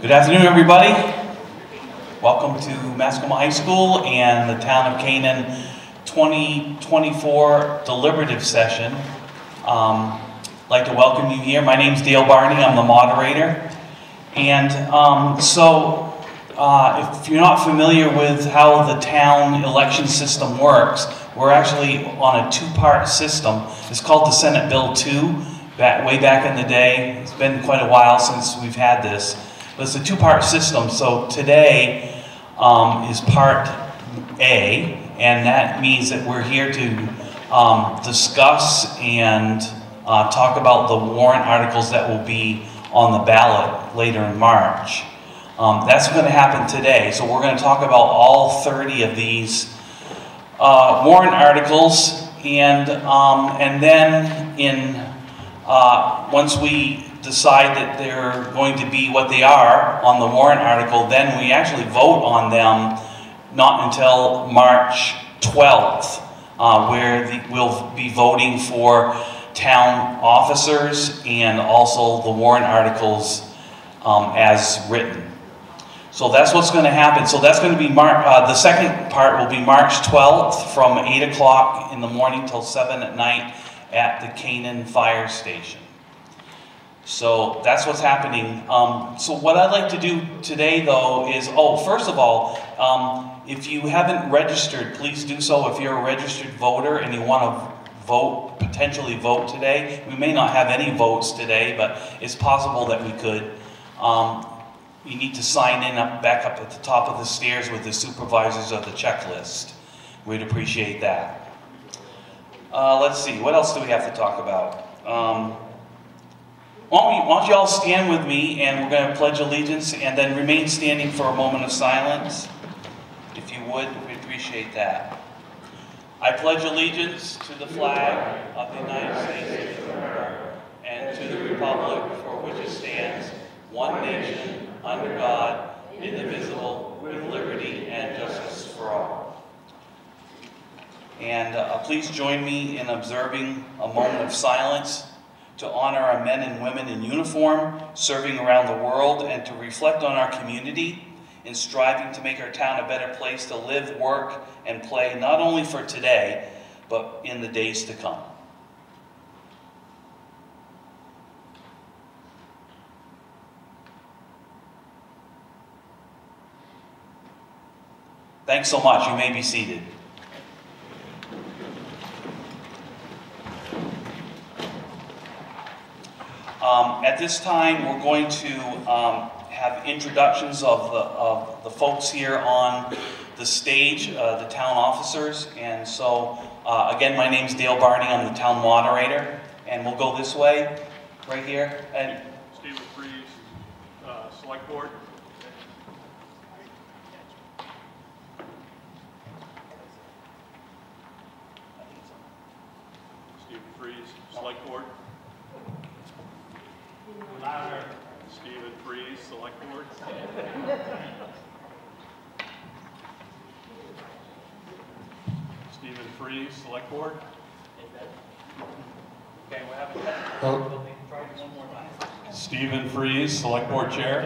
Good afternoon, everybody. Welcome to Mascoma High School and the Town of Canaan 2024 deliberative session. I'd like to welcome you here. My name's Dale Barney, I'm the moderator. And if you're not familiar with how the town election system works, we're actually on a two-part system. It's called the Senate Bill 2, way back in the day. It's been quite a while since we've had this. But it's a two-part system. So today is part A, and that means that we're here to discuss and talk about the warrant articles that will be on the ballot later in March. That's going to happen today. So we're going to talk about all 30 of these warrant articles, and then once we decide that they're going to be what they are on the warrant article, then we actually vote on them not until March 12th, where we'll be voting for town officers and also the warrant articles as written. So that's what's going to happen. So that's going to be the second part will be March 12th from 8 o'clock in the morning till 7 at night at the Canaan Fire Station. So that's what's happening. So what I'd like to do today, though, is, first of all, if you haven't registered, please do so. If you're a registered voter and you want to potentially vote today, we may not have any votes today, but it's possible that we could. You need to sign in back up at the top of the stairs with the supervisors of the checklist. We'd appreciate that. Let's see, what else do we have to talk about? Why don't you all stand with me, and we're going to pledge allegiance, and then remain standing for a moment of silence. If you would, we'd appreciate that. I pledge allegiance to the flag of the United States of America and to the republic for which it stands, one nation, under God, indivisible, with liberty and justice for all. And please join me in observing a moment of silence to honor our men and women in uniform, serving around the world, and to reflect on our community in striving to make our town a better place to live, work, and play, not only for today, but in the days to come. Thanks so much. You may be seated. At this time, we're going to have introductions of the folks here on the stage, the town officers. And so, again, my name's Dale Barney. I'm the town moderator. And we'll go this way, right here. And Stephen Freeze, Select Board. Stephen Freeze, Select Board. Louder. Stephen Freeze, Select Board. Stephen Freeze, Select Board. okay, we're having try one more time. Stephen Freeze, Select Board Chair.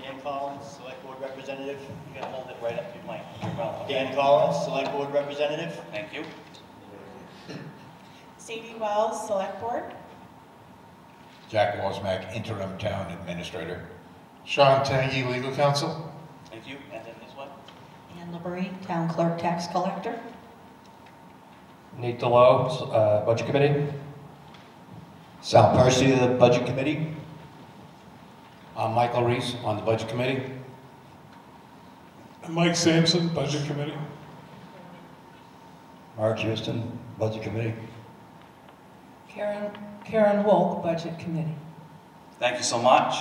Dan Collins, Select Board Representative. You gotta hold it right up to your mic, your mouth. Dan Collins, Select Board Representative. Thank you. Sadie Wells, Select Board. Jack Wozniak, Interim Town Administrator. Sean Tangy, Legal Counsel. Thank you. And then this one. Ann LeBrie, Town Clerk Tax Collector. Nate DeLoe, Budget Committee. Sal Percy, the Budget Committee. I'm Michael Reese on the Budget Committee. Mike Sampson, Budget Committee. Mark Houston, Budget Committee. Karen Wolk, Budget Committee. Thank you so much.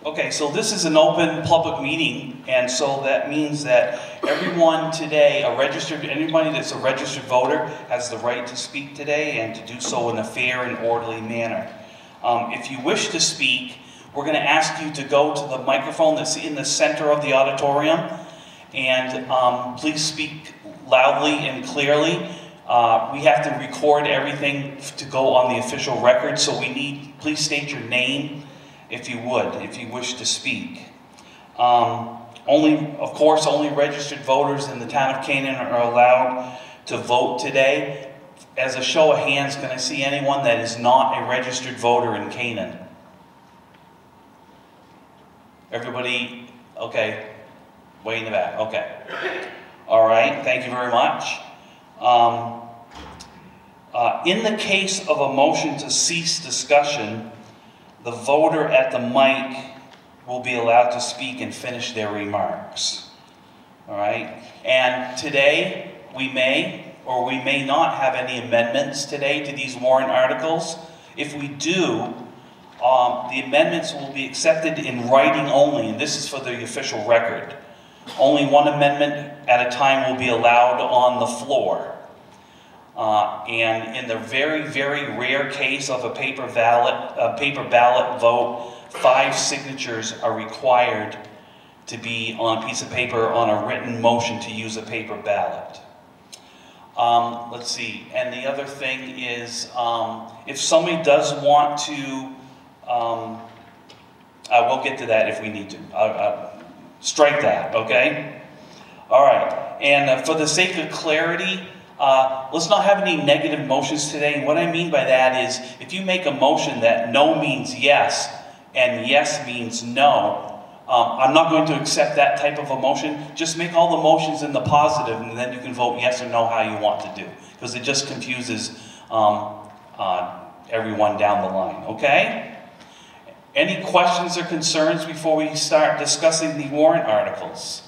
Okay, so this is an open public meeting, and so that means that everyone today, anybody that's a registered voter has the right to speak today and to do so in a fair and orderly manner. If you wish to speak, we're going to ask you to go to the microphone that's in the center of the auditorium, and please speak loudly and clearly. We have to record everything to go on the official record, so please state your name if you wish to speak. Of course, only registered voters in the town of Canaan are allowed to vote today. As a show of hands, can I see anyone that is not a registered voter in Canaan? Everybody, okay, way in the back, okay. All right, thank you very much. In the case of a motion to cease discussion, the voter at the mic will be allowed to speak and finish their remarks. All right, and today we may or we may not have any amendments today to these warrant articles. If we do, the amendments will be accepted in writing only, and this is for the official record. Only one amendment at a time will be allowed on the floor. And in the very, very rare case of a paper ballot vote, 5 signatures are required to be on a piece of paper on a written motion to use a paper ballot. Let's see, and the other thing is, if somebody does want to, we'll get to that if we need to. Strike that, okay? All right, and for the sake of clarity, let's not have any negative motions today. And what I mean by that is, if you make a motion that no means yes, and yes means no, I'm not going to accept that type of a motion. Just make all the motions in the positive, and then you can vote yes or no how you want to do, because it just confuses everyone down the line, okay? Any questions or concerns before we start discussing the warrant articles?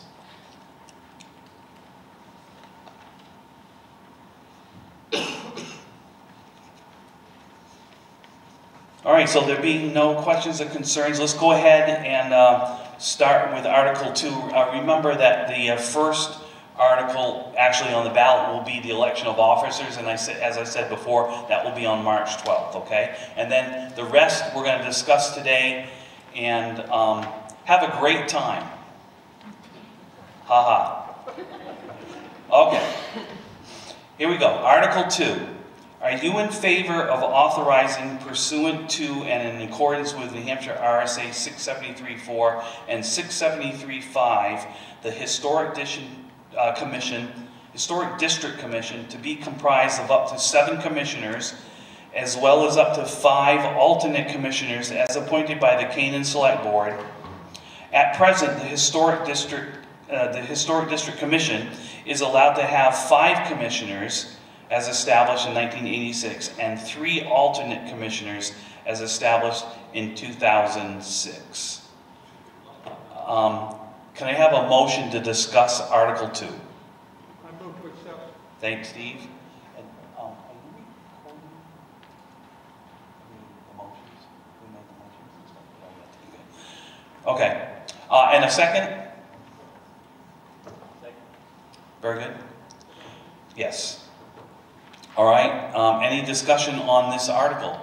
All right, so there being no questions or concerns, let's go ahead and start with Article 2. Remember that the first article actually on the ballot will be the election of officers, and as I said before, that will be on March 12th, okay? And then the rest we're going to discuss today and have a great time. Haha. Okay, here we go. Article 2. Are you in favor of authorizing, pursuant to and in accordance with New Hampshire RSA 673.4 and 673.5, the Historic District Commission to be comprised of up to 7 commissioners, as well as up to 5 alternate commissioners as appointed by the Canaan Select Board? At present, the Historic District Commission is allowed to have 5 commissioners as established in 1986, and 3 alternate commissioners as established in 2006. Can I have a motion to discuss Article 2? I move to accept. Thanks, Steve. And, are you recording the motions? We made the motions? Okay. And a second? Very good. Yes. All right, any discussion on this article?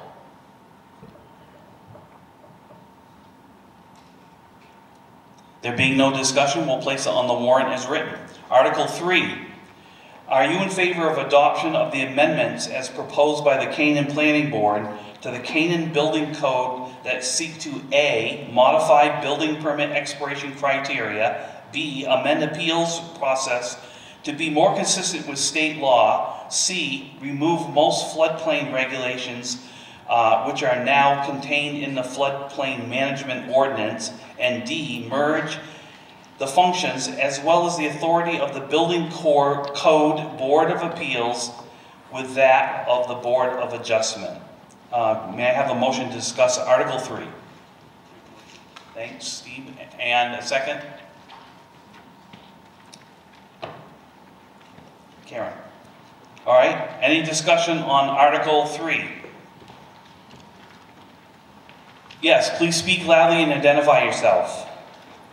There being no discussion, we'll place it on the warrant as written. Article 3. Are you in favor of adoption of the amendments as proposed by the Canaan Planning Board to the Canaan Building Code that seek to A, modify building permit expiration criteria, B, amend appeals process to be more consistent with state law, C, remove most floodplain regulations which are now contained in the floodplain management ordinance, and D, merge the functions as well as the authority of the Building Code Board of Appeals with that of the Board of Adjustment. May I have a motion to discuss Article 3? Thanks, Steve. And a second? Karen. All right, any discussion on Article 3? Yes, please speak loudly and identify yourself.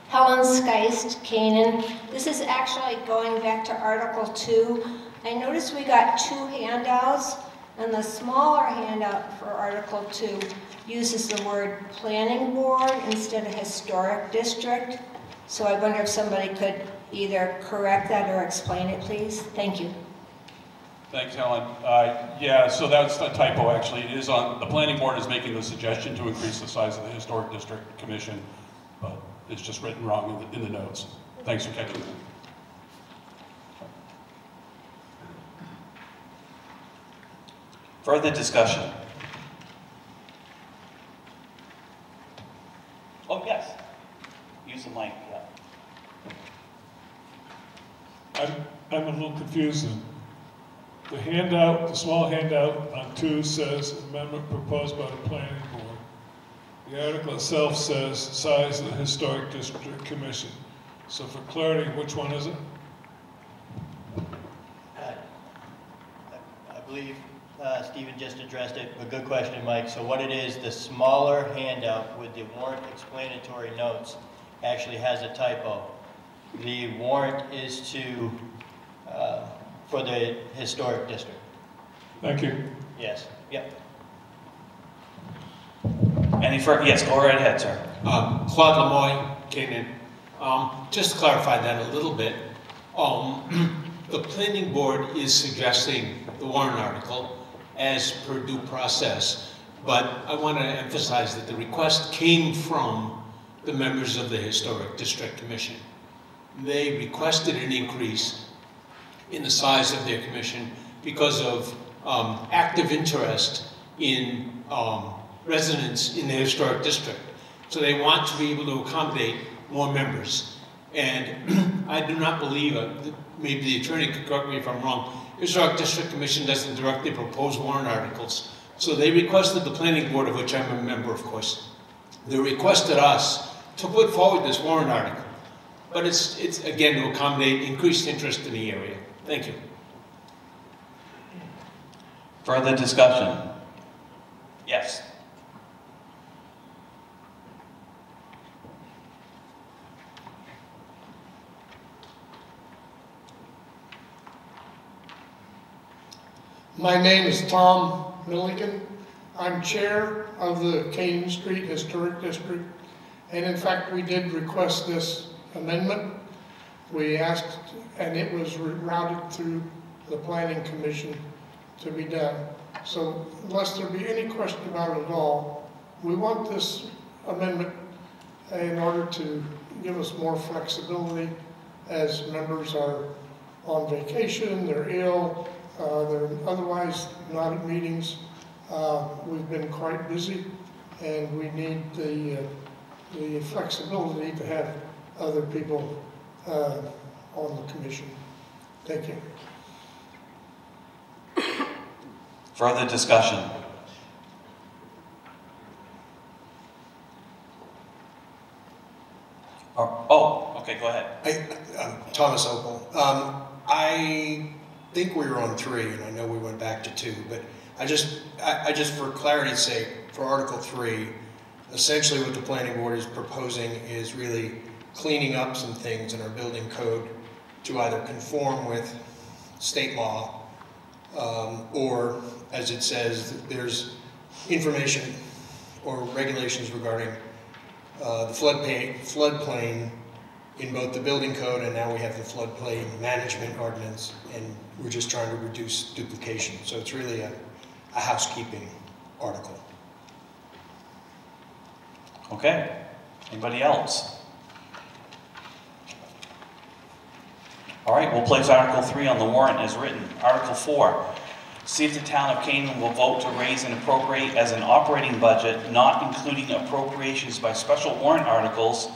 Helen Skeist, Canaan. This is actually going back to Article 2. I noticed we got 2 handouts, and the smaller handout for Article 2 uses the word planning board instead of historic district. So I wonder if somebody could either correct that or explain it, please. Thank you. Thanks, Helen. Yeah, so that's a typo, actually. It is on, the planning board is making the suggestion to increase the size of the Historic District Commission, but It's just written wrong in the notes. Thanks for catching that. Further discussion? Oh, yes. Use the mic, yeah. I'm a little confused. The handout, the small handout on 2 says amendment proposed by the planning board. The article itself says size of the Historic District Commission. So for clarity, which one is it? I believe Stephen just addressed it, but good question, Mike. So what it is, the smaller handout with the warrant explanatory notes actually has a typo. The warrant is to, for the Historic District. Thank you. Yes, yep. Any further? Yes, go right ahead, sir. Claude Lemoyne, Canaan. Just to clarify that a little bit, the planning board is suggesting the warrant article as per due process, but I want to emphasize that the request came from the members of the Historic District Commission. They requested an increase in the size of their commission because of active interest in residents in the historic district. So they want to be able to accommodate more members. And I do not believe, maybe the attorney could correct me if I'm wrong, Historic District Commission doesn't directly propose warrant articles. So they requested the planning board, of which I'm a member, of course. They requested us to put forward this warrant article. But it's again, to accommodate increased interest in the area. Thank you. Further discussion? Yes. My name is Tom Milligan. I'm chair of the Canaan Street Historic District, and in fact we did request this amendment. We asked, and it was routed through the Planning Commission to be done. So unless there be any question about it at all, we want this amendment in order to give us more flexibility as members are on vacation, they're ill, they're otherwise not at meetings. We've been quite busy, and we need the flexibility to have other people on the commission. Thank you. Further discussion? Oh, okay, go ahead. I'm Thomas Opal. I think we were on 3, and I know we went back to 2, but I just for clarity's sake, for Article 3, essentially what the planning board is proposing is really cleaning up some things in our building code to either conform with state law, or, as it says, there's information or regulations regarding the floodplain in both the building code, and now we have the floodplain management ordinance, and we're just trying to reduce duplication. So it's really a housekeeping article. Okay. Anybody else? All right, we'll place Article 3 on the warrant as written. Article 4, see if the town of Canaan will vote to raise and appropriate as an operating budget, not including appropriations by special warrant articles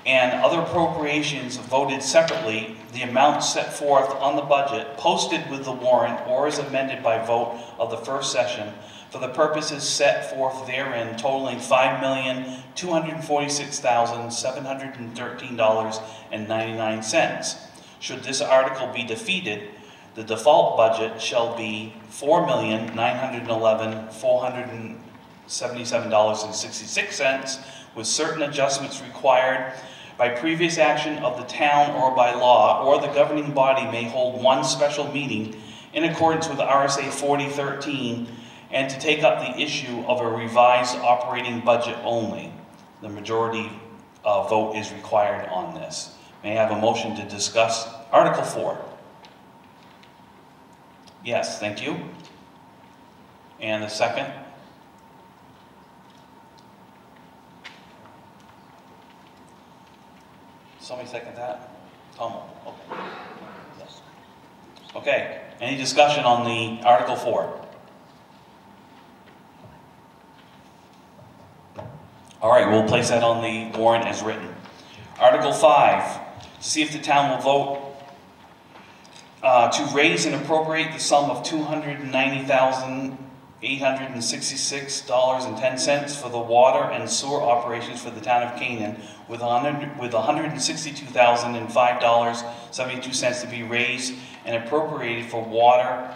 and other appropriations voted separately, the amount set forth on the budget, posted with the warrant or as amended by vote of the first session for the purposes set forth therein, totaling $5,246,713.99. Should this article be defeated, the default budget shall be $4,911,477.66, with certain adjustments required by previous action of the town or by law, or the governing body may hold one special meeting in accordance with RSA 4013 and to take up the issue of a revised operating budget only. The majority vote is required on this. May I have a motion to discuss Article 4? Yes, thank you. And the second? Somebody second that? Tom, okay. Yes. Okay, any discussion on the Article 4? All right, we'll place that on the warrant as written. Article 5, to see if the town will vote to raise and appropriate the sum of $290,866.10 for the water and sewer operations for the town of Canaan, with $162,005.72 to be raised and appropriated for water,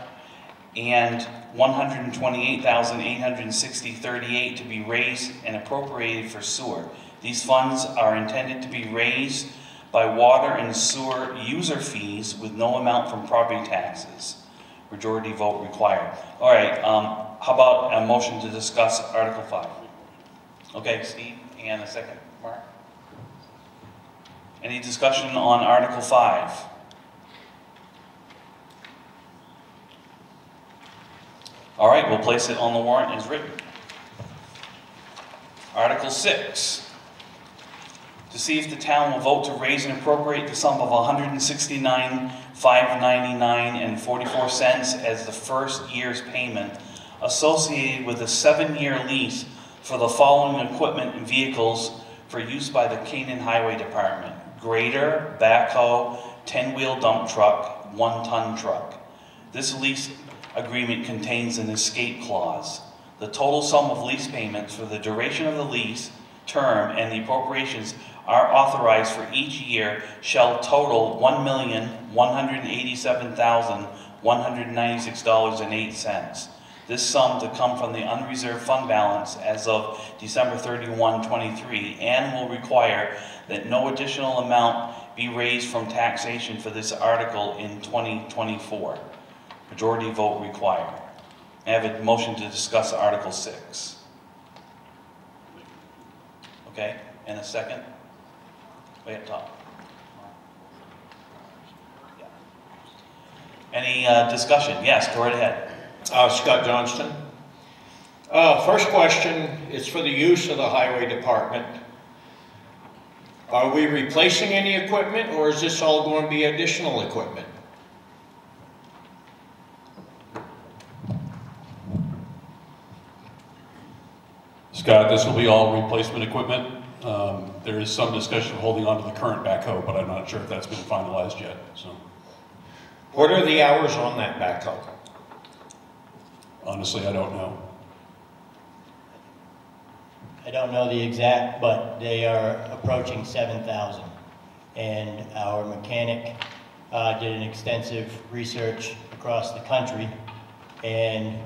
and $128,860.38 to be raised and appropriated for sewer. These funds are intended to be raised by water and sewer user fees with no amount from property taxes. Majority vote required. All right, how about a motion to discuss Article 5? Okay, Steve, and a second, Mark. Any discussion on Article 5? All right, we'll place it on the warrant as written. Article 6. To see if the town will vote to raise and appropriate the sum of $169,599.44 as the first year's payment associated with a 7-year lease for the following equipment and vehicles for use by the Canaan Highway Department: grader, backhoe, 10-wheel dump truck, 1-ton truck. This lease agreement contains an escape clause. The total sum of lease payments for the duration of the lease term and the appropriations are authorized for each year shall total $1,187,196.08. This sum to come from the unreserved fund balance as of December 31, 23, and will require that no additional amount be raised from taxation for this article in 2024. Majority vote required. I have a motion to discuss Article 6. Okay, and a second? Way up top. Yeah. Any discussion? Yes, go right ahead. Scott Johnston. First question is for the use of the highway department. Are we replacing any equipment, or is this all going to be additional equipment? Scott, this will be all replacement equipment. There is some discussion of holding on to the current backhoe, but I'm not sure if that's been finalized yet. So, what are the hours on that backhoe? Honestly, I don't know. I don't know the exact, but they are approaching 7,000. And our mechanic did an extensive research across the country and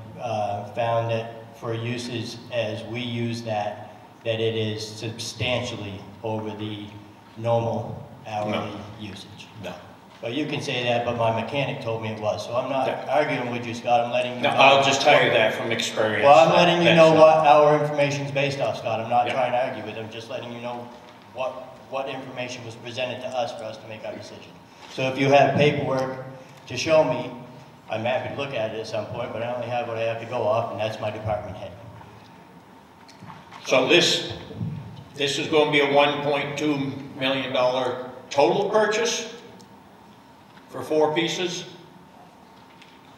found that for uses as we use that it is substantially over the normal hourly usage. No. But you can say that, but my mechanic told me it was. So I'm not arguing with you, Scott. I'm letting you know. I'll just tell you that from experience. Well, I'm letting you know what our information is based off, Scott. I'm not trying to argue with him, just letting you know what information was presented to us for us to make our decision. So if you have paperwork to show me, I'm happy to look at it at some point, but I only have what I have to go off, and that's my department head. So this is going to be a $1.2 million total purchase for 4 pieces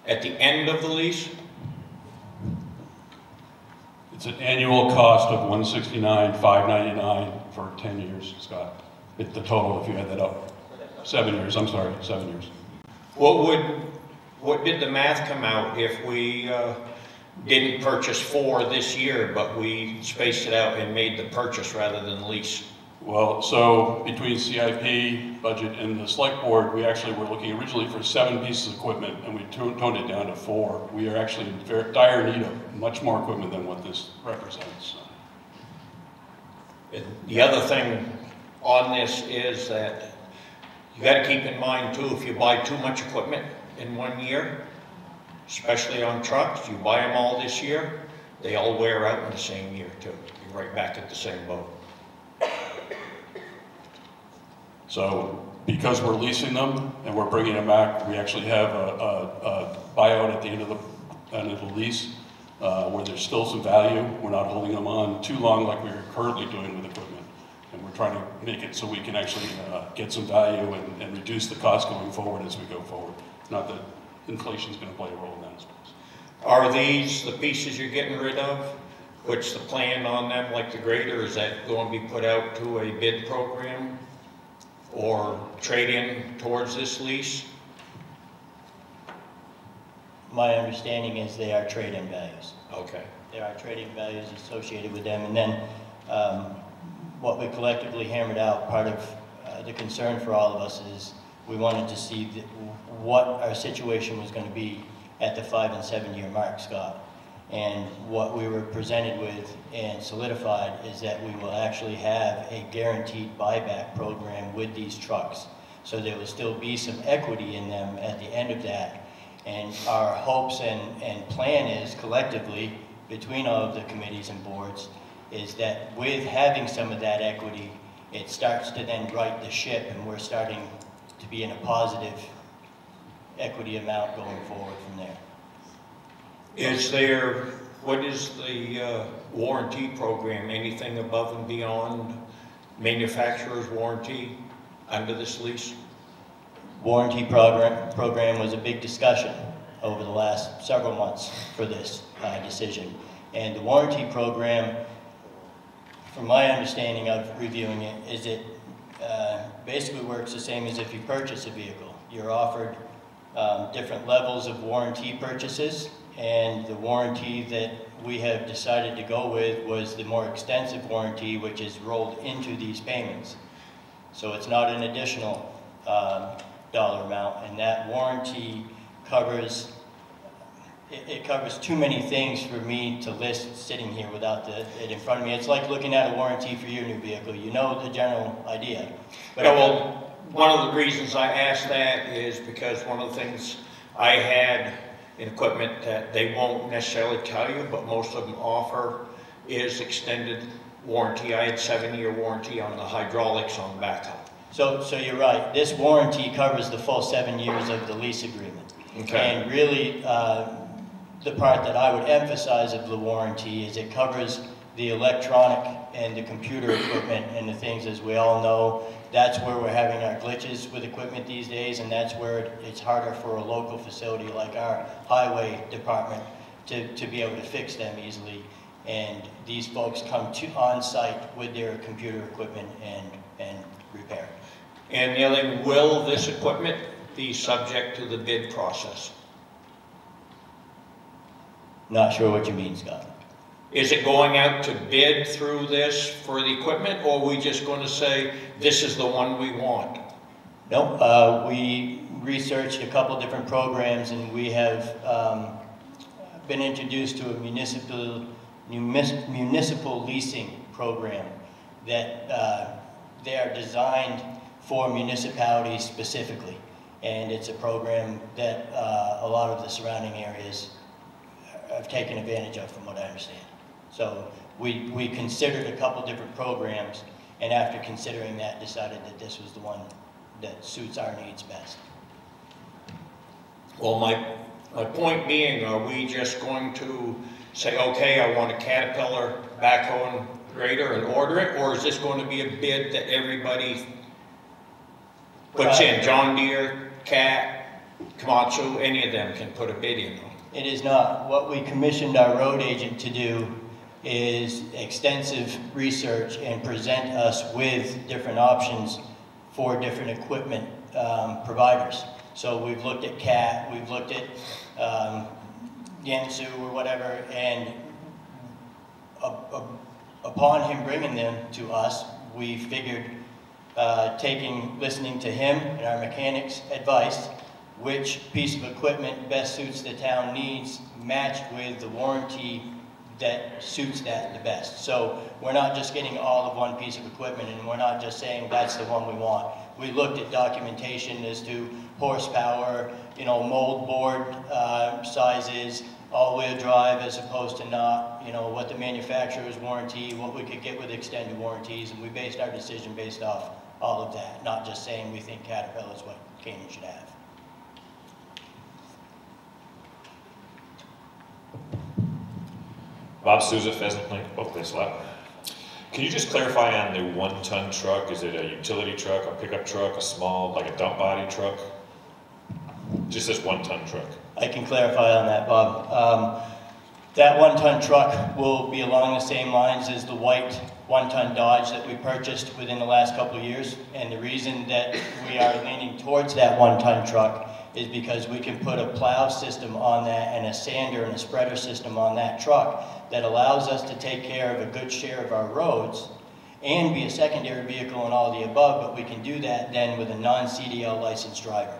at the end of the lease? It's an annual cost of $169,599 for 10 years, Scott. It's the total if you add that up. 7 years, I'm sorry, 7 years. What did the math come out if we didn't purchase 4 this year, but we spaced it out and made the purchase rather than lease? Well, so between CIP, budget, and the select board, we actually were looking originally for 7 pieces of equipment, and we toned it down to 4. We are actually in dire need of much more equipment than what this represents. The other thing on this is that you got to keep in mind too, if you buy too much equipment in 1 year, especially on trucks, you buy them all this year, they all wear out in the same year too. You're right back at the same boat. So because we're leasing them and we're bringing them back, we actually have a buyout at the end of the lease where there's still some value. We're not holding them on too long like we're currently doing with equipment. And we're we're trying to make it so we can actually get some value and reduce the cost going forward as we go forward. Not that inflation's going to play a role in that, I suppose. Are these the pieces you're getting rid of? What's the plan on them, like the grader? Is that going to be put out to a bid program or trade-in towards this lease? My understanding is they are trade-in values. Okay. There are trading values associated with them. And then what we collectively hammered out, part of the concern for all of us is we wanted to see what our situation was going to be at the 5 and 7 year mark, Scott. And what we were presented with and solidified is that we will actually have a guaranteed buyback program with these trucks. So there will still be some equity in them at the end of that. And our hopes and plan is collectively, between all of the committees and boards, is that with having some of that equity, it starts to then right the ship, and we're starting to be in a positive equity amount going forward from there. What is the warranty program? Anything above and beyond manufacturer's warranty under this lease? Warranty program was a big discussion over the last several months for this decision. And the warranty program, from my understanding of reviewing it, is it basically works the same as if you purchase a vehicle. You're offered different levels of warranty purchases, and the warranty that we have decided to go with was the more extensive warranty, which is rolled into these payments. So it's not an additional dollar amount, and that warranty covers, it covers too many things for me to list sitting here without it in front of me. It's like looking at a warranty for your new vehicle. You know the general idea. But yeah, well, one of the reasons I asked that is because one of the things I had in equipment that they won't necessarily tell you, but most of them offer, is extended warranty. I had 7-year warranty on the hydraulics on the backhoe. So you're right. This warranty covers the full 7 years of the lease agreement. Okay. And really, the part that I would emphasize of the warranty is it covers the electronic and the computer equipment and the things, as we all know. That's where we're having our glitches with equipment these days, and that's where it's harder for a local facility like our highway department to be able to fix them easily. And these folks come on site with their computer equipment and repair. And the other thing, will this equipment be subject to the bid process? Not sure what you mean, Scott. Is it going out to bid through this for the equipment, or are we just going to say, this is the one we want? No, we researched a couple different programs, and we have been introduced to a municipal leasing program that they are designed for municipalities specifically. And it's a program that a lot of the surrounding areas have taken advantage of, from what I understand. So we considered a couple different programs, and after considering that, decided that this was the one that suits our needs best. Well, my point being, are we just going to say, okay, I want a Caterpillar backhoe and grader and order it, or is this going to be a bid that everybody puts in? John Deere, Cat, Komatsu, any of them can put a bid in? It is not. What we commissioned our road agent to do is extensive research and present us with different options for different equipment providers. So we've looked at Cat, we've looked at Yansu or whatever, and upon him bringing them to us, we figured, listening to him and our mechanics' advice, which piece of equipment best suits the town needs, matched with the warranty that suits that the best. So we're not just getting all of one piece of equipment, and we're not just saying that's the one we want. We looked at documentation as to horsepower, mold board sizes, all-wheel drive as opposed to not, what the manufacturer's warranty, what we could get with extended warranties, and we based our decision based off all of that, not just saying we think Caterpillar is what Canaan should have. Bob Souza, Pheasant Lake, Oakley Slap. Can you just clarify on the 1-ton truck? Is it a utility truck, a pickup truck, a small, like a dump body truck? Just this 1-ton truck. I can clarify on that, Bob. That 1-ton truck will be along the same lines as the white 1-ton Dodge that we purchased within the last couple of years. And the reason that we are leaning towards that 1-ton truck is because we can put a plow system on that and a sander and a spreader system on that truck that allows us to take care of a good share of our roads and be a secondary vehicle and all the above, but we can do that then with a non-CDL licensed driver.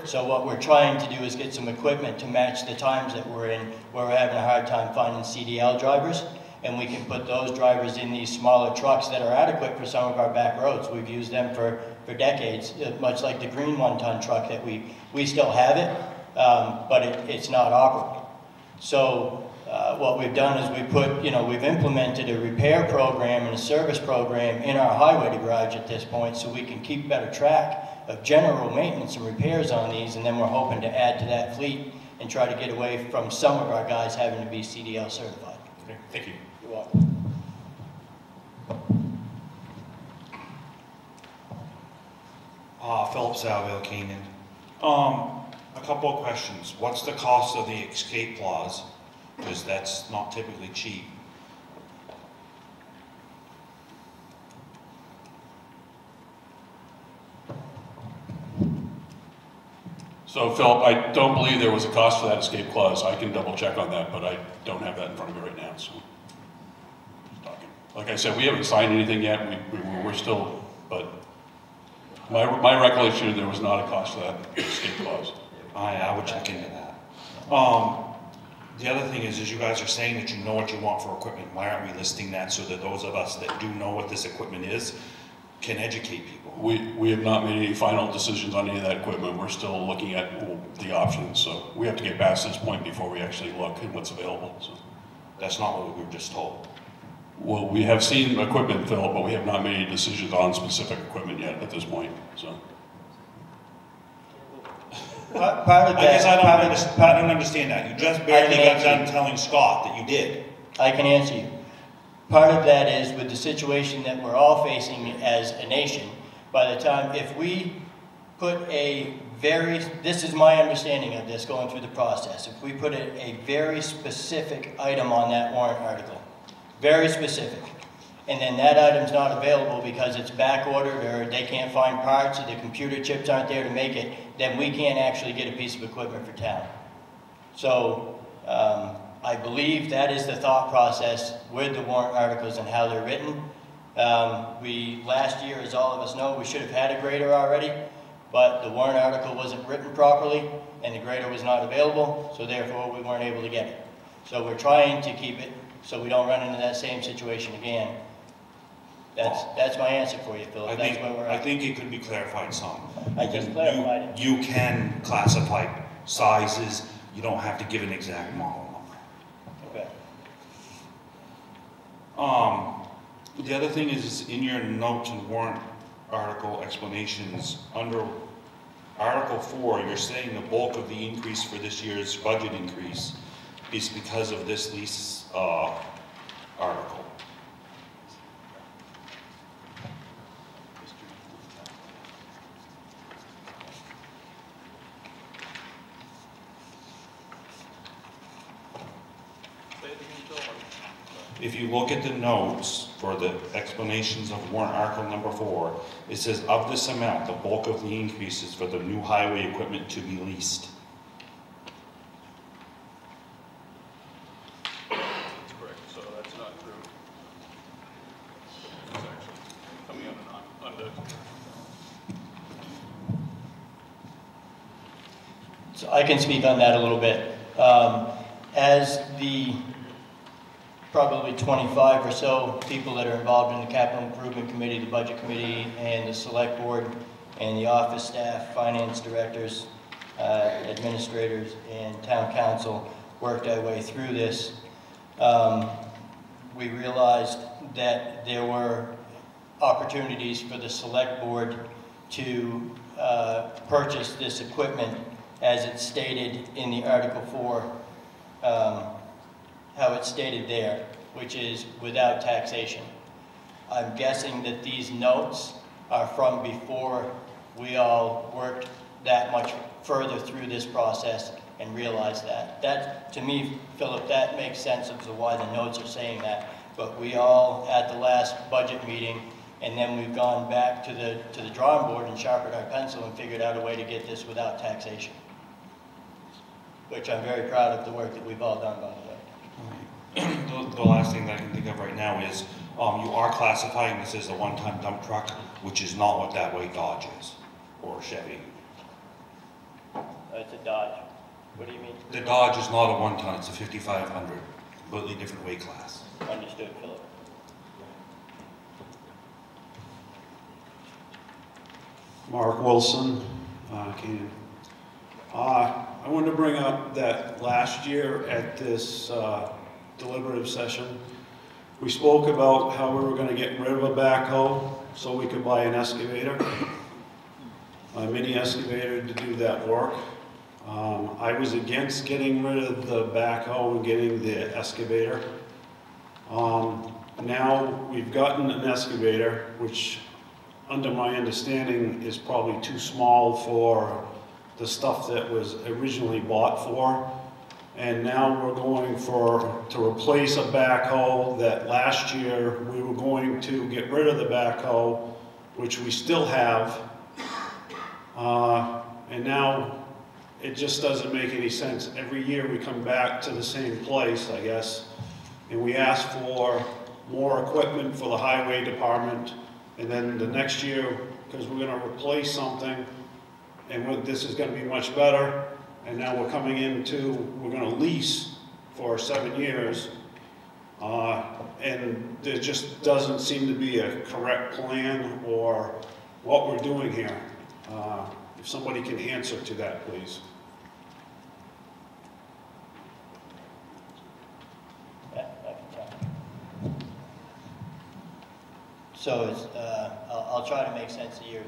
So what we're trying to do is get some equipment to match the times that we're in, where we're having a hard time finding CDL drivers, and we can put those drivers in these smaller trucks that are adequate for some of our back roads. We've used them for decades, much like the green 1-ton truck that we still have it, but it's not operable. So what we've done is we've implemented a repair program and a service program in our highway garage at this point, so we can keep better track of general maintenance and repairs on these, and then we're hoping to add to that fleet and try to get away from some of our guys having to be CDL certified. Okay, thank you. You're welcome. Philip Salville, Canaan. A couple of questions. What's the cost of the escape clause? Because that's not typically cheap. So Philip, I don't believe there was a cost for that escape clause. I can double check on that, but I don't have that in front of me right now, so. Just talking. Like I said, we haven't signed anything yet. We're still, but my recollection, there was not a cost for that escape clause. I would check into that. The other thing is you guys are saying that you know what you want for equipment. Why aren't we listing that so that those of us that do know what this equipment is can educate people? We have not made any final decisions on any of that equipment. We're still looking at the options, so we have to get past this point before we actually look at what's available. So. That's not what we were just told. Well, we have seen equipment, Philip, but we have not made any decisions on specific equipment yet at this point. So. Part of that, I guess I don't understand that. You just barely got done telling Scott that you did. I can answer you. Part of that is with the situation that we're all facing as a nation. By the time, if we put this is my understanding of this going through the process, if we put a very specific item on that warrant article, very specific, and then that item's not available because it's back ordered or they can't find parts or the computer chips aren't there to make it, then we can't actually get a piece of equipment for town. So I believe that is the thought process with the warrant articles and how they're written. Last year, as all of us know, we should have had a grader already, but the warrant article wasn't written properly and the grader was not available, so therefore we weren't able to get it. So we're trying to keep it so we don't run into that same situation again. That's my answer for you, Phil. That's where we're at. I think it could be clarified some. I just clarified it. You can classify sizes. You don't have to give an exact model number. Okay. The other thing is in your notes and warrant article explanations, under Article 4, you're saying the bulk of the increase for this year's budget increase is because of this lease article. If you look at the notes for the explanations of warrant article number 4, it says of this amount, the bulk of the increase is for the new highway equipment to be leased. That's correct, so that's not true. It's actually coming under. So I can speak on that a little bit. As the probably 25 or so people that are involved in the capital improvement committee, the budget committee, and the select board, and the office staff, finance directors, administrators, and town council worked our way through this. We realized that there were opportunities for the select board to purchase this equipment as it's stated in the Article 4, how it's stated there, which is without taxation. I'm guessing that these notes are from before we all worked that much further through this process and realized that. That, to me, Philip, that makes sense as to why the notes are saying that. But we all, at the last budget meeting, and then we've gone back to the drawing board and sharpened our pencil and figured out a way to get this without taxation. Which I'm very proud of the work that we've all done, by the way. The last thing that I can think of right now is you are classifying this as a one-ton dump truck, which is not what that white Dodge is, or Chevy. It's a Dodge. What do you mean? The Dodge is not a one-ton, it's a 5500, completely different weight class. Understood, Philip. Mark Wilson, Canaan. I wanted to bring up that last year at this deliberative session, we spoke about how we were going to get rid of a backhoe so we could buy an excavator, a mini excavator to do that work. I was against getting rid of the backhoe and getting the excavator. Now we've gotten an excavator, which under my understanding is probably too small for the stuff that was originally bought for. And now we're going to replace a backhoe that last year we were going to get rid of the backhoe, which we still have. And now it just doesn't make any sense. Every year we come back to the same place, I guess, and we ask for more equipment for the highway department. And then the next year, because we're going to replace something, and this is going to be much better, and now we're coming into, we're going to lease for 7 years, and there just doesn't seem to be a correct plan or what we're doing here. If somebody can answer to that, please. So it's, I'll try to make sense of your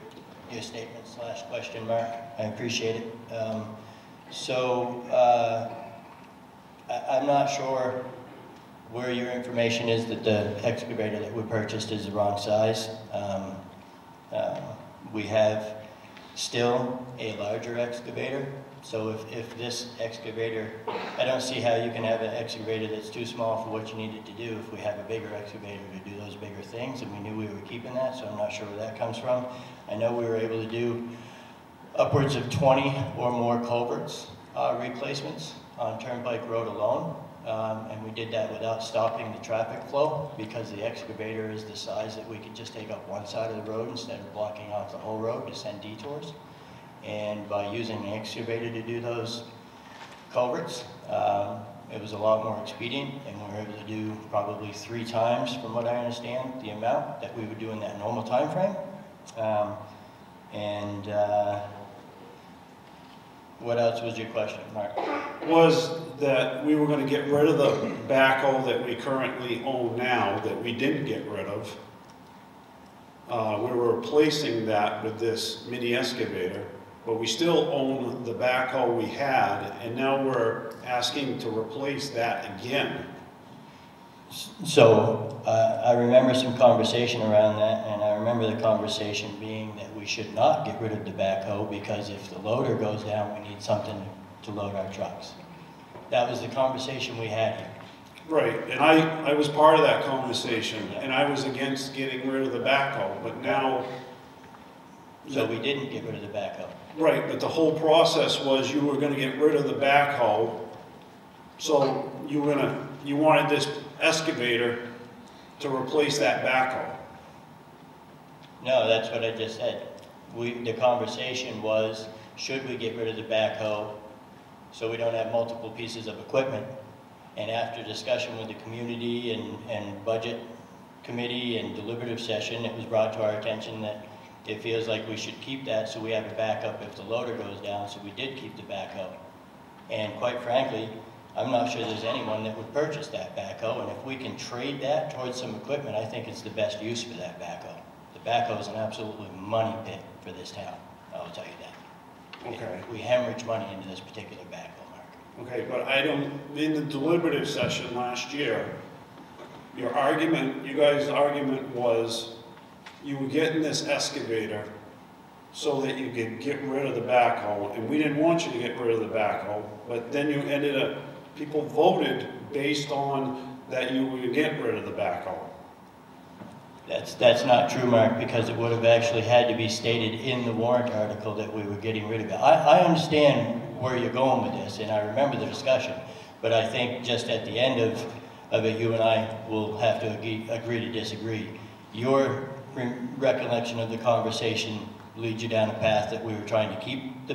statement / question, Mark. I appreciate it. I'm not sure where your information is that the excavator that we purchased is the wrong size. We have still a larger excavator. So if this excavator, I don't see how you can have an excavator that's too small for what you need it to do if we have a bigger excavator to do those bigger things, and we knew we were keeping that, so I'm not sure where that comes from. I know we were able to do upwards of 20 or more culverts replacements on Turnpike Road alone, and we did that without stopping the traffic flow because the excavator is the size that we could just take up one side of the road instead of blocking off the whole road to send detours. And by using the excavator to do those culverts, it was a lot more expedient, and we were able to do probably 3 times, from what I understand, the amount that we would do in that normal time frame. What else was your question, Mark? Was that we were going to get rid of the backhoe that we currently own now, that we didn't get rid of. We were replacing that with this mini excavator, but we still own the backhoe we had, and now we're asking to replace that again. So I remember some conversation around that, and I remember the conversation being that we should not get rid of the backhoe because if the loader goes down, we need something to load our trucks. That was the conversation we had here. Right, and I was part of that conversation, and I was against getting rid of the backhoe, but now... So we didn't get rid of the backhoe. Right, but the whole process was you were going to get rid of the backhoe, so you wanted this excavator to replace that backhoe. No, that's what I just said. The conversation was, should we get rid of the backhoe so we don't have multiple pieces of equipment? And after discussion with the community and budget committee and deliberative session, it was brought to our attention that it feels like we should keep that so we have a backup if the loader goes down, so we did keep the backhoe. And quite frankly, I'm not sure there's anyone that would purchase that backhoe, and if we can trade that towards some equipment, I think it's the best use for that backhoe. The backhoe is an absolutely money pit for this town, I'll tell you that. Okay. We hemorrhage money into this particular backhoe, Mark. Okay, but I don't, in the deliberative session last year, your argument, you guys' argument was you were getting this excavator so that you could get rid of the backhoe, and we didn't want you to get rid of the backhoe, but then you ended up, people voted based on that you would get rid of the backhoe. That's not true, Mark, because it would have actually had to be stated in the warrant article that we were getting rid of it. I understand where you're going with this, and I remember the discussion, but I think just at the end of it, you and I will have to agree to disagree. Your recollection of the conversation leads you down a path that we were trying to keep to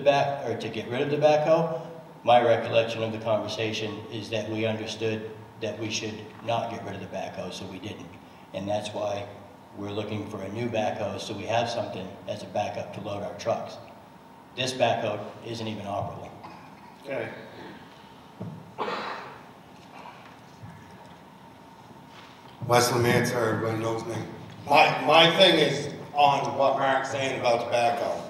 get rid of the backhoe. My recollection of the conversation is that we understood that we should not get rid of the backhoe, so we didn't. And that's why we're looking for a new backhoe, so we have something as a backup to load our trucks. This backhoe isn't even operable. Okay. Wesley Manser, everybody knows me. My thing is on what Mark's saying about the backhoe.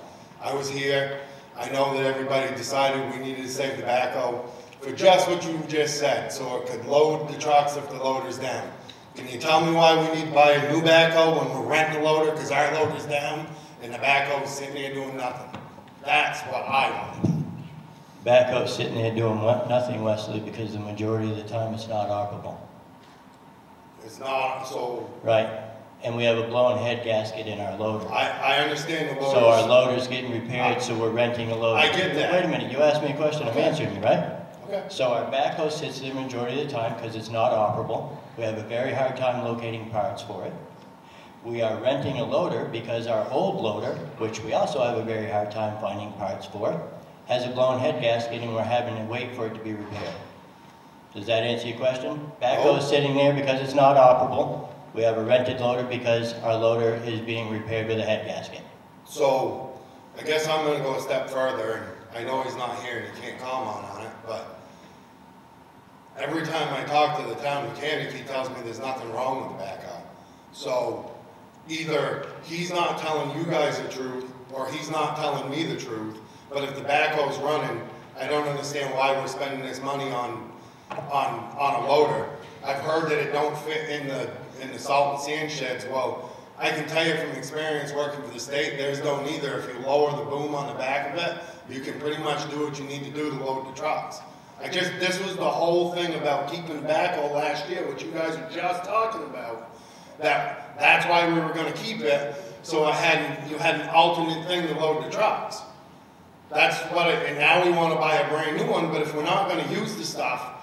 I was here. I know that everybody decided we needed to save the backhoe for just what you just said, so it could load the trucks if the loader's down. Can you tell me why we need to buy a new backhoe when we're renting a loader because our loader's down and the backhoe's sitting there doing nothing? That's what I want to do. Backhoe's sitting there doing nothing, Wesley, because the majority of the time it's not operable. It's not, so... Right. And we have a blown head gasket in our loader. I understand the loader. So our loader's getting repaired, so we're renting a loader. I get that. Wait a minute, you asked me a question, I'm answering you, right? Okay. So our backhoe sits there the majority of the time because it's not operable. We have a very hard time locating parts for it. We are renting a loader because our old loader, which we also have a very hard time finding parts for, has a blown head gasket and we're having to wait for it to be repaired. Does that answer your question? Backhoe is sitting there because it's not operable. We have a rented loader because our loader is being repaired with a head gasket. So, I guess I'm going to go a step further, and I know he's not here and he can't comment on it, but every time I talk to the town mechanic, he tells me there's nothing wrong with the backhoe. So, either he's not telling you guys the truth, or he's not telling me the truth, but if the backhoe's running, I don't understand why we're spending this money on a loader. I've heard that it don't fit in the salt and sand sheds. Well, I can tell you from experience working for the state, theirs don't either. If you lower the boom on the back of it, you can pretty much do what you need to do to load the trucks. This was the whole thing about keeping the backhoe last year, what you guys were just talking about. That's why we were going to keep it, so you had an alternate thing to load the trucks. That's what and now we want to buy a brand new one, but if we're not going to use the stuff,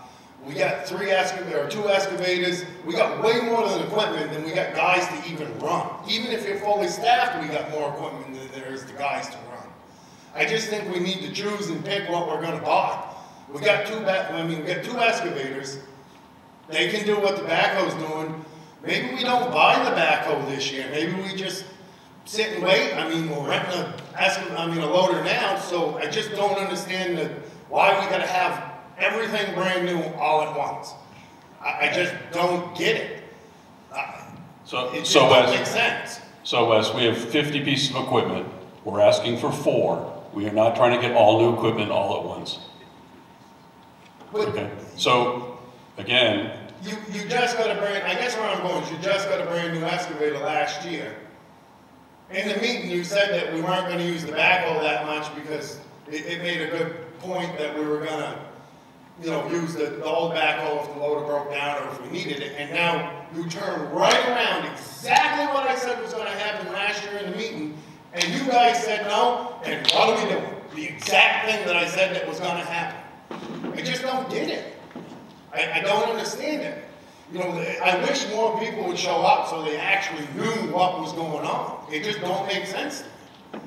we got 2 excavators. We got way more than equipment than we got guys to even run. Even if you're fully staffed, we got more equipment than there is the guys to run. I just think we need to choose and pick what we're going to buy. We got 2 excavators. They can do what the backhoe's doing. Maybe we don't buy the backhoe this year. Maybe we just sit and wait. I mean, we're renting a loader now, so I just don't understand why we got to have everything brand new all at once. I just don't get it. It just don't make sense. So Wes, we have 50 pieces of equipment. We're asking for 4. We are not trying to get all new equipment all at once. Okay. So again, you just got a brand. I guess where I'm going is you just got a brand new excavator last year. In the meeting, you said that we weren't going to use the backhoe that much because it made a good point that we were going to use the old backhoe if the loader broke down or if we needed it. And now you turn right around exactly what I said was going to happen last year in the meeting, and you guys said no, and what are we doing? The exact thing that I said that was going to happen. I just don't get it. I don't understand it. I wish more people would show up so they actually knew what was going on. It just don't make sense to me.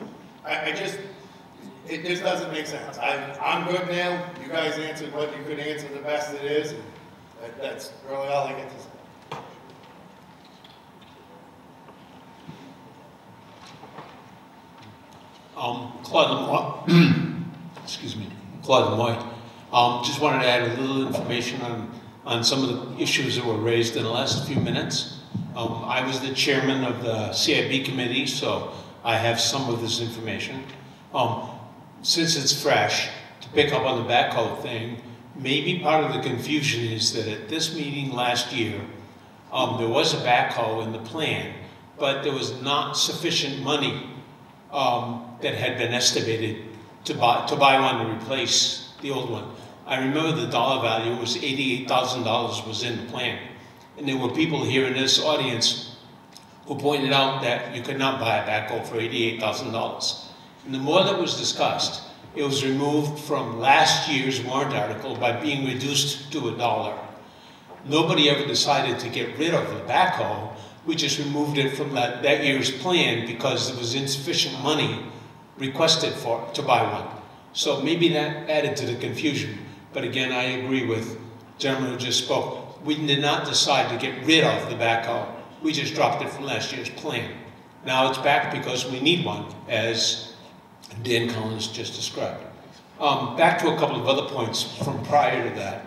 It just doesn't make sense. I'm good now. You guys answered what you could answer the best it is, and that's really all I get to say. Claude Lemoy, excuse me, Claude Lemoy. Just wanted to add a little information on some of the issues that were raised in the last few minutes. I was the chairman of the CIB committee, so I have some of this information. Since it's fresh, to pick up on the backhoe thing, maybe part of the confusion is that at this meeting last year, There was a backhoe in the plan, but there was not sufficient money that had been estimated to buy one to replace the old one. I remember the dollar value was $88,000 was in the plan. And there were people here in this audience who pointed out that you could not buy a backhoe for $88,000. And the more that was discussed, it was removed from last year's warrant article by being reduced to $1. Nobody ever decided to get rid of the backhoe. We just removed it from that year's plan because there was insufficient money requested to buy one. So maybe that added to the confusion. But again, I agree with the gentleman who just spoke. We did not decide to get rid of the backhoe. We just dropped it from last year's plan. Now it's back because we need one, as Dan Collins just described. Back to a couple of other points from prior to that.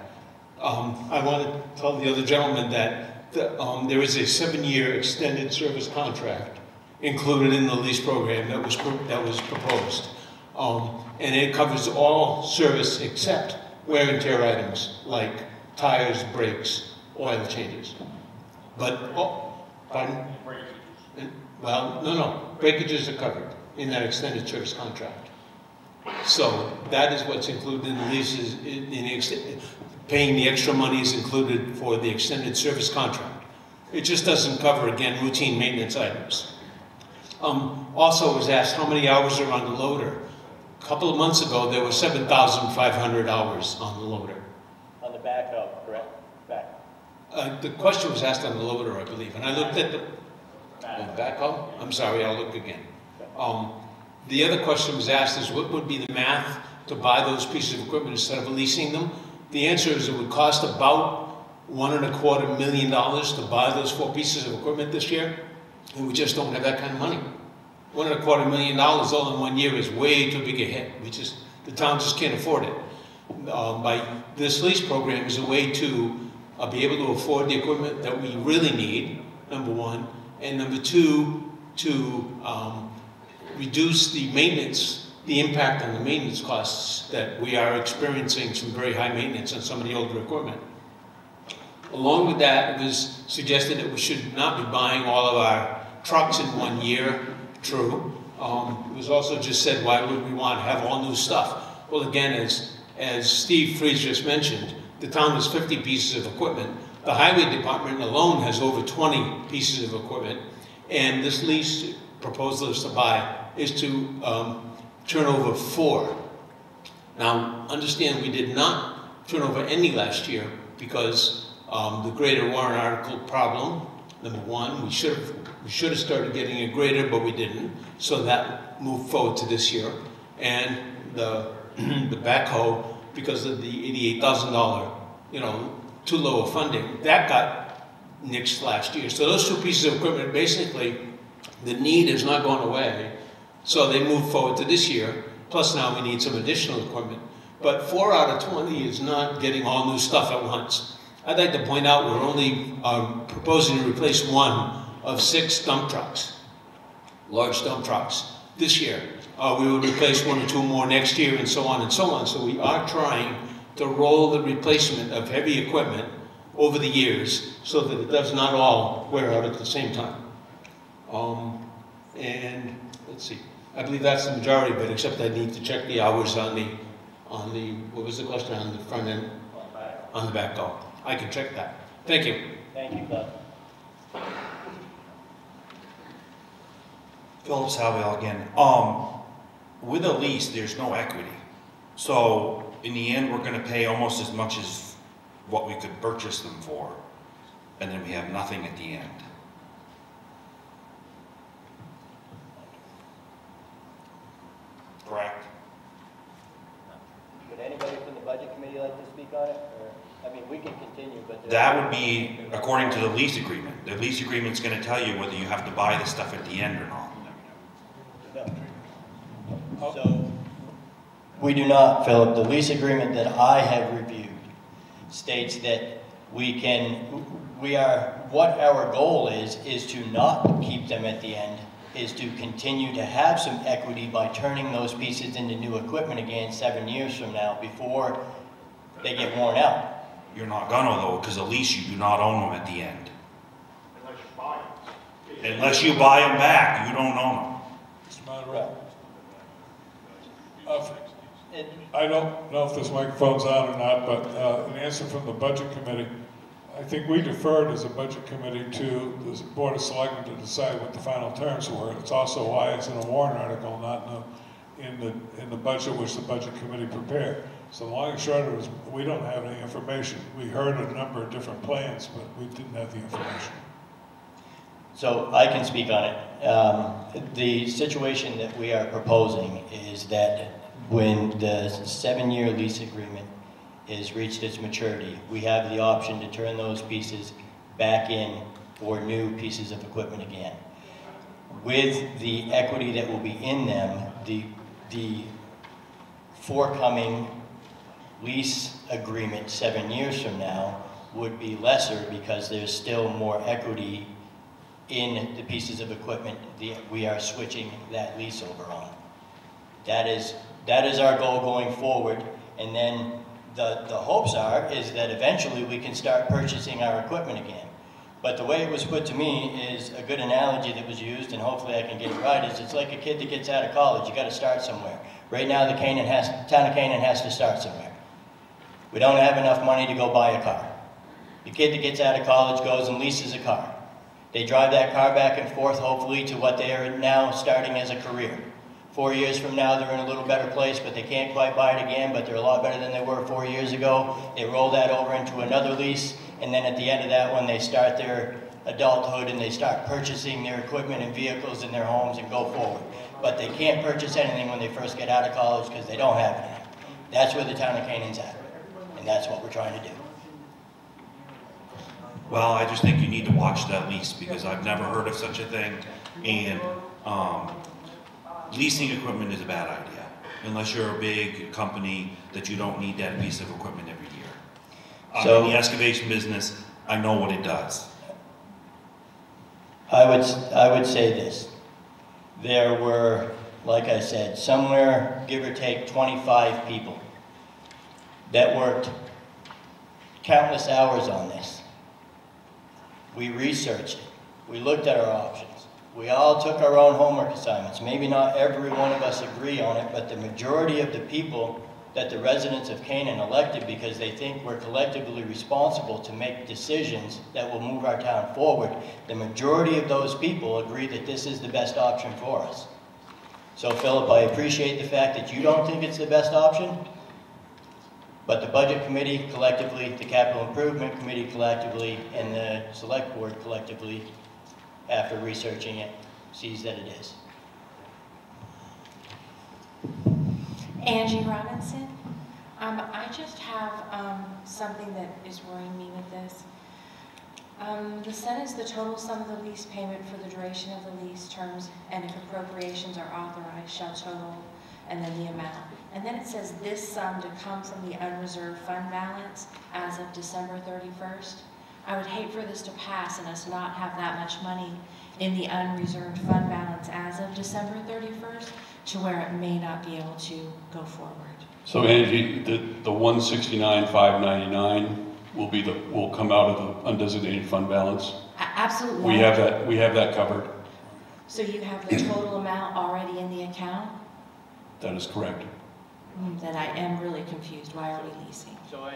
I want to tell the other gentleman that there is a 7-year extended service contract included in the lease program that was proposed. And it covers all service except wear and tear items like tires, brakes, oil changes. But, pardon? Well, no, breakages are covered in that extended service contract. So that is what's included in the leases. Paying the extra money is included for the extended service contract. It just doesn't cover, again, routine maintenance items. Also, it was asked how many hours are on the loader. A couple of months ago, there were 7,500 hours on the loader. On the backhoe, correct? Back. The question was asked on the loader, I believe, and I looked at the backhoe. I'm sorry, I'll look again. The other question was asked is what would be the math to buy those pieces of equipment instead of leasing them? The answer is it would cost about $1.25 million to buy those 4 pieces of equipment this year, and we just don't have that kind of money. $1.25 million all in 1 year is way too big a hit. The town just can't afford it. This lease program is a way to be able to afford the equipment that we really need, number one, and number two, to reduce the maintenance, the impact on the maintenance costs that we are experiencing some very high maintenance on some of the older equipment. Along with that, it was suggested that we should not be buying all of our trucks in 1 year. True. It was also just said, why would we want to have all new stuff? Well, again, as Steve Freeze just mentioned, the town has 50 pieces of equipment. The highway department alone has over 20 pieces of equipment. And this lease proposal is to buy is to turn over 4. Now, understand we did not turn over any last year because the greater warrant article problem, number one, we should have started getting a grader, but we didn't. So that moved forward to this year. And the backhoe, because of the $88,000, too low of funding, that got nixed last year. So those 2 pieces of equipment, basically, the need is not going away. So they moved forward to this year. Plus now we need some additional equipment. But 4 out of 20 is not getting all new stuff at once. I'd like to point out we're only proposing to replace 1 of 6 dump trucks, large dump trucks, this year. We will replace 1 or 2 more next year and so on and so on. So we are trying to roll the replacement of heavy equipment over the years so that it does not all wear out at the same time. And let's see, I believe that's the majority of it, except I need to check the hours on the, what was the question, on the front end? On the back door. I can check that. Thank you. Thank you, Doug. Phillips Howell again. With a lease, there's no equity. So in the end, we're going to pay almost as much as what we could purchase them for. And then we have nothing at the end. Correct? Would anybody from the budget committee like to speak on it? Or, I mean, we can continue, but... That would be according to the lease agreement. The lease agreement's going to tell you whether you have to buy the stuff at the end or not. No. So, we do not, Philip. The lease agreement that I have reviewed states that what our goal is to not keep them at the end, is to continue to have some equity by turning those pieces into new equipment again 7 years from now before they get worn out. You're not gonna though, because a lease you do not own them at the end. Unless you buy them back, you don't own them. Mr. Moderator. I don't know if this microphone's on or not, but an answer from the Budget Committee. I think we deferred as a Budget Committee to the Board of Selectmen to decide what the final terms were. It's also why it's in a warrant article, not in the budget which the Budget Committee prepared. So the long and short of it is we don't have any information. We heard a number of different plans, but we didn't have the information. So I can speak on it. The situation that we are proposing is that when the 7-year lease agreement is reached its maturity, we have the option to turn those pieces back in for new pieces of equipment again. With the equity that will be in them, the forthcoming lease agreement 7 years from now would be lesser because there's still more equity in the pieces of equipment that we are switching that lease over on. That is our goal going forward, and then the hopes is that eventually we can start purchasing our equipment again. But the way it was put to me is a good analogy that was used, and hopefully I can get it right, is it's like a kid that gets out of college. You got to start somewhere. Right now the town of Canaan has to start somewhere. We don't have enough money to go buy a car. The kid that gets out of college goes and leases a car. They drive that car back and forth, hopefully, to what they are now starting as a career. 4 years from now, they're in a little better place, but they can't quite buy it again, but they're a lot better than they were 4 years ago. They roll that over into another lease, and then at the end of that one, they start their adulthood and they start purchasing their equipment and vehicles in their homes and go forward. But they can't purchase anything when they first get out of college because they don't have anything. That's where the town of Canaan's at, and that's what we're trying to do. Well, I just think you need to watch that lease because I've never heard of such a thing, and leasing equipment is a bad idea unless you're a big company that you don't need that piece of equipment every year. So, in the excavation business, I know what it does. I would say this. There were, like I said, somewhere, give or take, 25 people that worked countless hours on this. We researched it. We looked at our options. We all took our own homework assignments. Maybe not every one of us agree on it, but the majority of the people that the residents of Canaan elected because they think we're collectively responsible to make decisions that will move our town forward, the majority of those people agree that this is the best option for us. So Philip, I appreciate the fact that you don't think it's the best option, but the Budget Committee collectively, the Capital Improvement Committee collectively, and the Select Board collectively, after researching it, sees that it is. Angie Robinson. I just have something that is worrying me with this. The sentence, the total sum of the lease payment for the duration of the lease terms and if appropriations are authorized shall total, and then the amount. And then it says this sum to come from the unreserved fund balance as of December 31st. I would hate for this to pass and us not have that much money in the unreserved fund balance as of December 31st to where it may not be able to go forward. So Angie, the 169,599 will come out of the undesignated fund balance. Absolutely. We have that covered. So you have the total amount already in the account? That is correct. Then I am really confused. Why are we leasing? So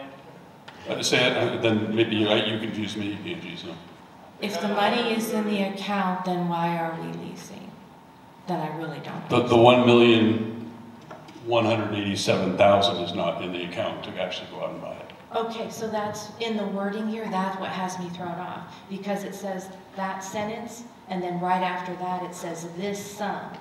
then maybe you confused me, Angie. So. If the money is in the account, then why are we leasing? Then I really don't. The 1,187,000 is not in the account to actually go out and buy it. Okay, so that's in the wording here. That's what has me thrown off because it says that sentence, and then right after that it says this sum.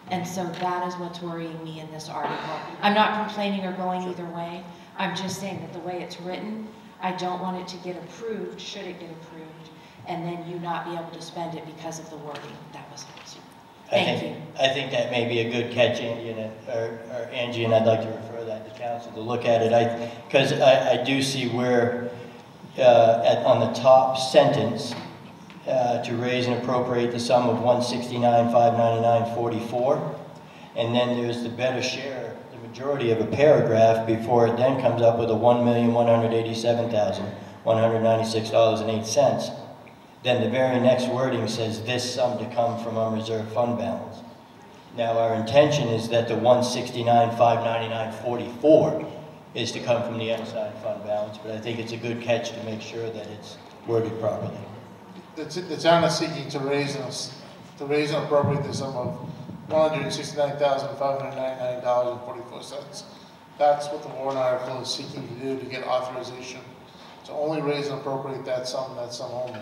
And so that is what's worrying me in this article. I'm not complaining or going either way. I'm just saying that the way it's written, I don't want it to get approved, should it get approved, and then you not be able to spend it because of the wording. That was all. Thank you. I think that may be a good catch, Angie, and I'd like to refer that to council to look at it. Because I do see where on the top sentence, to raise and appropriate the sum of 169,599.44, and then there's the better share, the majority of a paragraph before it then comes up with a $1,187,196.08. then the very next wording says this sum to come from unreserved fund balance. Now, our intention is that the 169,599.44 is to come from the unassigned fund balance, but I think it's a good catch to make sure that it's worded properly. The town is seeking to raise and appropriate the sum of $169,599.44. That's what the warrant article is seeking to do, to get authorization to only raise and appropriate that sum only.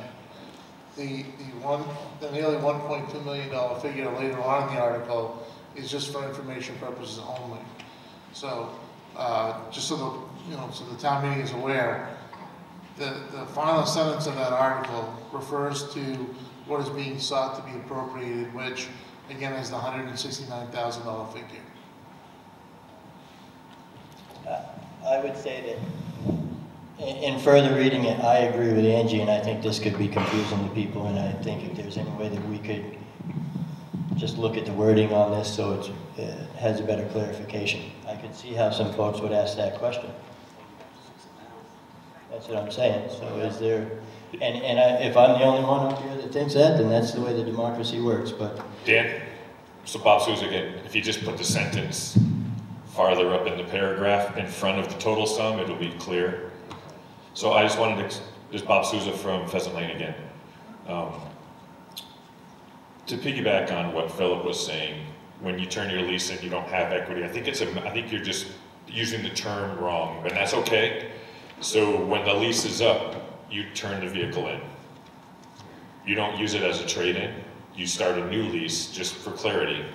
The nearly $1.2 million figure later on in the article is just for information purposes only. So, just so the town meeting is aware, the final sentence of that article refers to what is being sought to be appropriated, which again is the $169,000 figure. I would say that in further reading it, I agree with Angie, and I think this could be confusing to people, and I think if there's any way that we could just look at the wording on this so it has a better clarification. I could see how some folks would ask that question. That's what I'm saying. So is there, if I'm the only one up here that thinks that, then that's the way the democracy works, but. Dan, so Bob Souza again, if you just put the sentence farther up in the paragraph in front of the total sum, it'll be clear. So I just wanted to, there's Bob Souza from Pheasant Lane again. To piggyback on what Philip was saying, when you turn your lease in, you don't have equity. I think you're just using the term wrong, and that's okay. So when the lease is up, you turn the vehicle in. You don't use it as a trade-in. You start a new lease, just for clarity.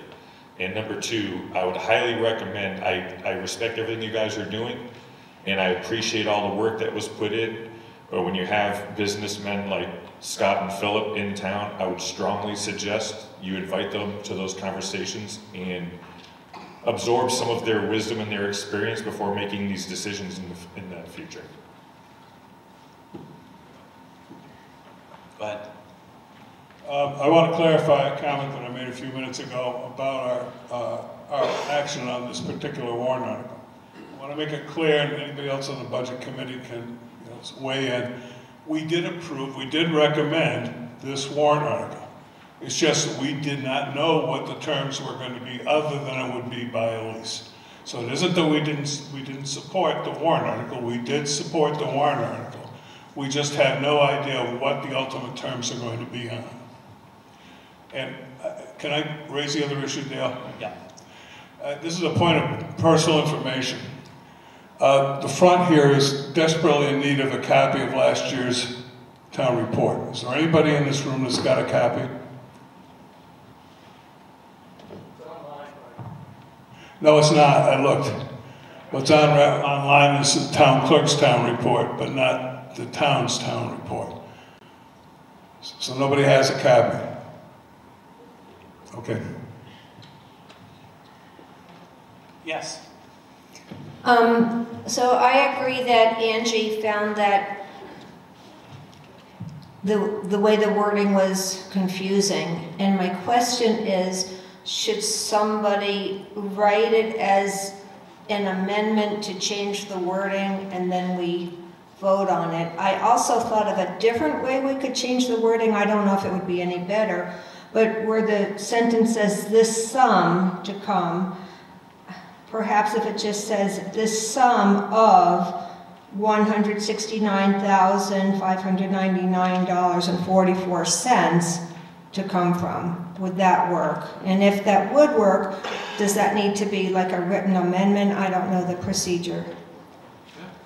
And number two, I would highly recommend, I respect everything you guys are doing, and I appreciate all the work that was put in, but when you have businessmen like Scott and Philip in town, I would strongly suggest you invite them to those conversations and absorb some of their wisdom and their experience before making these decisions in the future. Go ahead. I want to clarify a comment that I made a few minutes ago about our action on this particular warrant article. I want to make it clear, and anybody else on the budget committee can weigh in. We did approve, we did recommend this warrant article. It's just that we did not know what the terms were going to be other than it would be by a lease. So it isn't that we didn't support the warrant article. We did support the warrant article. We just have no idea what the ultimate terms are going to be on it. And can I raise the other issue, Dale? Yeah. This is a point of personal information. The front here is desperately in need of a copy of last year's town report. Is there anybody in this room that's got a copy? No, it's not. I looked. What's online is the town clerk's town report, but not the town's town report. So nobody has a copy. Okay. Yes. So I agree that Angie found that the way the wording was confusing. And my question is, should somebody write it as an amendment to change the wording and then we vote on it? I also thought of a different way we could change the wording. I don't know if it would be any better, but where the sentence says this sum to come, perhaps if it just says this sum of $169,599.44 to come from, would that work? And if that would work, does that need to be like a written amendment? I don't know the procedure.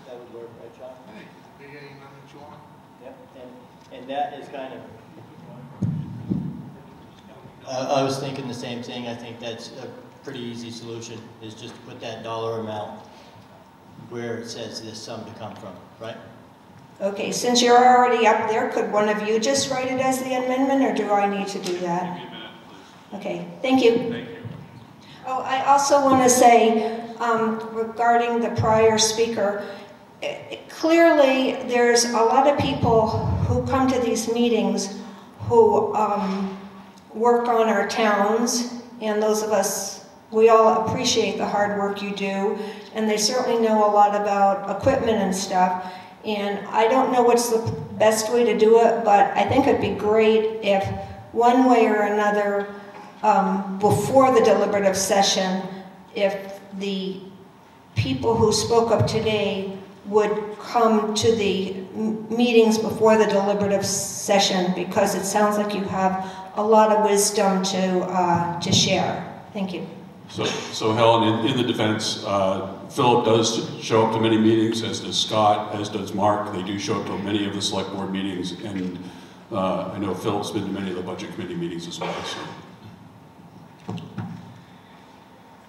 That would work, right, John? Yep, and that is kind of, I was thinking the same thing. I think that's a pretty easy solution, is just to put that dollar amount where it says this sum to come from, right? Okay, since you're already up there, could one of you just write it as the amendment, or do I need to do that? Okay, thank you. Thank you. Oh, I also want to say, regarding the prior speaker, clearly there's a lot of people who come to these meetings who work on our towns, and those of us, we all appreciate the hard work you do, and they certainly know a lot about equipment and stuff. And I don't know what's the best way to do it, but I think it'd be great if one way or another, before the deliberative session, if the people who spoke up today would come to the meetings before the deliberative session, because it sounds like you have a lot of wisdom to share. Thank you. So Helen, in the defense, Philip does show up to many meetings, as does Scott, as does Mark. They do show up to many of the select board meetings, and I know Philip's been to many of the budget committee meetings as well. So.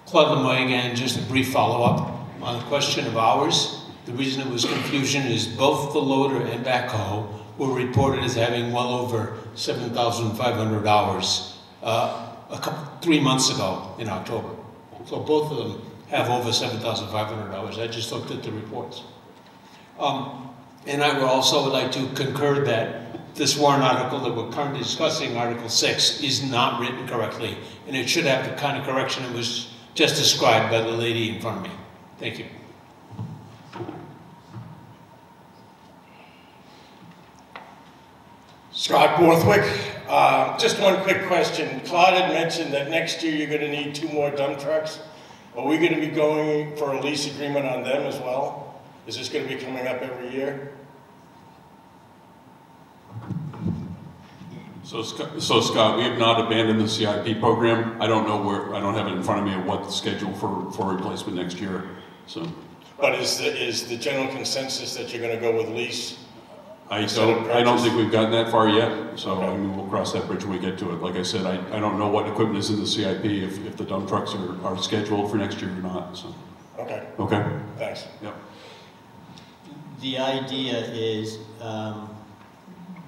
Claude Lemoy again, just a brief follow-up on the question of hours. The reason it was confusion is both the loader and backhoe were reported as having well over 7,500 hours 3 months ago in October. So both of them have over 7,500 hours. I just looked at the reports. And I would also like to concur that this warrant article that we're currently discussing, Article 6, is not written correctly, and it should have the kind of correction that was just described by the lady in front of me. Thank you. Scott Borthwick. Just one quick question. Claude had mentioned that next year you're going to need 2 more dump trucks. Are we going to be going for a lease agreement on them as well? Is this going to be coming up every year? So Scott, we have not abandoned the CIP program. I don't know where, I don't have it in front of me of what the schedule for replacement next year. So. But is the general consensus that you're going to go with lease? I don't think we've gotten that far yet, so I mean, we'll cross that bridge when we get to it. Like I said, I don't know what equipment is in the CIP, if the dump trucks are scheduled for next year or not. So. Okay. Okay. Thanks. Yep. The idea is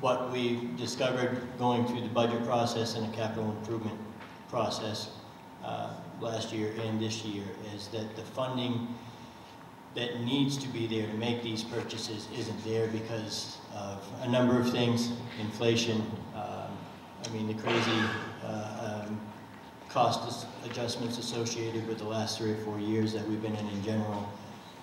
what we discovered going through the budget process and the capital improvement process last year and this year is that the funding that needs to be there to make these purchases isn't there because of a number of things, inflation, I mean the crazy cost adjustments associated with the last 3 or 4 years that we've been in general,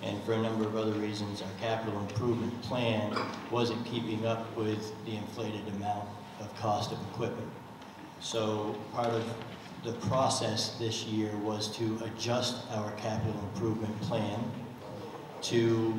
and for a number of other reasons our capital improvement plan wasn't keeping up with the inflated amount of cost of equipment. So part of the process this year was to adjust our capital improvement plan to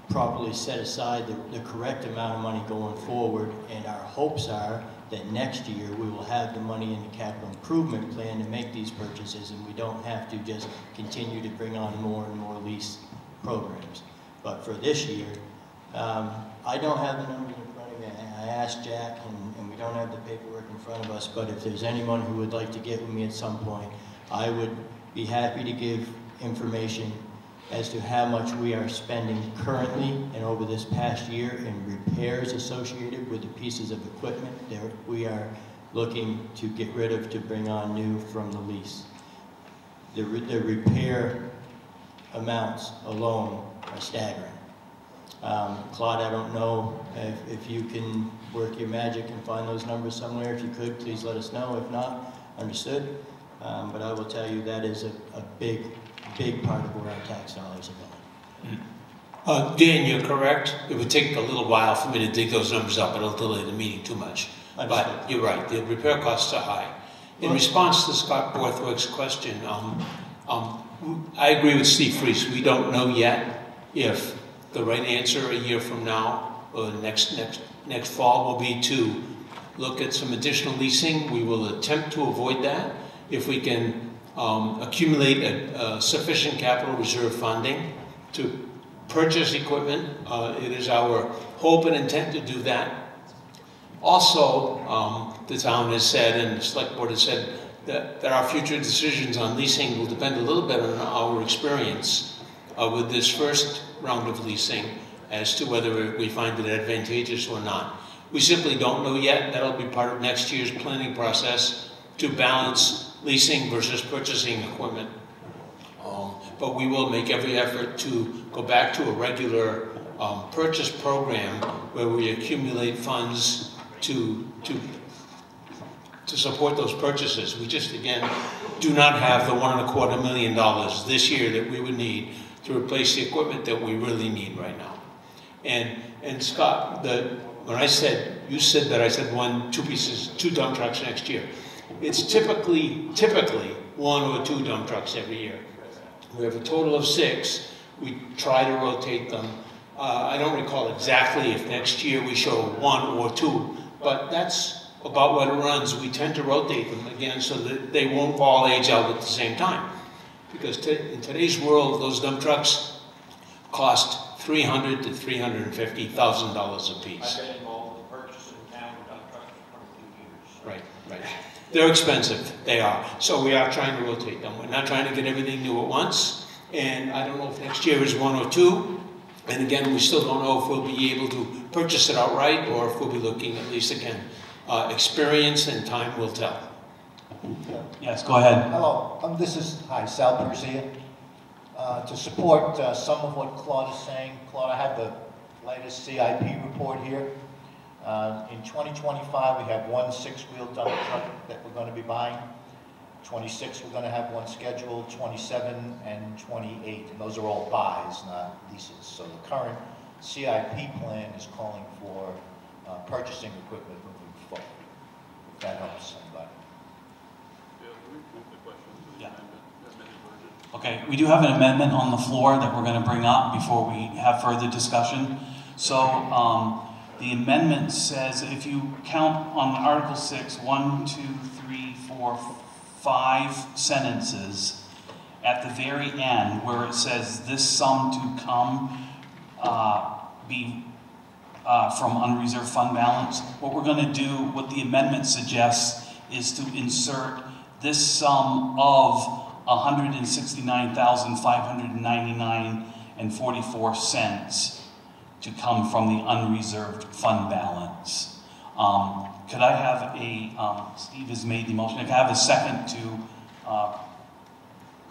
properly set aside the correct amount of money going forward, and our hopes are that next year we will have the money in the capital improvement plan to make these purchases, and we don't have to just continue to bring on more and more lease programs. But for this year, I don't have the numbers in front of me. I asked Jack, and we don't have the paperwork in front of us, but if there's anyone who would like to get with me at some point, I would be happy to give information as to how much we are spending currently and over this past year in repairs associated with the pieces of equipment that we are looking to get rid of to bring on new from the lease. The repair amounts alone are staggering. Claude, I don't know if you can work your magic and find those numbers somewhere. If you could, please let us know. If not, understood. But I will tell you that is a big part of where our tax dollars are going. Dan, you're correct. It would take a little while for me to dig those numbers up. It'll delay the meeting too much. Understood. But you're right, the repair costs are high. In response to Scott Borthwick's question, I agree with Steve Freese. We don't know yet if the right answer a year from now or next fall will be to look at some additional leasing. We will attempt to avoid that if we can accumulate a sufficient capital reserve funding to purchase equipment. It is our hope and intent to do that. Also, the town has said, and the select board has said, that our future decisions on leasing will depend a little bit on our experience with this first round of leasing as to whether we find it advantageous or not. We simply don't know yet. That'll be part of next year's planning process to balance leasing versus purchasing equipment. But we will make every effort to go back to a regular purchase program where we accumulate funds to support those purchases. We just, again, do not have the $1.25 million this year that we would need to replace the equipment that we really need right now. And Scott, when you said that I said two dump trucks next year. It's typically one or two dump trucks every year. We have a total of 6. We try to rotate them. I don't recall exactly if next year we show 1 or 2, but that's about what it runs. We tend to rotate them again so that they won't all age out at the same time. Because in today's world, those dump trucks cost $300,000 to $350,000 a piece. I've been involved with purchasing town dump trucks for 22 years. Right. They're expensive, they are. So we are trying to rotate them. We're not trying to get everything new at once. And I don't know if next year is 1 or 2. And again, we still don't know if we'll be able to purchase it outright or if we'll be looking at least again. Experience and time will tell. Yes, go ahead. Hello, hi, Sal Persia. To support some of what Claude is saying, Claude, I have the latest CIP report here. In 2025, we have 1 6-wheel dump truck that we're going to be buying. 26, we're going to have 1 scheduled, 27 and 28, and those are all buys, not leases. So the current CIP plan is calling for purchasing equipment moving forward, if that helps anybody. Yeah. Okay, we do have an amendment on the floor that we're going to bring up before we have further discussion. So the amendment says if you count on Article 6, 1, 2, 3, 4, 5 sentences at the very end where it says this sum to come be from unreserved fund balance, what we're going to do, what the amendment suggests, is to insert this sum of $169,599.44 to come from the unreserved fund balance. Could I have Steve has made the motion, could I have a second to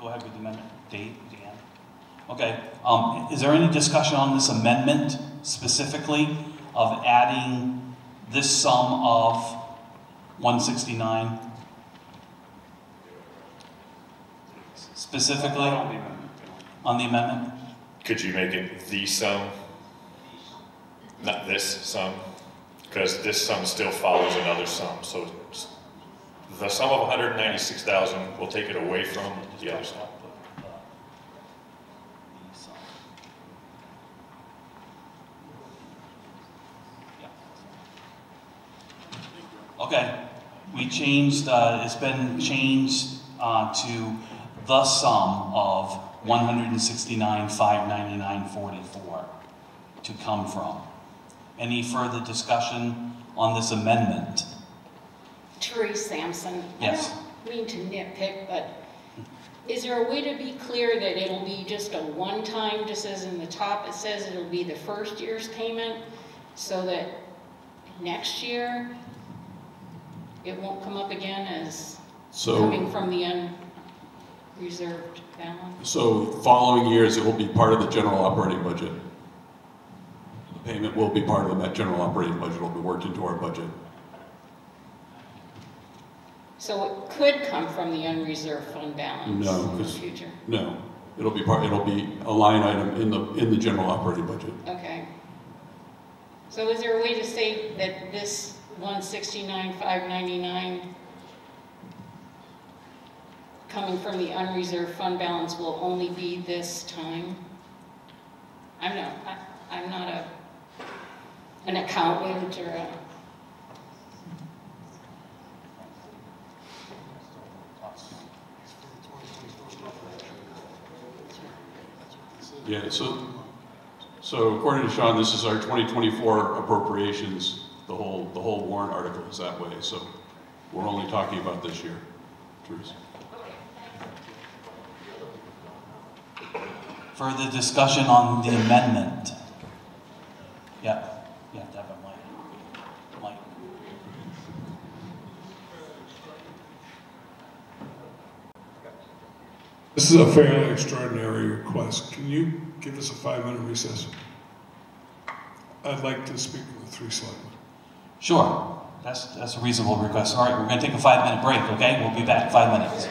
go ahead with the amendment? Dan? Okay, is there any discussion on this amendment specifically of adding this sum of 169? Specifically on the amendment? Could you make it the sum? Not this sum? Because this sum still follows another sum. So the sum of 196,000 will take it away from the other sum. Okay, we changed, it's been changed to the sum of $169,599.44 to come from. Any further discussion on this amendment? Therese Sampson. Yes. I don't mean to nitpick, but is there a way to be clear that it'll be just a one-time, just as in the top it says it'll be the first year's payment, so that next year it won't come up again as coming from the unreserved balance? So following years, it will be part of the general operating budget. The payment will be part of the general operating budget. It will be worked into our budget. So it could come from the unreserved fund balance in the future? No, it'll be a line item in the general operating budget. Okay. So is there a way to say that this 169,599 coming from the unreserved fund balance will only be this time? I'm not an accountant or a... Yeah, so according to Sean, this is our 2024 appropriations. The whole warrant article is that way. So we're only talking about this year, Teresa. Further discussion on the amendment? Yeah, definitely. Mike. This is a fairly extraordinary request. Can you give us a 5-minute recess? I'd like to speak with the 3 selectmen. Sure, that's a reasonable request. All right, we're going to take a 5-minute break, okay? We'll be back in 5 minutes.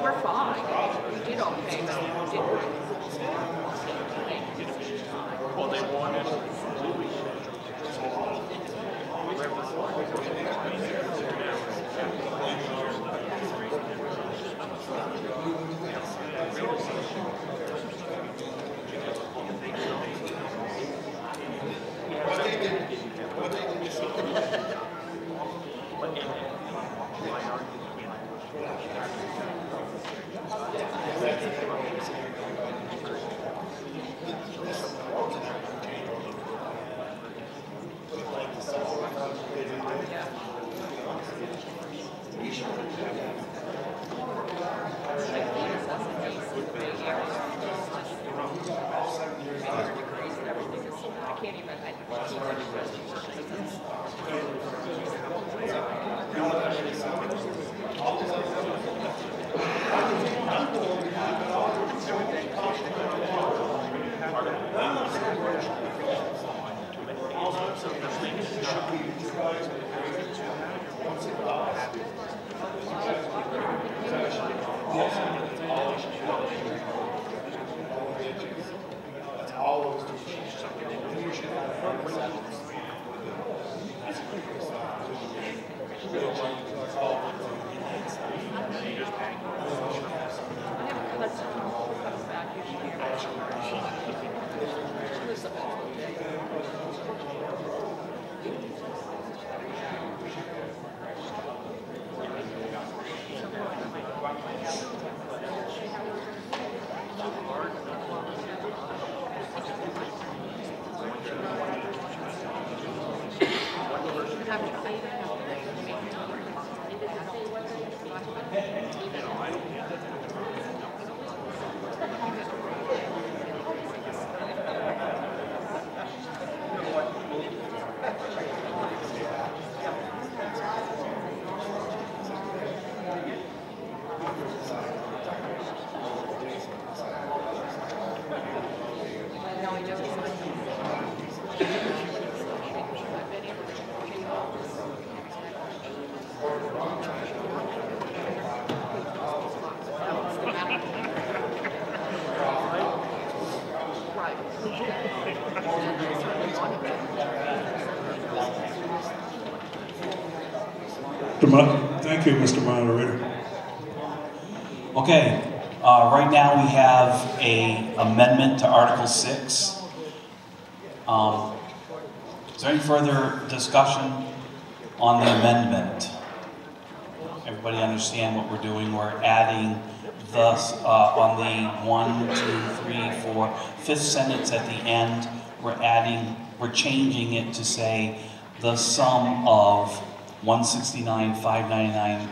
We're fine. We did okay, but we didn't. Well, they wanted Thank you, Mr. Moderator. Okay, right now we have an amendment to Article 6. Is there any further discussion on the amendment? Everybody understand what we're doing? We're adding thus on the 1, 2, 3, 4, fifth sentence at the end, we're changing it to say the sum of 169, 599,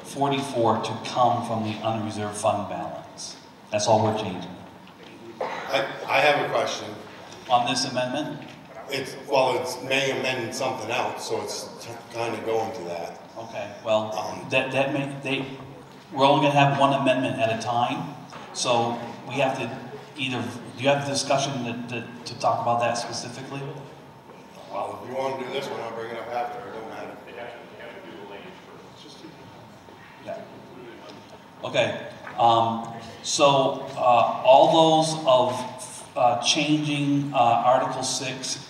44 to come from the unreserved fund balance. That's all we're changing. I have a question. On this amendment? It's may amend something else, so it's kind of going to that. Okay, well, we're only going to have one amendment at a time, so we have to either, do you have a discussion to talk about that specifically? Well, if you want to do this one, I'll bring it up after, it don't matter. Yeah. Okay, so all those of changing Article 6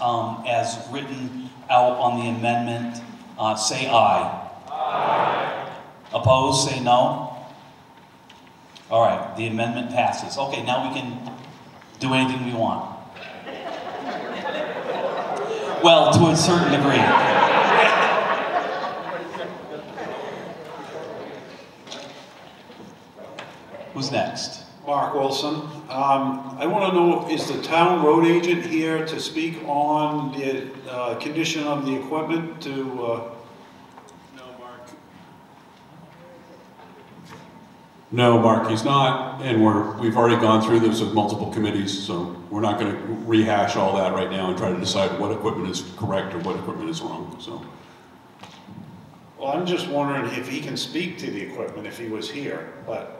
as written out on the amendment, say aye. Aye. Opposed, say no. All right, the amendment passes. Okay, now we can do anything we want. Well, to a certain degree. Who's next? Mark Wilson. I want to know, is the town road agent here to speak on the condition of the equipment to... No, Mark, he's not, and we've already gone through this with multiple committees, so we're not going to rehash all that right now and try to decide what equipment is correct or what equipment is wrong. So, Well, I'm just wondering if he can speak to the equipment if he was here, but...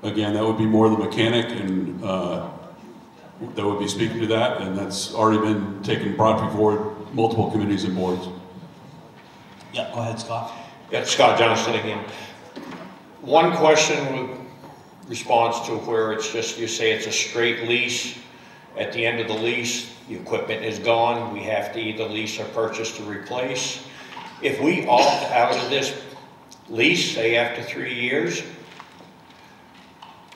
Again, that would be more the mechanic, and that would be speaking to that, and that's already been brought before multiple committees and boards. Yeah, go ahead, Scott. Yeah, Scott Johnston again. One question with response to where it's just, you say it's a straight lease. At the end of the lease, the equipment is gone. We have to either lease or purchase to replace. If we opt out of this lease, say after 3 years,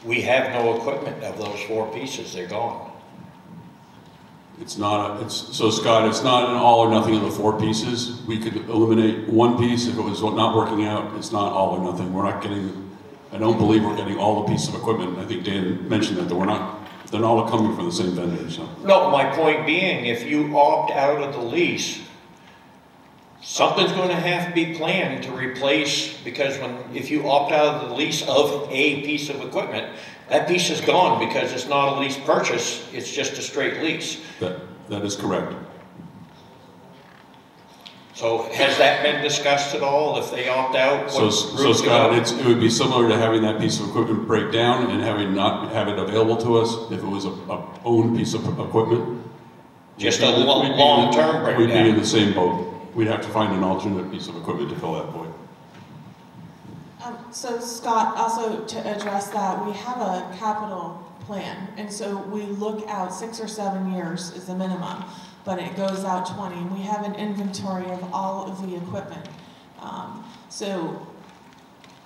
we have no equipment of those 4 pieces. They're gone. So Scott, it's not an all or nothing of the 4 pieces. We could eliminate 1 piece if it was not working out. It's not all or nothing. We're not getting, I don't believe we're getting all the pieces of equipment. I think Dan mentioned that they're not all coming from the same vendor. So. No, my point being, if you opt out of the lease, something's going to have to be planned to replace, because if you opt out of the lease of a piece of equipment, that piece is gone because it's not a lease purchase, it's just a straight lease. That is correct. So has that been discussed at all, if they opt out? So Scott, it would be similar to having that piece of equipment break down and not have it available to us if it was a owned piece of equipment. Just a long-term breakdown. We'd be in the same boat. We'd have to find an alternate piece of equipment to fill that void. So Scott, also to address that, we have a capital plan, and so we look out 6 or 7 years is the minimum, but it goes out 20, and we have an inventory of all of the equipment. So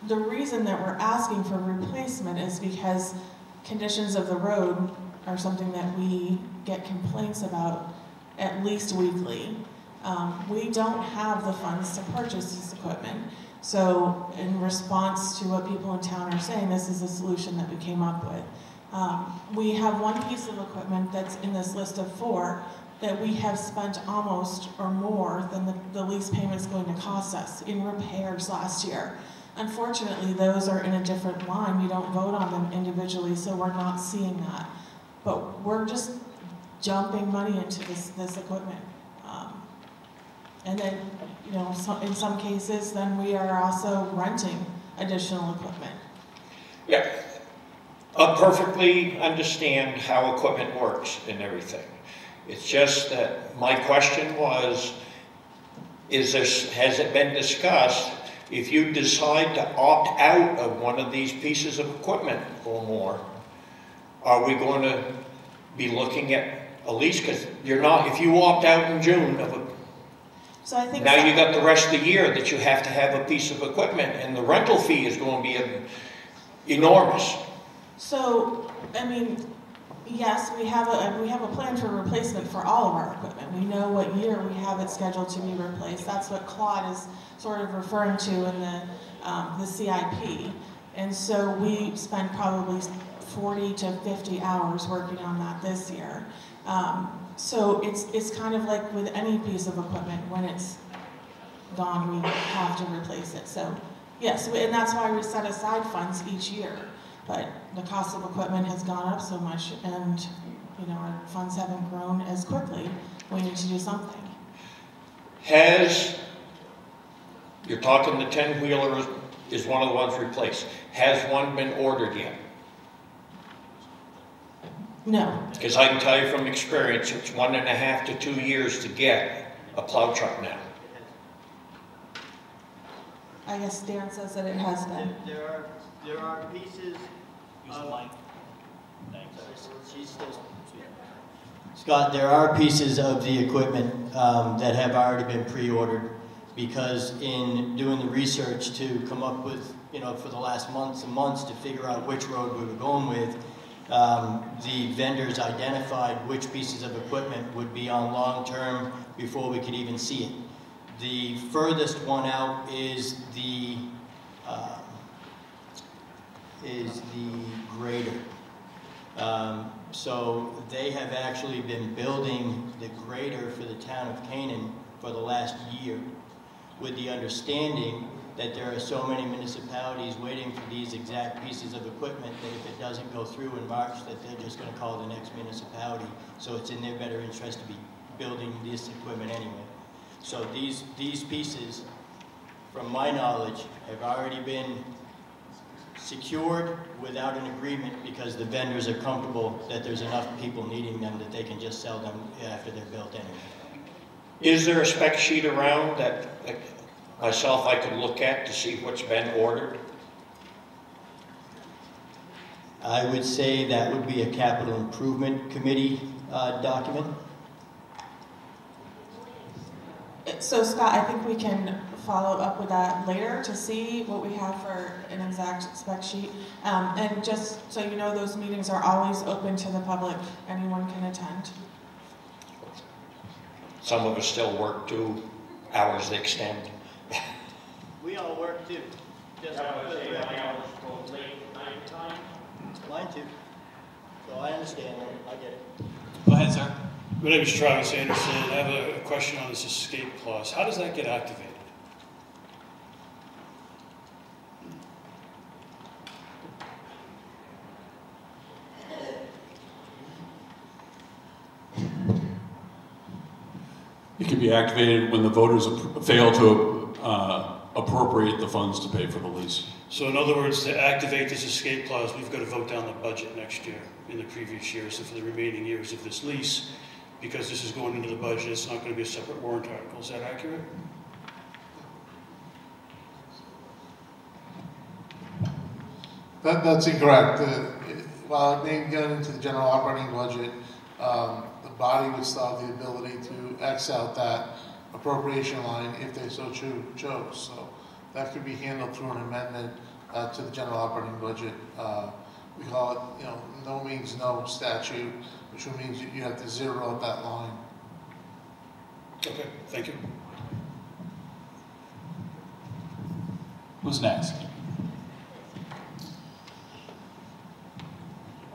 the reason that we're asking for replacement is because conditions of the road are something that we get complaints about at least weekly. We don't have the funds to purchase this equipment. So in response to what people in town are saying, this is the solution that we came up with. We have 1 piece of equipment that's in this list of 4 that we have spent almost or more than the lease payment's going to cost us in repairs last year. Unfortunately, those are in a different line. We don't vote on them individually, so we're not seeing that. But we're just dumping money into this equipment. And then, in some cases, then we are also renting additional equipment. Yeah, I perfectly understand how equipment works and everything. It's just that my question was, has it been discussed, if you decide to opt out of one of these pieces of equipment or more, are we going to be looking at a lease? Because if you opt out in June of a So I think now you got the rest of the year that you have to have a piece of equipment, and the rental fee is going to be enormous. So, I mean, yes, we have a plan for replacement for all of our equipment. We know what year we have it scheduled to be replaced. That's what Claude is sort of referring to in the CIP. And so we spent probably 40 to 50 hours working on that this year. So it's kind of like with any piece of equipment, when it's gone, we have to replace it. So yes, and that's why we set aside funds each year. But the cost of equipment has gone up so much, and our funds haven't grown as quickly. We need to do something. You're talking the 10-wheeler is one of the ones replaced. Has one been ordered yet? No. Because I can tell you from experience, it's 1.5 to 2 years to get a plow truck now. I guess Dan says that it has been. There are pieces of, Scott, there are pieces of the equipment that have already been pre-ordered, because in doing the research to come up with, for the last months and months to figure out which road we were going with, the vendors identified which pieces of equipment would be on long-term before we could even see it. The furthest one out is the is the grader. So they have actually been building the grader for the town of Canaan for the last year, with the understanding that there are so many municipalities waiting for these exact pieces of equipment that if it doesn't go through in March, that they're just going to call the next municipality. So it's in their better interest to be building this equipment anyway. So these pieces, from my knowledge, have already been secured without an agreement because the vendors are comfortable that there's enough people needing them that they can just sell them after they're built anyway. Is there a spec sheet around that myself I could look at to see what's been ordered? I would say that would be a capital improvement committee document. So Scott, I think we can follow up with that later to see what we have for an exact spec sheet. And just so you know, those meetings are always open to the public. Anyone can attend. Some of us still work 2 hours to extend. We all work too. Just mine too. So I understand. I get it. Go ahead, sir. My name is Travis Anderson. I have a question on this escape clause. How does that get activated? It can be activated when the voters fail to appropriate the funds to pay for the lease. So in other words, to activate this escape clause, we've got to vote down the budget next year in the previous years and for the remaining years of this lease. Because this is going into the budget, it's not going to be a separate warrant article. Is that accurate? That's incorrect. While it may get into the general operating budget, the body would still have the ability to X out that appropriation line if they so chose. So that could be handled through an amendment to the general operating budget. We call it, no means no statute, which means you have to zero out that line. Okay, thank you. Who's next?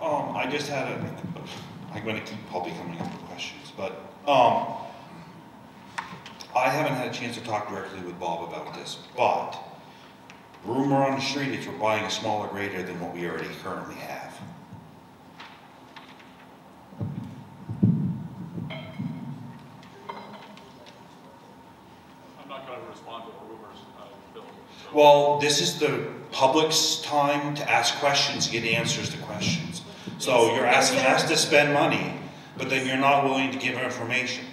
I just had I'm going to keep probably coming up with questions, but I haven't had a chance to talk directly with Bob about this, but rumor on the street is we're buying a smaller grader than what we already currently have. I'm not going to respond to the rumors, Bill. Well, this is the public's time to ask questions, get answers to questions. So you're asking us to spend money, but then you're not willing to give information.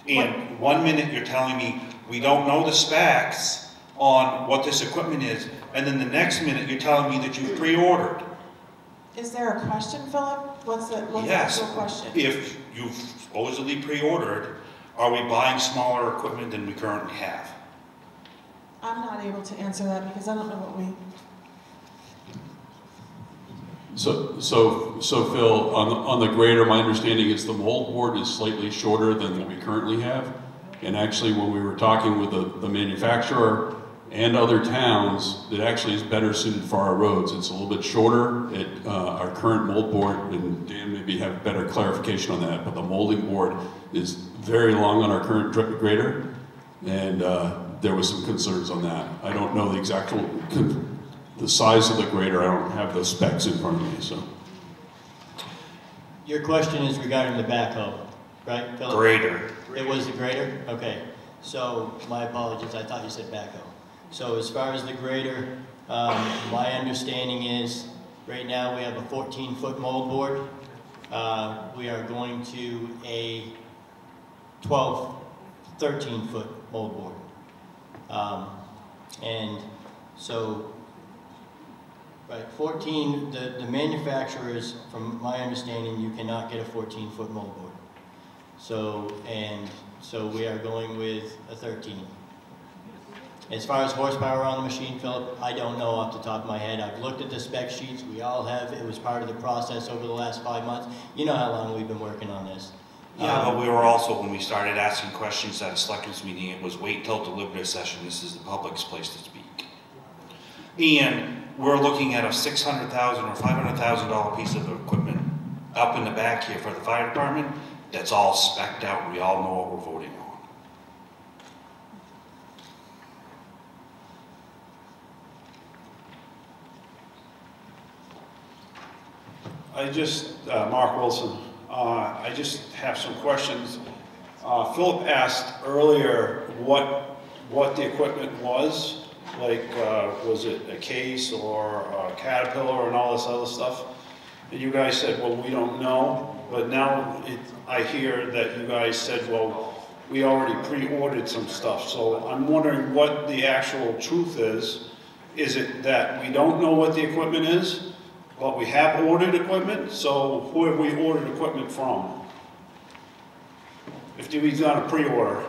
And 1 minute you're telling me we don't know the specs on what this equipment is, and then the next minute you're telling me that you've pre-ordered. Is there a question, Philip? What's the Yes. actual question? If you've supposedly pre-ordered, are we buying smaller equipment than we currently have? I'm not able to answer that because I don't know what we... So Phil, on the grader, my understanding is the mold board is slightly shorter than what we currently have. And actually, when we were talking with the manufacturer and other towns, it actually is better suited for our roads. It's a little bit shorter. Our current mold board, and Dan maybe have better clarification on that, but the molding board is very long on our current grader. And there was some concerns on that. I don't know the exact the size of the grader. I don't have the specs in front of me, so. Your question is regarding the backhoe, right, Philip? Grader. It was the grader? Okay. So, my apologies, I thought you said backhoe. So as far as the grader, my understanding is right now we have a 14-foot mold board. We are going to a 13-foot mold board. And so, right, 14, the manufacturers, from my understanding, you cannot get a 14-foot mold board. So we are going with a 13. As far as horsepower on the machine, Philip, I don't know off the top of my head. I've looked at the spec sheets. We all have. It was part of the process over the last 5 months. You know how long we've been working on this. Yeah, but we were also, when we started asking questions at a selectmen's meeting, it was wait till deliberative session. This is the public's place to speak. And we're looking at a $600,000 or $500,000 piece of equipment up in the back here for the fire department. That's all spec'd out. We all know what we're voting on. I just, Mark Wilson, I just have some questions. Philip asked earlier what the equipment was, like was it a case or a Caterpillar and all this other stuff? And you guys said, well, we don't know, but now I hear that you guys said, well, we already pre-ordered some stuff. So I'm wondering what the actual truth is. Is it that we don't know what the equipment is, but we have ordered equipment? So who have we ordered equipment from? If we've done a pre-order.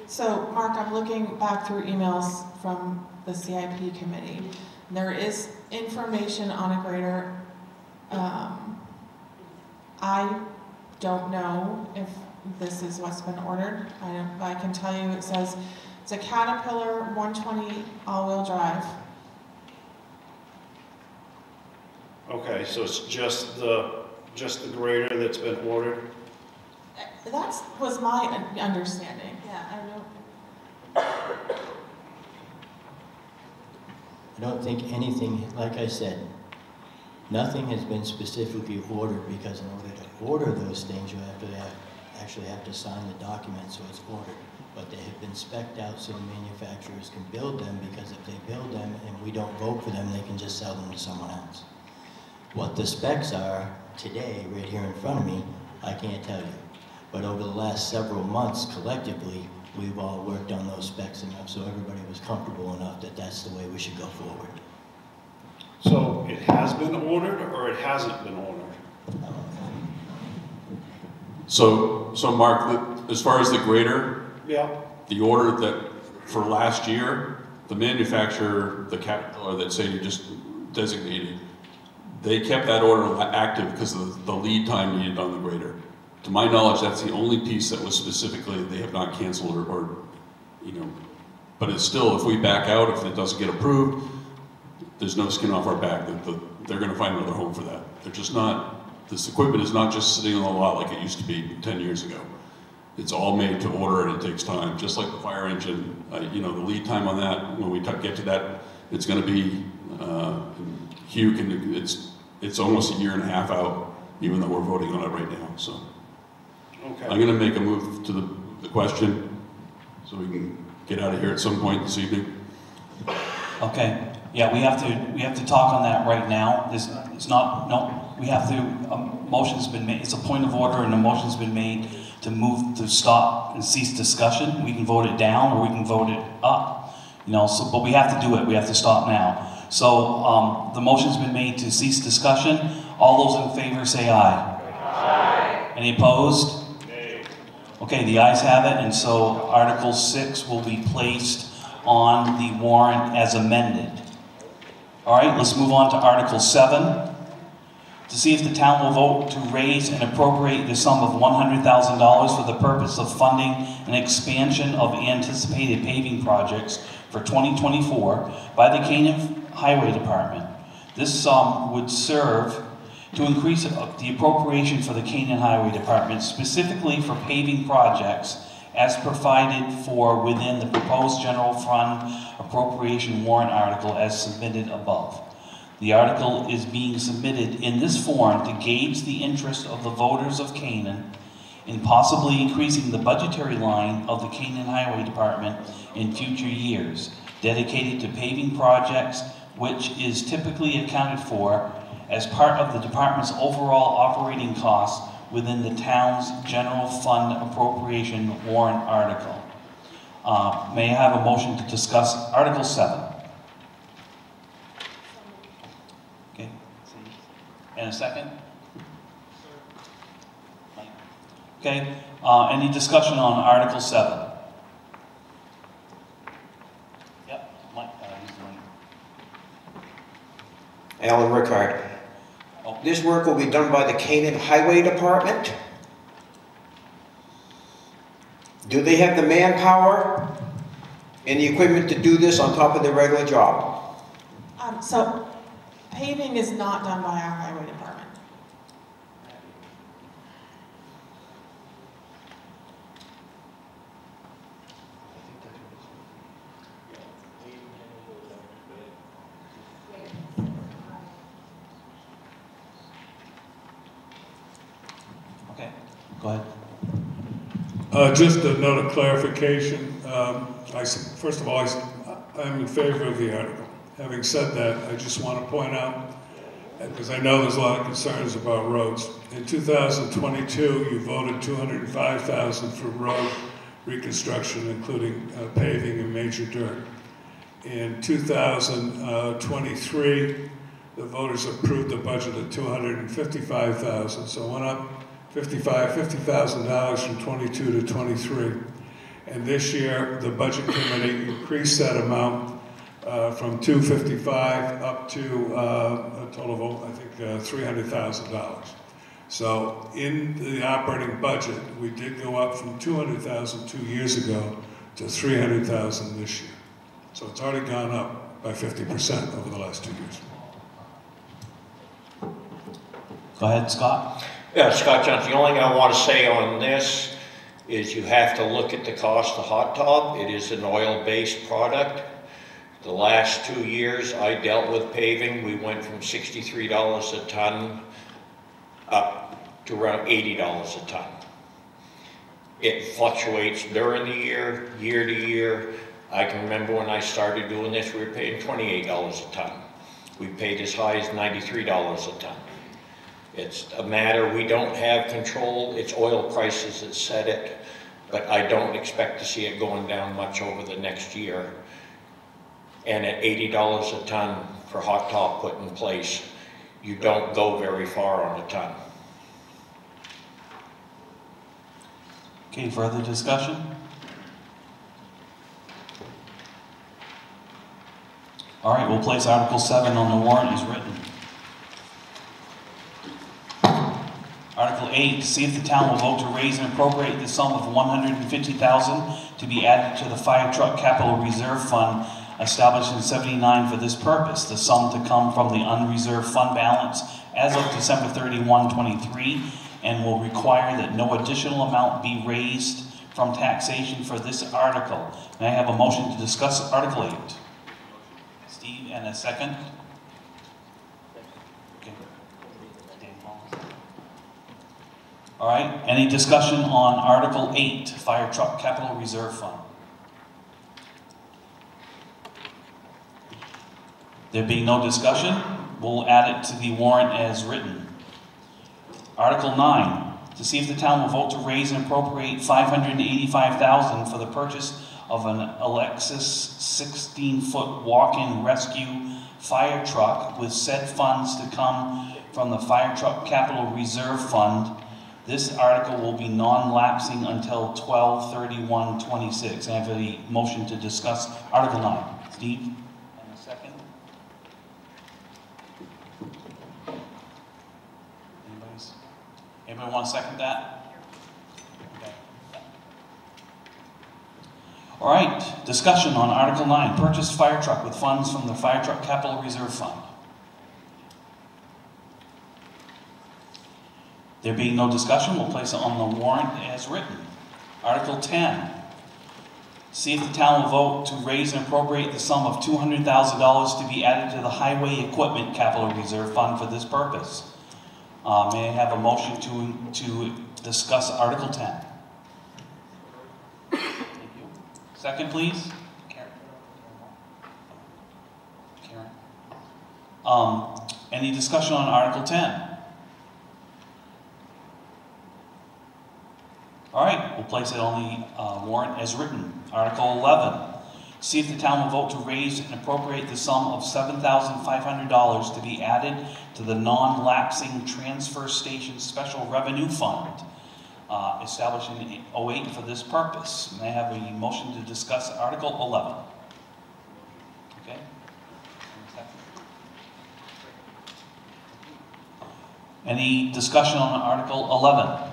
So, Mark, I'm looking back through emails from the CIP committee. There is information on a grader. I don't know if this is what's been ordered. I can tell you it says it's a Caterpillar 120 all-wheel drive. Okay, so it's just the grader that's been ordered? That was my understanding. Yeah, I don't think anything, like I said, nothing has been specifically ordered, because in order to order those things, you actually have to sign the document, so it's ordered. But they have been spec'd out so the manufacturers can build them, because if they build them and we don't vote for them, they can just sell them to someone else. What the specs are today, right here in front of me, I can't tell you. But over the last several months, collectively, we've all worked on those specs enough so everybody was comfortable enough that that's the way we should go forward. So it has been ordered or it hasn't been ordered? So Mark, as far as the grader, yeah, the order that for last year, the manufacturer, the Caterpillar that Sadie just designated, they kept that order active because of the lead time needed on the grader. To my knowledge, that's the only piece that was specifically, they have not canceled or but it's still, if we back out, if it doesn't get approved, there's no skin off our back. They're going to find another home for that. They're just not, this equipment is not just sitting on the lot like it used to be 10 years ago. It's all made to order and it takes time, just like the fire engine. The lead time on that, when we get to that, it's going to be, Hugh can, it's almost a year and a half out, even though we're voting on it right now, so. Okay. I'm going to make a move to the question so we can get out of here at some point this evening. Okay. Yeah, we have to talk on that right now. We have to, motion's been made. It's a point of order and a motion's been made to move to stop and cease discussion. We can vote it down or we can vote it up. But we have to do it. We have to stop now. So the motion's been made to cease discussion. All those in favor say aye. Aye. Any opposed? Okay, the ayes have it, and so Article 6 will be placed on the warrant as amended. All right, let's move on to Article 7. To see if the town will vote to raise and appropriate the sum of $100,000 for the purpose of funding an expansion of anticipated paving projects for 2024 by the Canaan Highway Department. This sum would serve to increase the appropriation for the Canaan Highway Department, specifically for paving projects as provided for within the proposed general fund appropriation warrant article as submitted above. The article is being submitted in this form to gauge the interest of the voters of Canaan in possibly increasing the budgetary line of the Canaan Highway Department in future years, dedicated to paving projects, which is typically accounted for as part of the department's overall operating costs within the town's general fund appropriation warrant article. May I have a motion to discuss Article 7? Okay. And a second? Okay, any discussion on Article 7? Yep, Mike, use the mic. Alan Rickard. This work will be done by the Canaan Highway Department. Do they have the manpower and the equipment to do this on top of their regular job? So paving is not done by our highway department. Okay, go ahead. Just a note of clarification. First of all, I'm in favor of the article. Having said that, I just want to point out, because I know there's a lot of concerns about roads. In 2022, you voted $205,000 for road reconstruction, including paving and major dirt. In 2023, the voters approved a budget of $255,000, so it went up $50,000 from 22 to 23. And this year, the budget committee increased that amount from $255,000 up to a total of, I think, $300,000. So in the operating budget, we did go up from $200,000 2 years ago to $300,000 this year. So it's already gone up by 50% over the last 2 years. Go ahead, Scott. Yeah, Scott Johnson, the only thing I want to say on this is you have to look at the cost of hot top. It is an oil-based product. The last 2 years I dealt with paving, we went from $63 a ton up to around $80 a ton. It fluctuates during the year, year to year. I can remember when I started doing this, we were paying $28 a ton. We paid as high as $93 a ton. It's a matter we don't have control. It's oil prices that set it, but I don't expect to see it going down much over the next year. And at $80 a ton for hot top put in place, you don't go very far on a ton. Okay, further discussion? All right, we'll place Article 7 on the warrant as written. Article 8, to see if the town will vote to raise and appropriate the sum of $150,000 to be added to the fire truck capital reserve fund established in '79 for this purpose. The sum to come from the unreserved fund balance as of December 31, 23, and will require that no additional amount be raised from taxation for this article. May I have a motion to discuss Article 8? Steve, and a second? Okay. All right, any discussion on Article 8, Fire Truck Capital Reserve Fund? There being no discussion, we'll add it to the warrant as written. Article 9, to see if the town will vote to raise and appropriate $585,000 for the purchase of an Alexis 16-foot walk-in rescue fire truck with said funds to come from the Fire Truck Capital Reserve Fund. This article will be non-lapsing until 12/31/26. I have a motion to discuss Article 9. Steve, and a second. Anybody want to second that? Okay. All right, discussion on Article 9, purchase fire truck with funds from the Fire Truck Capital Reserve Fund. There being no discussion, we'll place it on the warrant as written. Article 10, see if the town will vote to raise and appropriate the sum of $200,000 to be added to the Highway Equipment Capital Reserve Fund for this purpose. May I have a motion to discuss Article 10? Thank you. Second, please. Karen. Any discussion on Article 10? All right, we'll place it on the warrant as written. Article 11, See if the town will vote to raise and appropriate the sum of $7,500 to be added to the non-lapsing transfer station special revenue fund established in 2008 for this purpose. May I have a motion to discuss Article 11? Okay. Any discussion on Article 11?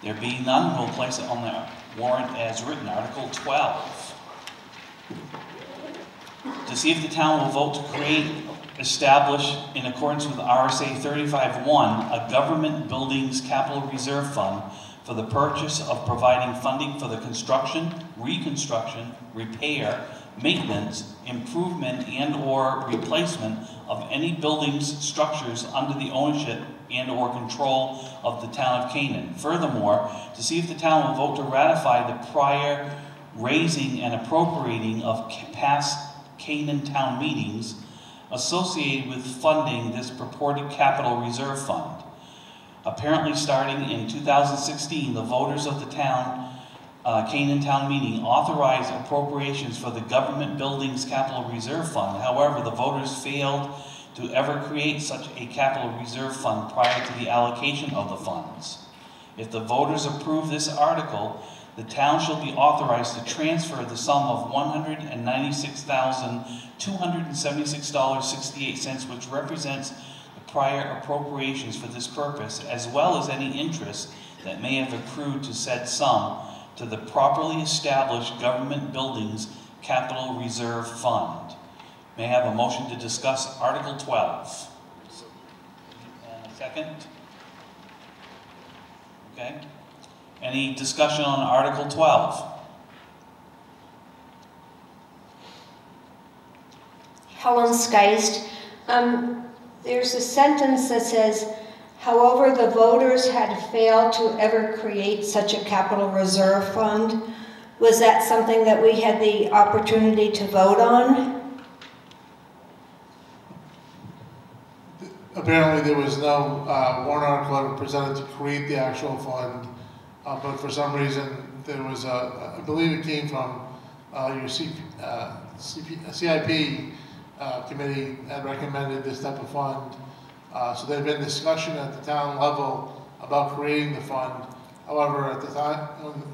There being none, we'll place it on the warrant as written. Article 12. To see if the town will vote to create, establish, in accordance with RSA 35(1), a government buildings capital reserve fund for the purchase of providing funding for the construction, reconstruction, repair, maintenance, improvement, and/or replacement of any buildings, structures under the ownership and/or control of the town of Canaan. Furthermore, to see if the town will vote to ratify the prior raising and appropriating of past Canaan town meetings associated with funding this purported capital reserve fund. Apparently, starting in 2016, the voters of the town Canaan town meeting authorized appropriations for the government buildings capital reserve fund. However, the voters failed to ever create such a capital reserve fund prior to the allocation of the funds. If the voters approve this article, the town shall be authorized to transfer the sum of $196,276.68, which represents the prior appropriations for this purpose, as well as any interest that may have accrued to said sum, to the properly established government buildings capital reserve fund. May I have a motion to discuss Article 12? And a second? Okay. Any discussion on Article 12? Helen Skeist. There's a sentence that says, however, the voters had failed to ever create such a capital reserve fund. Was that something that we had the opportunity to vote on? Apparently there was no warrant article ever presented to create the actual fund, but for some reason there was I believe it came from your CIP committee had recommended this type of fund. So there had been discussion at the town level about creating the fund. However, at the time,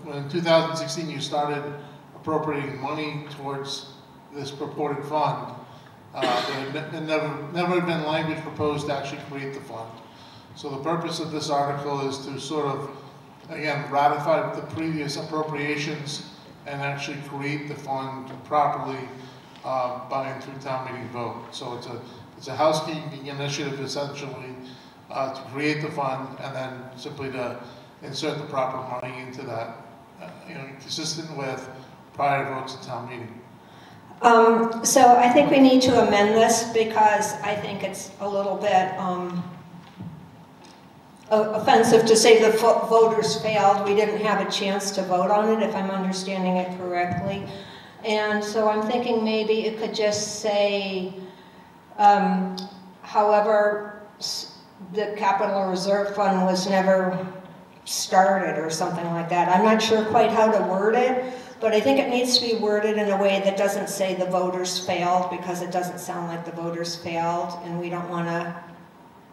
when in 2016 you started appropriating money towards this purported fund, there had never been language proposed to actually create the fund. So the purpose of this article is to sort of, again, ratify the previous appropriations and actually create the fund properly by and through town meeting vote. So it's a housekeeping initiative essentially to create the fund and then simply to insert the proper money into that, consistent with prior votes at town meeting. So I think we need to amend this because I think it's a little bit offensive to say the voters failed. We didn't have a chance to vote on it, if I'm understanding it correctly. And so I'm thinking maybe it could just say, however, the capital reserve fund was never started or something like that. I'm not sure quite how to word it, but I think it needs to be worded in a way that doesn't say the voters failed, because it doesn't sound like the voters failed, and we don't want to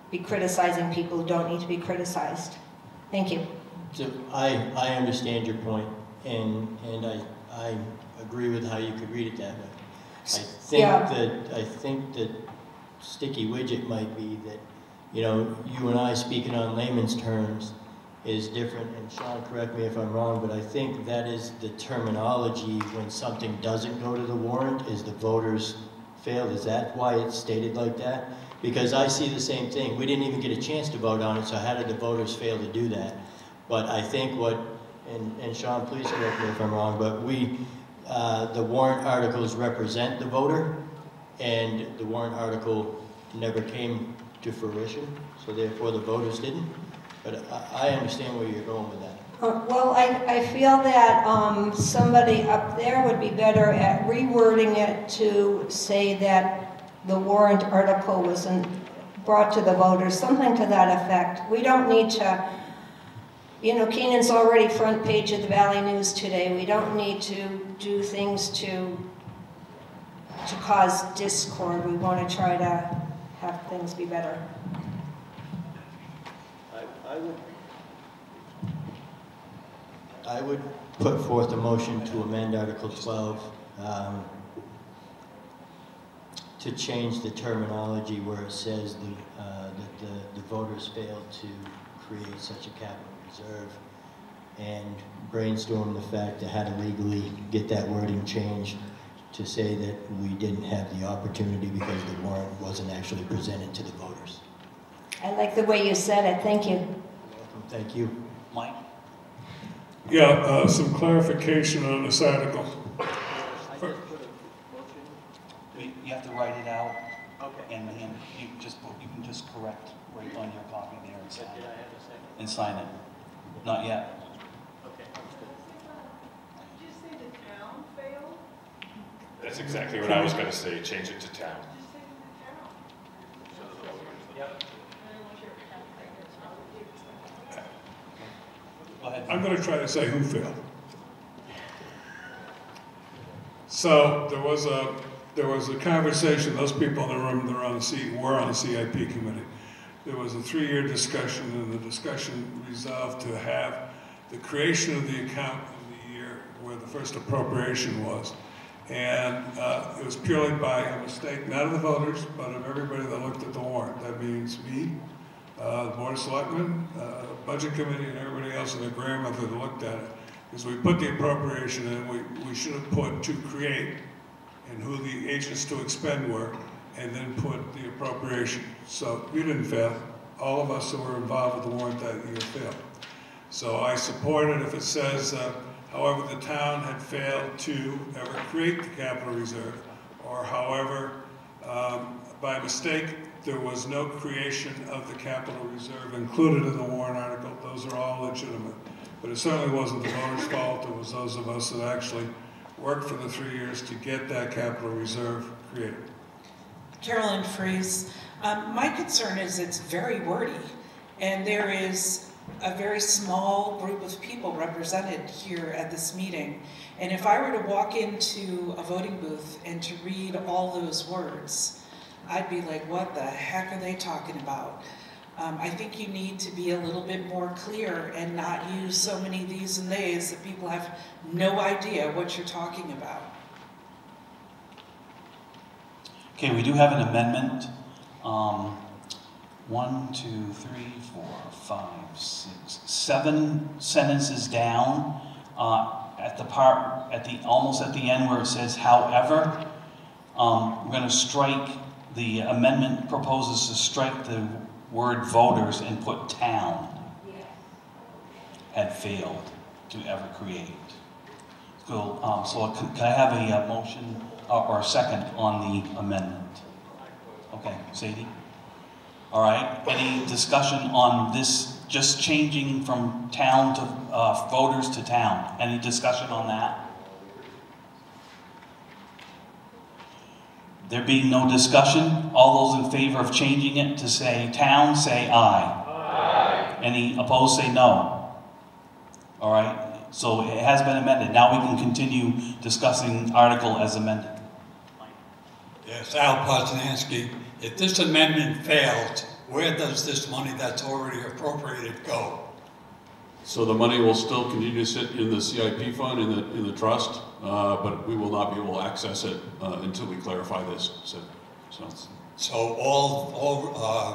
be criticizing people who don't need to be criticized. Thank you. So I understand your point, and I agree with how you could read it that way. I think that sticky widget might be that, you and I speaking on layman's terms is different, and Sean, correct me if I'm wrong, but I think that is the terminology when something doesn't go to the warrant, is the voters failed. Is that why it's stated like that? Because I see the same thing. We didn't even get a chance to vote on it, so how did the voters fail to do that? But I think and Sean, please correct me if I'm wrong, but the warrant articles represent the voter, and the warrant article never came to fruition, so therefore the voters didn't. But I understand where you're going with that. Well, I feel that somebody up there would be better at rewording it to say that the warrant article was brought to the voters, something to that effect. We don't need to You know, Canaan's already front page of the Valley News today. We don't need to do things to cause discord. We want to try to have things be better. I would put forth a motion to amend Article 12 to change the terminology where it says that the voters failed to create such a capital reserve, and brainstorm the fact of how to legally get that wording changed to say that we didn't have the opportunity because the warrant wasn't actually presented to the voters. I like the way you said it. Thank you. Welcome. Thank you. Mike? Yeah, some clarification on this article. You have to write it out. Okay. And you can just correct right on your copy there and sign it. And sign it. Not yet. Okay. Did you say the town failed? That's exactly what I was going to say. Change it to town. Go ahead. I'm going to try to say who failed. So there was a conversation. Those people in the room that were on the CIP committee. There was a 3-year discussion, and the discussion resolved to have the creation of the account in the year where the first appropriation was. And it was purely by a mistake, not of the voters, but of everybody that looked at the warrant. That means me, the Board of Selectmen, Budget Committee, and everybody else in the grandmother that looked at it. Because we put the appropriation in, we should have put to create and who the agents to expend were, and then put the appropriation. So you didn't fail. All of us who were involved with the warrant that year failed. So I support it if it says, however, the town had failed to ever create the capital reserve, or however, by mistake, there was no creation of the capital reserve included in the warrant article. Those are all legitimate. But it certainly wasn't the voters' fault. It was those of us that actually worked for the 3 years to get that capital reserve created. Carolyn Fries. My concern is it's very wordy, and there is a very small group of people represented here at this meeting. And if I were to walk into a voting booth and to read all those words, I'd be like, what the heck are they talking about? I think you need to be a little bit more clear and not use so many these and theys that people have no idea what you're talking about. Okay, we do have an amendment. 1, 2, 3, 4, 5, 6, 7 sentences down at the part almost at the end where it says however. We're going to strike. The amendment proposes to strike the word voters and put town had failed to ever create. Cool. So can I have a motion or a second on the amendment? Okay, Sadie? All right, any discussion on this just changing from town to voters to town? Any discussion on that? There being no discussion, all those in favor of changing it to say town, say aye. Aye. Any opposed, say no. All right, so it has been amended. Now we can continue discussing article as amended. Yes, Al Poznansky. If this amendment fails, where does this money that's already appropriated go? So the money will still continue to sit in the CIP fund, in the trust, but we will not be able to access it until we clarify this. So all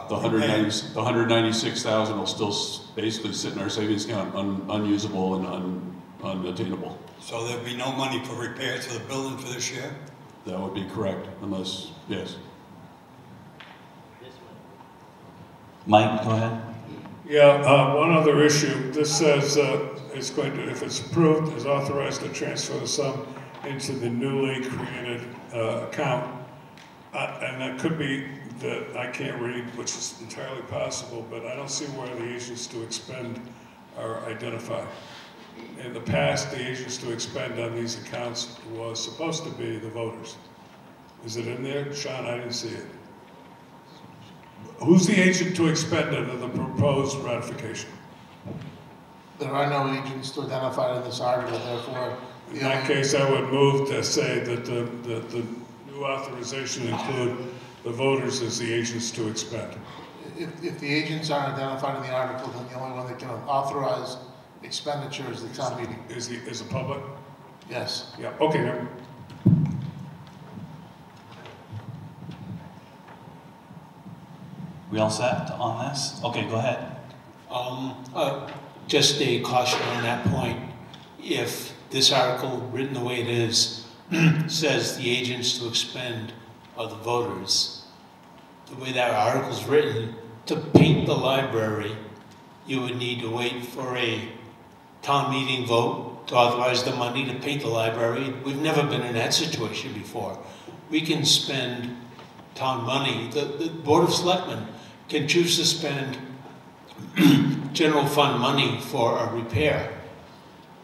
the 196,000 will still basically sit in our savings account, unusable and unattainable. So there'll be no money for repairs to the building for this year? That would be correct, unless, yes. Mike, go ahead. Yeah, one other issue. This says it's going to, if it's approved, is authorized to transfer the sum into the newly created account. And that could be that I can't read, which is entirely possible, but I don't see where the agents to expend are identified. In the past, the agents to expend on these accounts was supposed to be the voters. Is it in there? Sean, I didn't see it. Who's the agent to expend under the proposed ratification? There are no agents to identify in this article, therefore. In that case, I would move to say that the new authorization include the voters as the agents to expend. If the agents aren't identified in the article, then the only one that can authorize expenditure is the town meeting. Is the public? Yes. Yeah, okay. Then. We all set on this? Okay, go ahead. Just a caution on that point. If this article, written the way it is, says the agents to expend are the voters, the way that article's written, to paint the library, you would need to wait for a town meeting vote to authorize the money to paint the library. We've never been in that situation before. We can spend town money. The Board of Selectmen can choose to spend general fund money for a repair.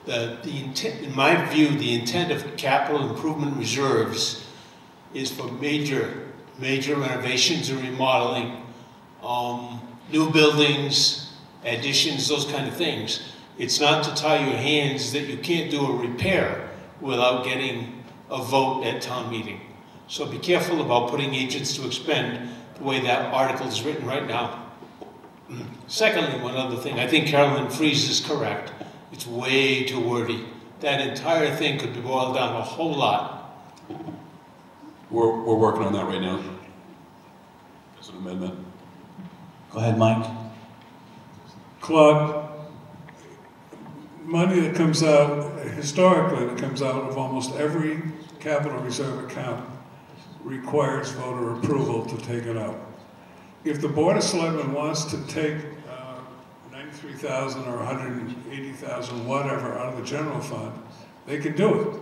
The intent, in my view, the intent of capital improvement reserves is for major renovations and remodeling, new buildings, additions, those kind of things. It's not to tie your hands that you can't do a repair without getting a vote at town meeting. So be careful about putting agents to expend the way that article is written right now. Secondly, one other thing, I think Carolyn Fries is correct. It's way too wordy. That entire thing could be boiled down a whole lot. We're working on that right now. As an amendment. Go ahead, Mike. Claude, money that comes out, historically, that comes out of almost every capital reserve account requires voter approval to take it out. If the Board of Selectmen wants to take $93,000 or $180,000, whatever, out of the general fund, they can do it.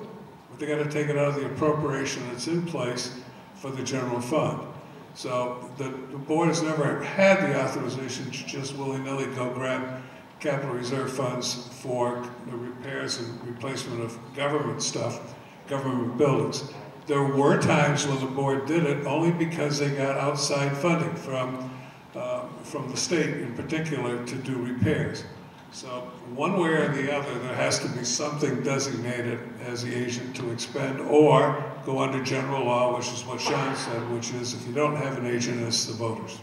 But they got to take it out of the appropriation that's in place for the general fund. So the board has never had the authorization to just willy-nilly go grab capital reserve funds for the repairs and replacement of government stuff, government buildings. There were times when the board did it only because they got outside funding from the state in particular to do repairs. So one way or the other, there has to be something designated as the agent to expend or go under general law, which is what Sean said, which is if you don't have an agent, it's the voters.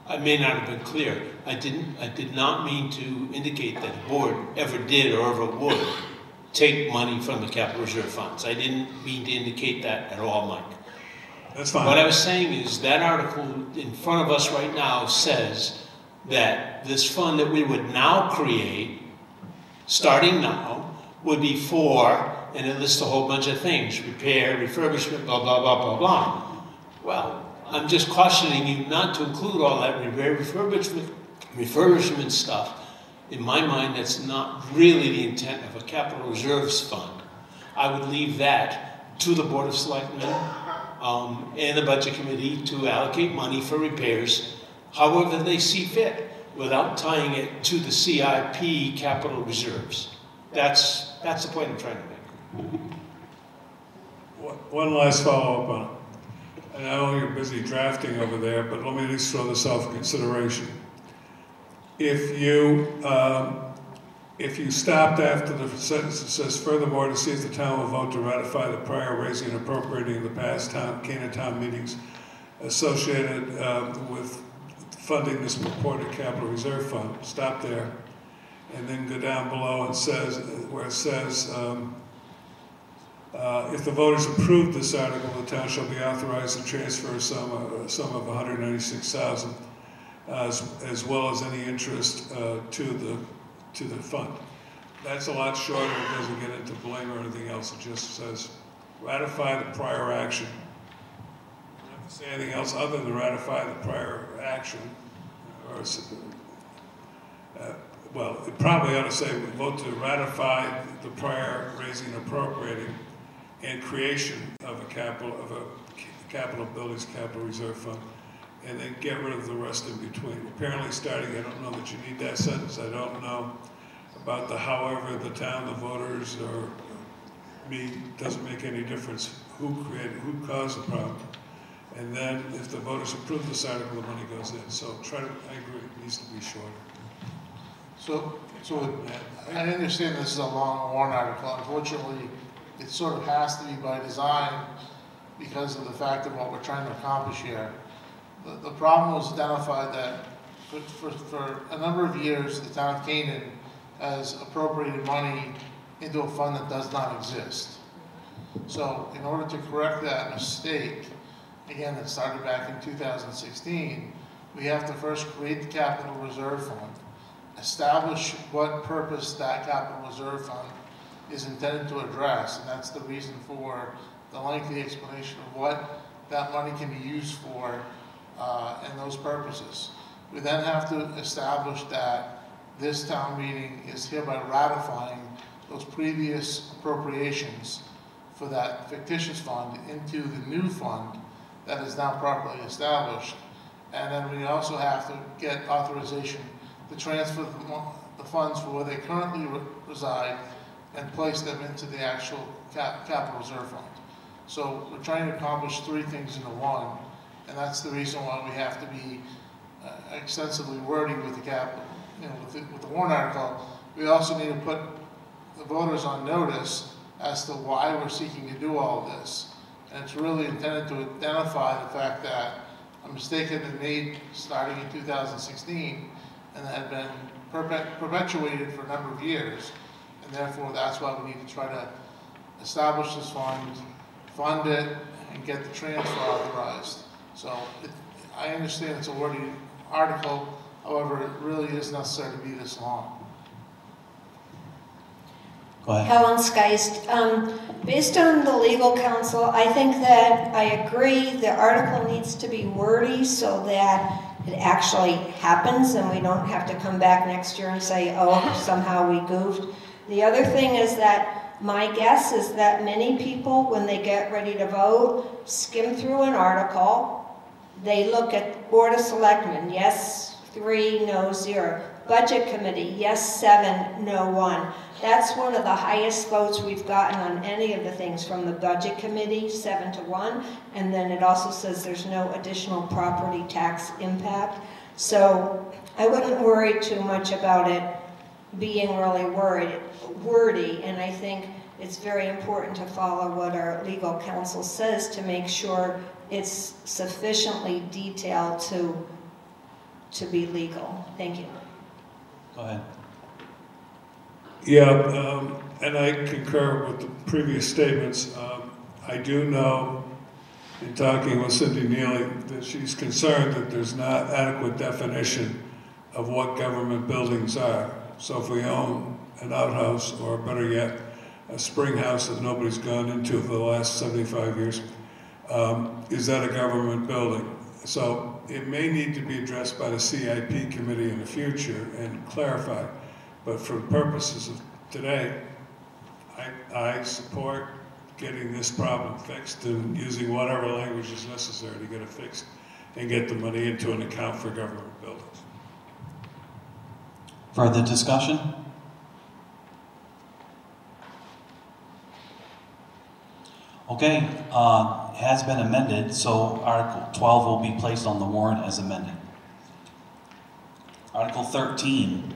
I may not have been clear. I did not mean to indicate that the board ever did or ever would take money from the capital reserve funds. I didn't mean to indicate that at all, Mike. That's fine. What I was saying is that article in front of us right now says that this fund that we would now create, starting now, would be for, and it lists a whole bunch of things, repair, refurbishment, blah, blah, blah, blah, blah. Well, I'm just cautioning you not to include all that repair, refurbishment stuff. In my mind, that's not really the intent of a capital reserves fund. I would leave that to the Board of Selectmen and the Budget Committee to allocate money for repairs however they see fit without tying it to the CIP capital reserves. That's the point I'm trying to make. One last follow-up on it. And I know you're busy drafting over there, but let me at least throw this out for consideration. If you stopped after the sentence that says, furthermore, to see if the town will vote to ratify the prior raising and appropriating the past Canaan town meetings associated with funding this purported capital reserve fund, stop there, and then go down below and says, where it says, if the voters approve this article, the town shall be authorized to transfer a sum of $196,000 as well as any interest to the fund. That's a lot shorter. It doesn't get into blame or anything else. It just says ratify the prior action. You don't have to say anything else other than ratify the prior action. Or well, it probably ought to say vote to ratify the prior raising and appropriating and creation of a capital buildings capital reserve fund, and then get rid of the rest in between. Apparently starting, I don't know that you need that sentence. I don't know about the however the town, the voters, or me, doesn't make any difference who caused the problem. And then if the voters approve this article, the money goes in. So I agree, it needs to be shorter. So I understand this is a long warrant article. Unfortunately, it sort of has to be by design because of the fact of what we're trying to accomplish here. The problem was identified that for a number of years, the town of Canaan has appropriated money into a fund that does not exist. So in order to correct that mistake, again, that started back in 2016, we have to first create the capital reserve fund, establish what purpose that capital reserve fund is intended to address, and that's the reason for the lengthy explanation of what that money can be used for and those purposes. We then have to establish that this town meeting is hereby ratifying those previous appropriations for that fictitious fund into the new fund that is now properly established. And then we also have to get authorization to transfer the funds for where they currently reside and place them into the actual capital reserve fund. So we're trying to accomplish three things into one, and that's the reason why we have to be extensively wordy with the capital, with the warrant article. We also need to put the voters on notice as to why we're seeking to do all of this. And it's really intended to identify the fact that a mistake had been made starting in 2016 and had been perpetuated for a number of years. And therefore, that's why we need to try to establish this fund it, and get the transfer authorized. So I understand it's a wordy article, however, it really is necessary to be this long. Go ahead. Helen Skeist. Based on the legal counsel, I think that I agree the article needs to be wordy so that it actually happens and we don't have to come back next year and say, oh, somehow we goofed. The other thing is that my guess is that many people, when they get ready to vote, skim through an article. They look at Board of Selectmen, yes, 3, no, 0. Budget Committee, yes, 7, no, 1. That's one of the highest votes we've gotten on any of the things from the Budget Committee, 7 to 1. And then it also says there's no additional property tax impact. So I wouldn't worry too much about it being really wordy, and I think it's very important to follow what our legal counsel says to make sure it's sufficiently detailed to be legal. Thank you. Go ahead. Yeah, and I concur with the previous statements. I do know, in talking with Cindy Neely, that she's concerned that there's not adequate definition of what government buildings are. So if we own an outhouse, or better yet, a spring house that nobody's gone into for the last 75 years, is that a government building? So it may need to be addressed by the CIP committee in the future and clarified. But for purposes of today, I support getting this problem fixed and using whatever language is necessary to get it fixed and get the money into an account for government buildings. Further discussion? Okay, has been amended, so Article 12 will be placed on the warrant as amended. Article 13,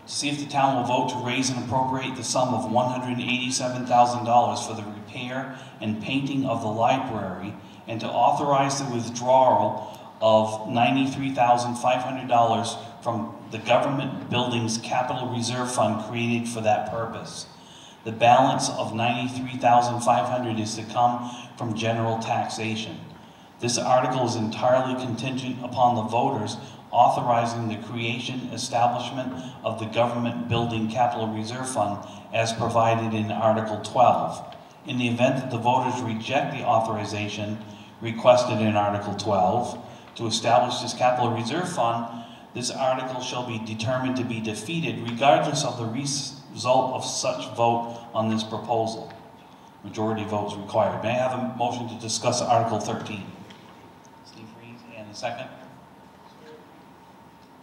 to see if the town will vote to raise and appropriate the sum of $187,000 for the repair and painting of the library, and to authorize the withdrawal of $93,500 from the government buildings capital reserve fund created for that purpose. The balance of $93,500 is to come from general taxation. This article is entirely contingent upon the voters authorizing the creation, establishment of the government building capital reserve fund as provided in Article 12. In the event that the voters reject the authorization requested in Article 12 to establish this capital reserve fund, this article shall be determined to be defeated regardless of the result of such vote on this proposal. Majority votes required. May I have a motion to discuss Article 13? Steve Reed, and a second?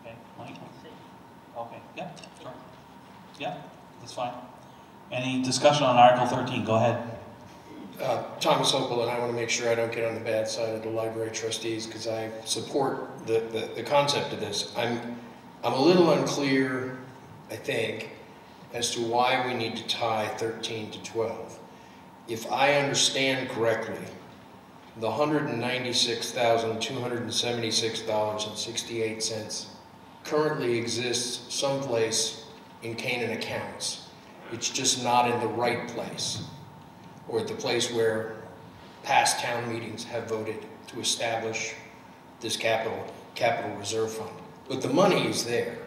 Okay, Mike? Okay, yeah, sure. Yeah, that's fine. Any discussion on Article 13? Go ahead. Thomas Opel, and I want to make sure I don't get on the bad side of the library trustees because I support the concept of this. I'm I'm a little unclear, I think, as to why we need to tie 13 to 12. If I understand correctly, the $196,276.68 currently exists someplace in Canaan accounts. It's just not in the right place, or at the place where past town meetings have voted to establish this capital reserve fund. But the money is there.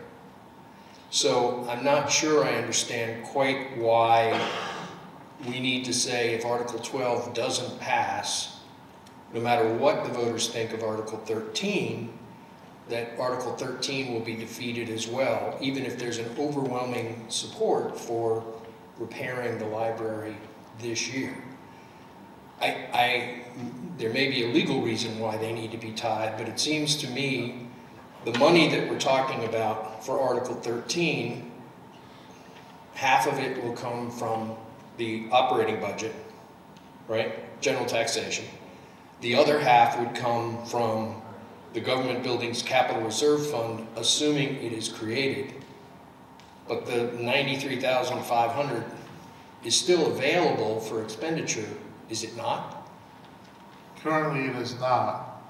So I'm not sure I understand quite why we need to say if Article 12 doesn't pass, no matter what the voters think of Article 13, that Article 13 will be defeated as well, even if there's an overwhelming support for repairing the library this year. There may be a legal reason why they need to be tied, but it seems to me the money that we're talking about for Article 13, half of it will come from the operating budget, right? General taxation. The other half would come from the government buildings capital reserve fund, assuming it is created. But the $93,500 is still available for expenditure, is it not? Currently it is not.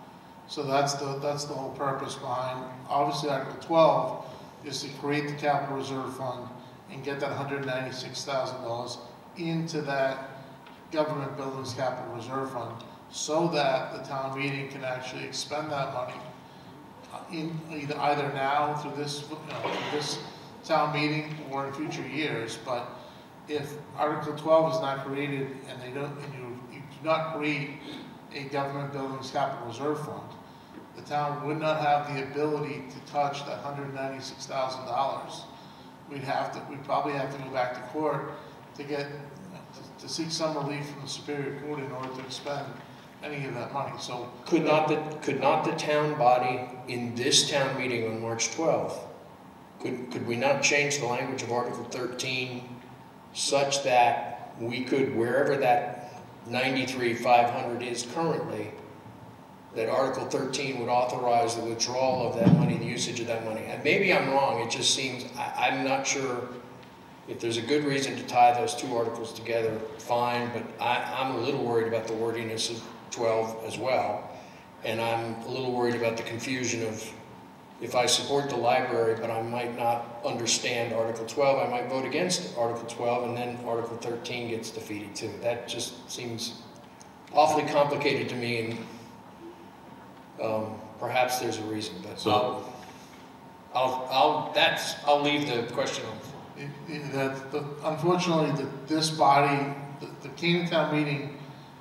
So that's the whole purpose behind, obviously Article 12 is to create the capital reserve fund and get that $196,000 into that government buildings capital reserve fund so that the town meeting can actually expend that money either now through this, through this town meeting or in future years. But if Article 12 is not created and you do not create a government buildings capital reserve fund, the town would not have the ability to touch that $196,000. We'd probably have to go back to court to get, to seek some relief from the Superior Court in order to expend any of that money. So could not the town body in this town meeting on March 12th, could we not change the language of Article 13 such that we could, wherever that $93,500 is currently, that Article 13 would authorize the withdrawal of that money, the usage of that money? And maybe I'm wrong, it just seems, I'm not sure if there's a good reason to tie those two articles together, fine, but I'm a little worried about the wordiness of 12 as well. And I'm a little worried about the confusion of, if I support the library, but I might not understand Article 12, I might vote against Article 12, and then Article 13 gets defeated too. That just seems awfully complicated to me, and perhaps there's a reason, but so I'll leave the question on. Unfortunately, this body, the Canaan Town meeting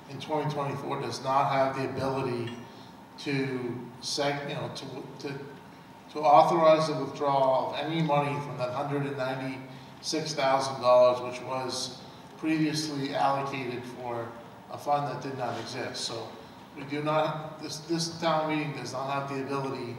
in 2024 does not have the ability to to authorize the withdrawal of any money from that $196,000, which was previously allocated for a fund that did not exist. So we do not, this town meeting does not have the ability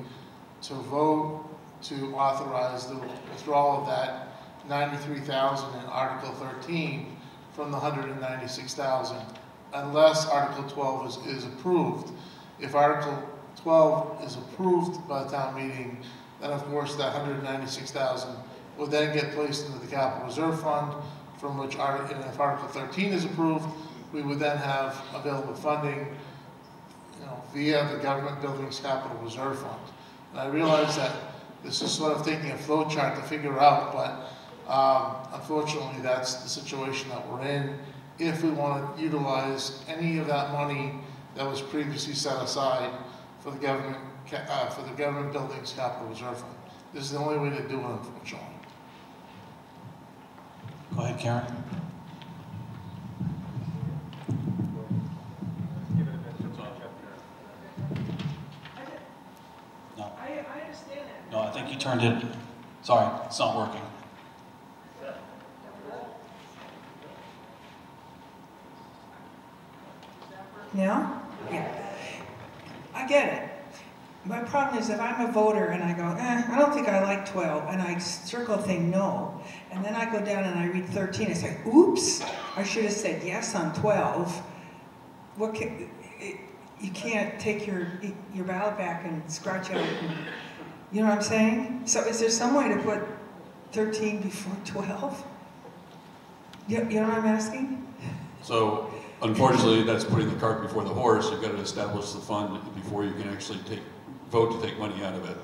to vote to authorize the withdrawal of that $93,000 in Article 13 from the $196,000 unless Article 12 is approved. If Article 12 is approved by the town meeting, then of course that $196,000 will then get placed into the capital reserve fund, from which, and if Article 13 is approved, we would then have available funding, via the government buildings capital reserve fund. And I realize that this is sort of taking a flow chart to figure out, but unfortunately that's the situation that we're in. If we want to utilize any of that money that was previously set aside for the government buildings capital reserve fund, this is the only way to do it, unfortunately. Go ahead, Karen. No. I understand that. No, I think you turned it. Sorry, it's not working. Now? Yeah. I get it. My problem is if I'm a voter and I go, I don't think I like 12, and I circle thing no, and then I go down and I read 13, I say, oops, I should have said yes on 12. You can't take your ballot back and scratch out and You know what I'm saying? So is there some way to put 13 before 12? You know what I'm asking? So unfortunately, that's putting the cart before the horse. You've got to establish the fund before you can actually vote to take money out of it.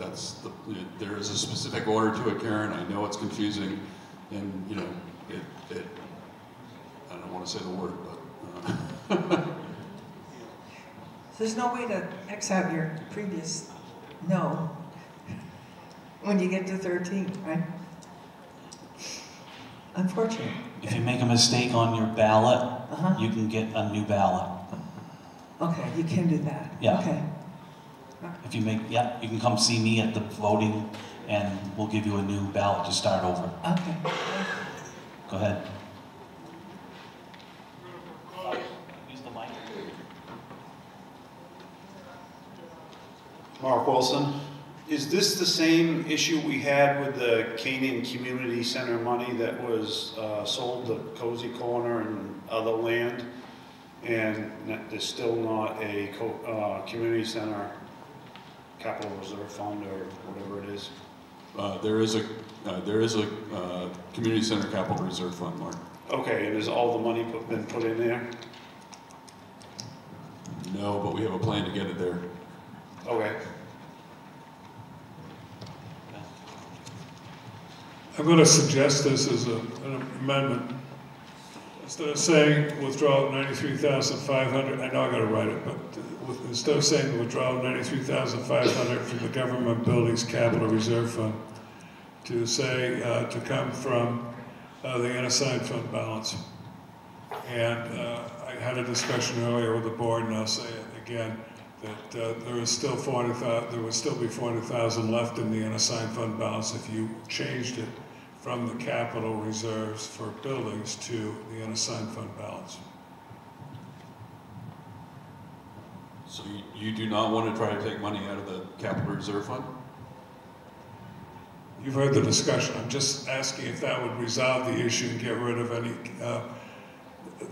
There is a specific order to it, Karen. I know it's confusing, and you know, I don't want to say the word, but. There's no way to X out your previous no when you get to 13, right? Unfortunate. If you make a mistake on your ballot, you can get a new ballot. Okay, you can do that. Yeah. Okay. If you make, yeah, you can come see me at the voting and we'll give you a new ballot to start over. Okay. Go ahead. Mark Wilson, is this the same issue we had with the Canaan Community Center money that was sold to Cozy Corner and other land? And there's still not a community center capital reserve fund or whatever it is? There is a community center capital reserve fund, Mark. Okay, and has all the money been put in there? No, but we have a plan to get it there. Okay. I'm going to suggest this as an amendment. Instead of saying withdraw 93,500, I know I got to write it, but instead of saying withdraw 93,500 from the government buildings capital reserve fund, to say to come from the unassigned fund balance. And I had a discussion earlier with the board, and I'll say it again, that there would still be 400,000 left in the unassigned fund balance if you changed it from the capital reserves for buildings to the unassigned fund balance. So you do not want to try to take money out of the capital reserve fund? You've heard the discussion. I'm just asking if that would resolve the issue and get rid of any.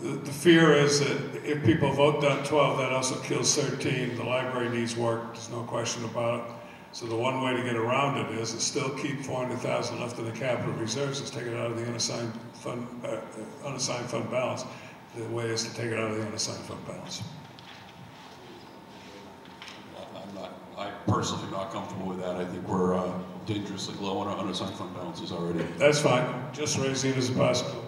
The fear is that if people vote down 12, that also kills 13. The library needs work. There's no question about it. So the one way to get around it is to still keep 400,000 left in the capital reserves, is take it out of the unassigned fund balance. The way is to take it out of the unassigned fund balance. I personally am not comfortable with that. I think we're dangerously low on our unassigned fund balances already. That's fine. Just raising it as a possibility.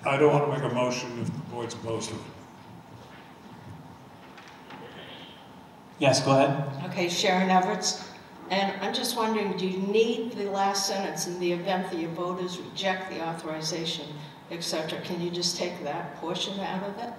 I don't want to make a motion if the board's opposed to it. Yes, go ahead. Okay, Sharon Everts. And I'm just wondering, do you need the last sentence in the event that your voters reject the authorization, etc.? Can you just take that portion out of it?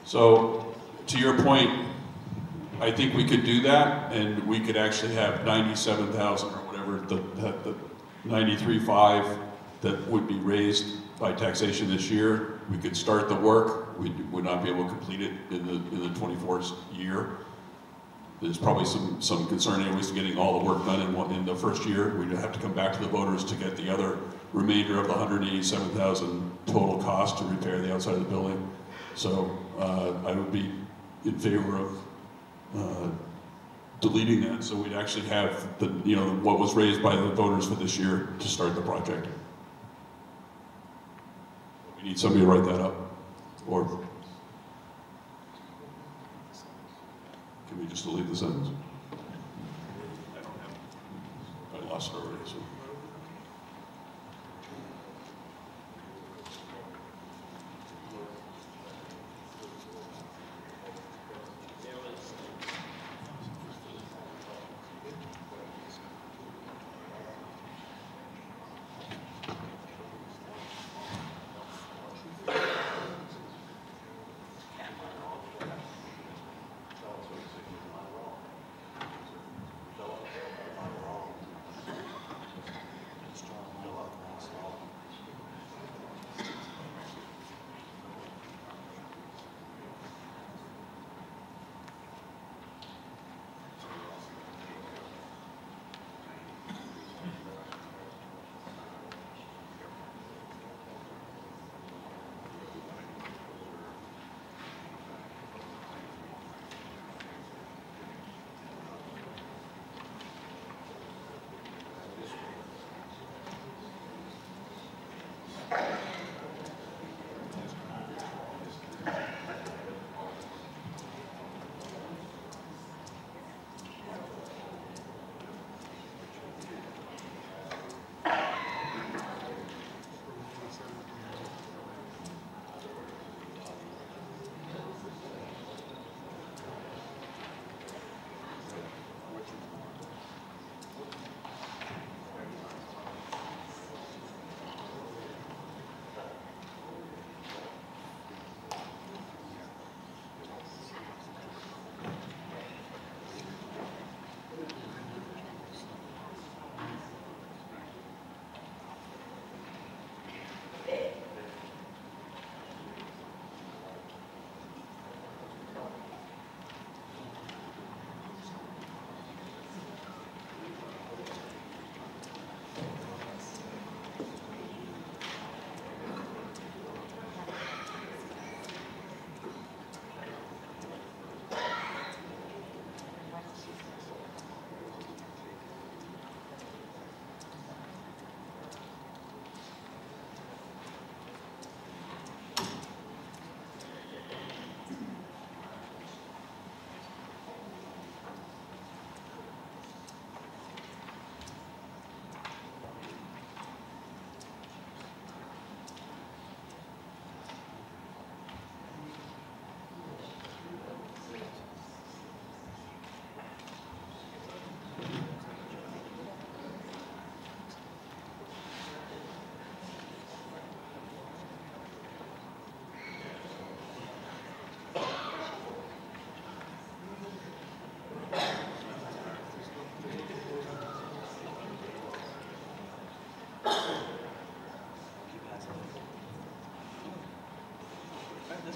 So, to your point, I think we could do that, and we could actually have 97,000 or whatever, the 93.5 that would be raised by taxation this year. We could start the work. We would not be able to complete it in the 24th year. There's probably some concern anyways to getting all the work done in the first year. We'd have to come back to the voters to get the other remainder of the 187,000 total cost to repair the outside of the building. So I would be in favor of deleting that, so we'd actually have what was raised by the voters for this year to start the project. We need somebody to write that up, or can we just delete the sentence? I lost it already. So.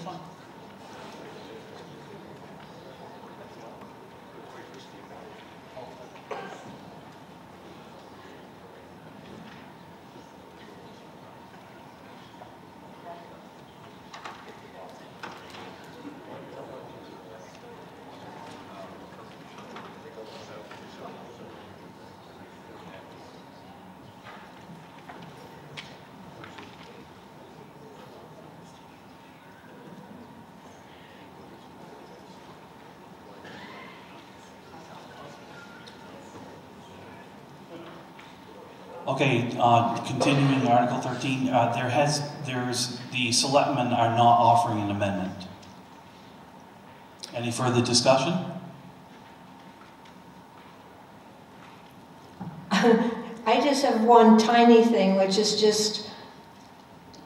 fine. Okay, continuing Article 13, the selectmen are not offering an amendment. Any further discussion? I just have one tiny thing, which is just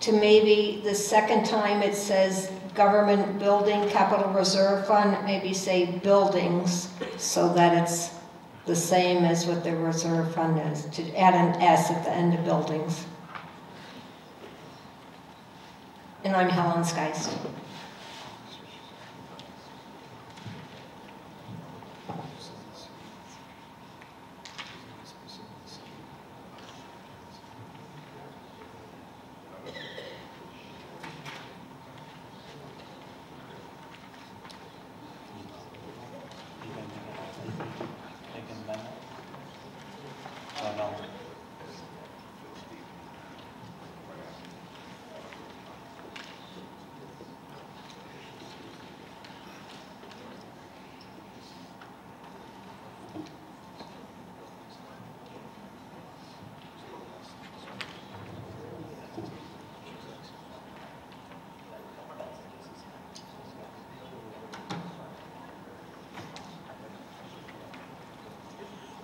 to maybe the second time it says government building capital reserve fund, maybe say buildings, so that it's the same as what the reserve fund is, to add an S at the end of buildings. And I'm Helen Skeist.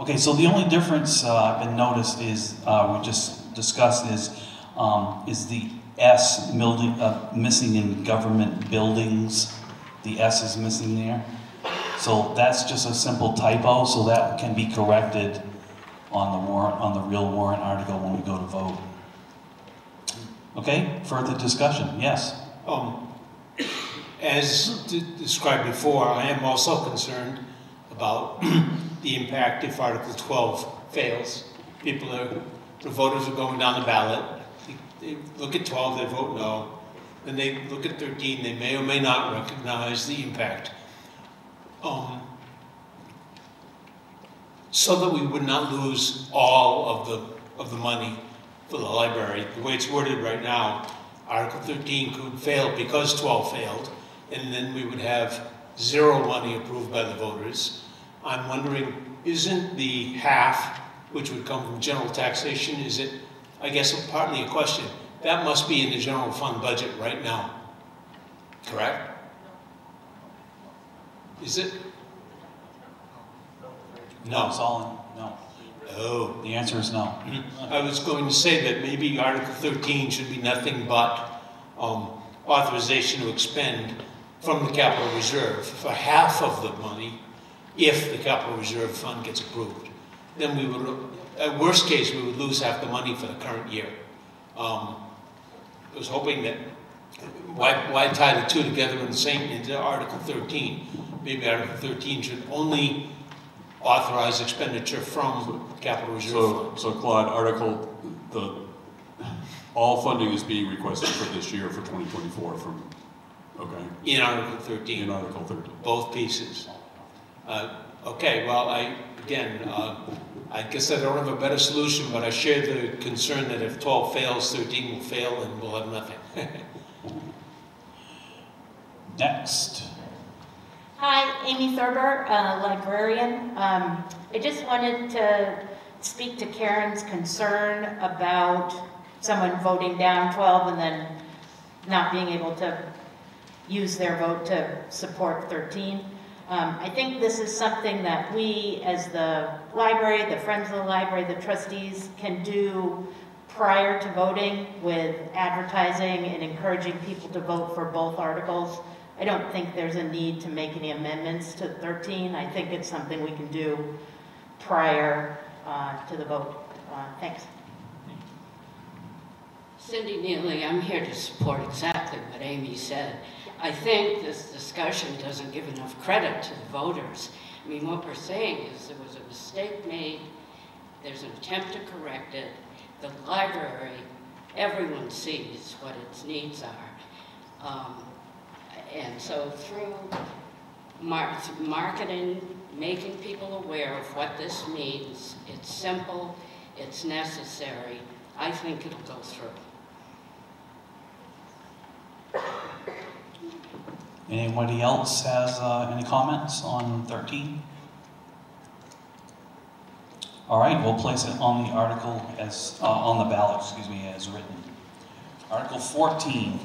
Okay, so the only difference I've been noticed is, we just discussed is the S missing in government buildings. The S is missing there. So that's just a simple typo, so that can be corrected on the warrant, on the real warrant article when we go to vote. Okay, further discussion, yes? As described before, I am also concerned about the impact if Article 12 fails. The voters are going down the ballot. They look at 12, they vote no. Then they look at 13, they may or may not recognize the impact. So that we would not lose all of the money for the library. The way it's worded right now, Article 13 could fail because 12 failed, and then we would have zero money approved by the voters. I'm wondering, isn't the half, which would come from general taxation, is it, I guess partly a question, that must be in the general fund budget right now, correct? Is it? No, it's all in, no. Oh. The answer is no. I was going to say that maybe Article 13 should be nothing but authorization to expend from the capital reserve for half of the money if the capital reserve fund gets approved. Then we would, at worst case, we would lose half the money for the current year. I was hoping that, why tie the two together into Article 13? Maybe Article 13 should only authorize expenditure from capital reserve fund. So Claude, all funding is being requested for this year for 2024 from, okay. In Article 13. In Article 13. Both pieces. Okay, well, I guess I don't have a better solution, but I share the concern that if 12 fails, 13 will fail and we'll have nothing. Next. Hi, Amy Thurber, librarian. I just wanted to speak to Karen's concern about someone voting down 12 and then not being able to use their vote to support 13. I think this is something that we, as the library, the Friends of the Library, the trustees, can do prior to voting with advertising and encouraging people to vote for both articles. I don't think there's a need to make any amendments to 13. I think it's something we can do prior to the vote. Thanks. Cindy Neely, I'm here to support exactly what Amy said. I think this discussion doesn't give enough credit to the voters. I mean, what we're saying is there was a mistake made, there's an attempt to correct it. The library, everyone sees what its needs are. And so through marketing, making people aware of what this means, it's simple, it's necessary, I think it'll go through. Anybody else has any comments on 13? All right, we'll place it on the article as, on the ballot, excuse me, as written. Article 14.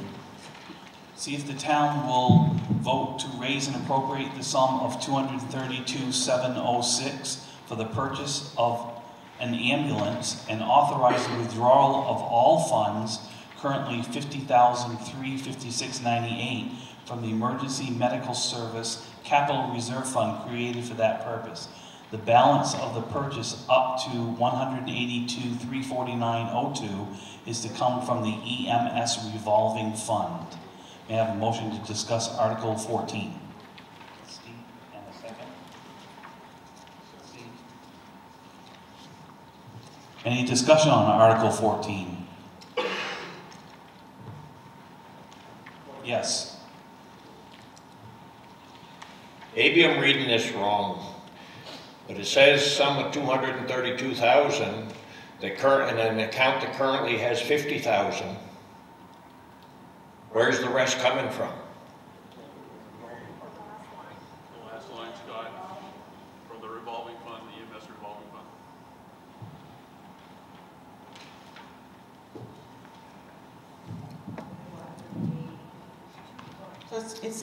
See if the town will vote to raise and appropriate the sum of $232,706 for the purchase of an ambulance and authorize the withdrawal of all funds, currently $50,356.98, from the Emergency Medical Service Capital Reserve Fund created for that purpose. The balance of the purchase up to $182,349.02 is to come from the EMS revolving fund. May I have a motion to discuss Article 14? Steve, and a second. Steve. Any discussion on Article 14? Yes. Maybe I'm reading this wrong, but it says sum of $232,000, and an account that currently has $50,000. Where's the rest coming from? The last line, Scott, from the revolving fund, the EMS revolving fund.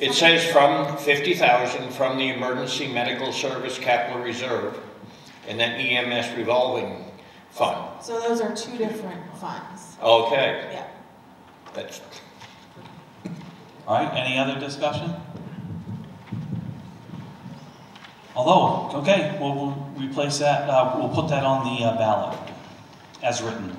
It says from 50,000 from the Emergency Medical Service Capital Reserve and then EMS revolving fund. So those are two different funds. Okay. Yeah. That's. All right, any other discussion? Although, okay, we'll replace that, we'll put that on the ballot as written.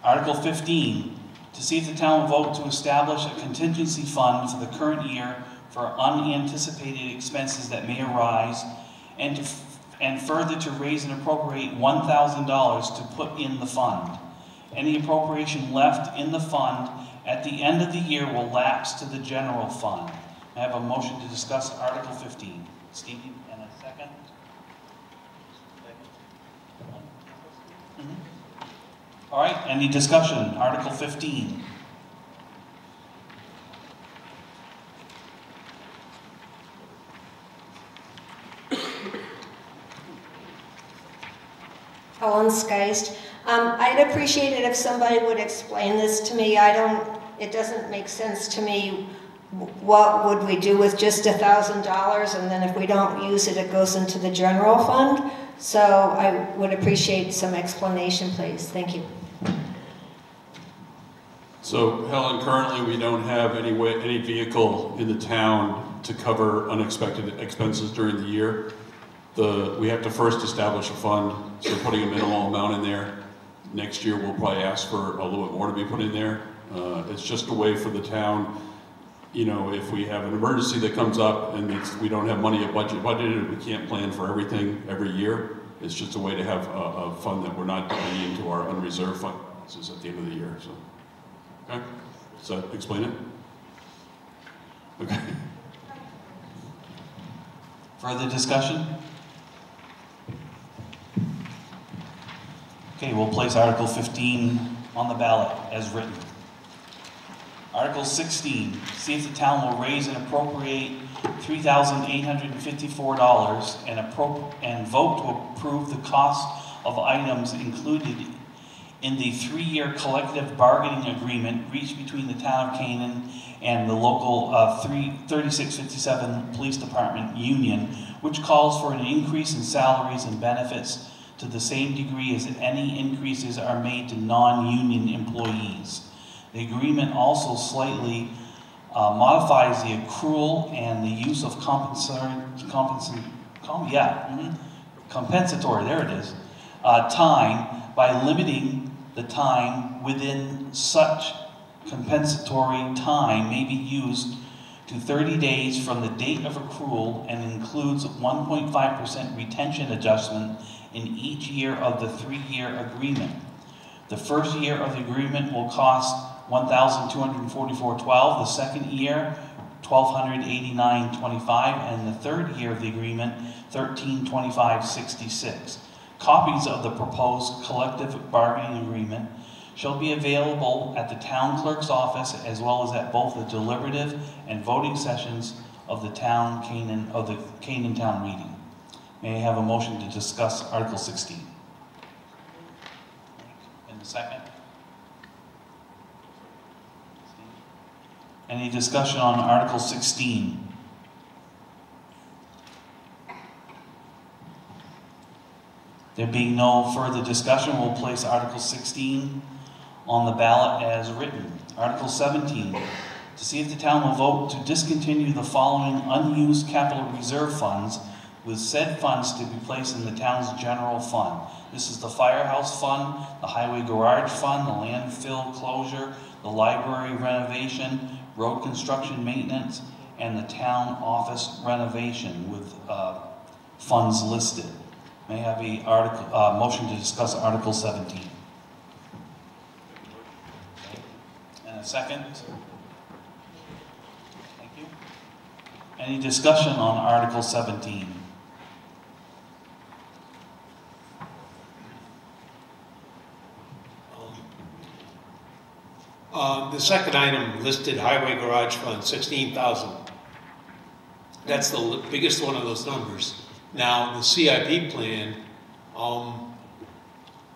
Article 15. To see if the town will vote to establish a contingency fund for the current year for unanticipated expenses that may arise, and further to raise and appropriate $1,000 to put in the fund. Any appropriation left in the fund at the end of the year will lapse to the general fund. I have a motion to discuss Article 15. Stevie, and a second. All right, any discussion? Article 15. Helen Skeist. I'd appreciate it if somebody would explain this to me. It doesn't make sense to me. What would we do with just $1,000, and then if we don't use it, it goes into the general fund? So I would appreciate some explanation, please. Thank you. So, Helen, currently we don't have any vehicle in the town to cover unexpected expenses during the year. We have to first establish a fund, so putting a minimal amount in there. Next year we'll probably ask for a little bit more to be put in there. It's just a way for the town, you know, if we have an emergency that comes up and we don't have money budgeted, we can't plan for everything every year. It's just a way to have a fund that we're not putting into our unreserved fund balances at the end of the year. So, okay, does that explain it? Okay. Further discussion? Okay, we'll place Article 15 on the ballot as written. Article 16, see if the town will raise and appropriate $3,854 and vote to approve the cost of items included in the 3-year collective bargaining agreement reached between the town of Canaan and the local 3657 Police Department Union, which calls for an increase in salaries and benefits to the same degree as any increases are made to non-union employees. The agreement also slightly modifies the accrual and the use of compensatory, there it is, time by limiting the time within such compensatory time may be used to 30 days from the date of accrual and includes 1.5% retention adjustment in each year of the 3-year agreement. The first year of the agreement will cost $1,244.12, the second year $1,289.25, and the third year of the agreement $1,325.66. Copies of the proposed collective bargaining agreement shall be available at the town clerk's office as well as at both the deliberative and voting sessions of the Canaan Town Meeting. May I have a motion to discuss Article 16? And a second? Any discussion on Article 16? There being no further discussion, we'll place Article 16 on the ballot as written. Article 17, to see if the town will vote to discontinue the following unused capital reserve funds, with said funds to be placed in the town's general fund. This is the firehouse fund, the highway garage fund, the landfill closure, the library renovation, road construction maintenance, and the town office renovation with funds listed. May I have a motion to discuss Article 17? And a second? Thank you. Any discussion on Article 17? The second item listed highway garage fund, 16,000. That's the biggest one of those numbers. Now, the CIP plan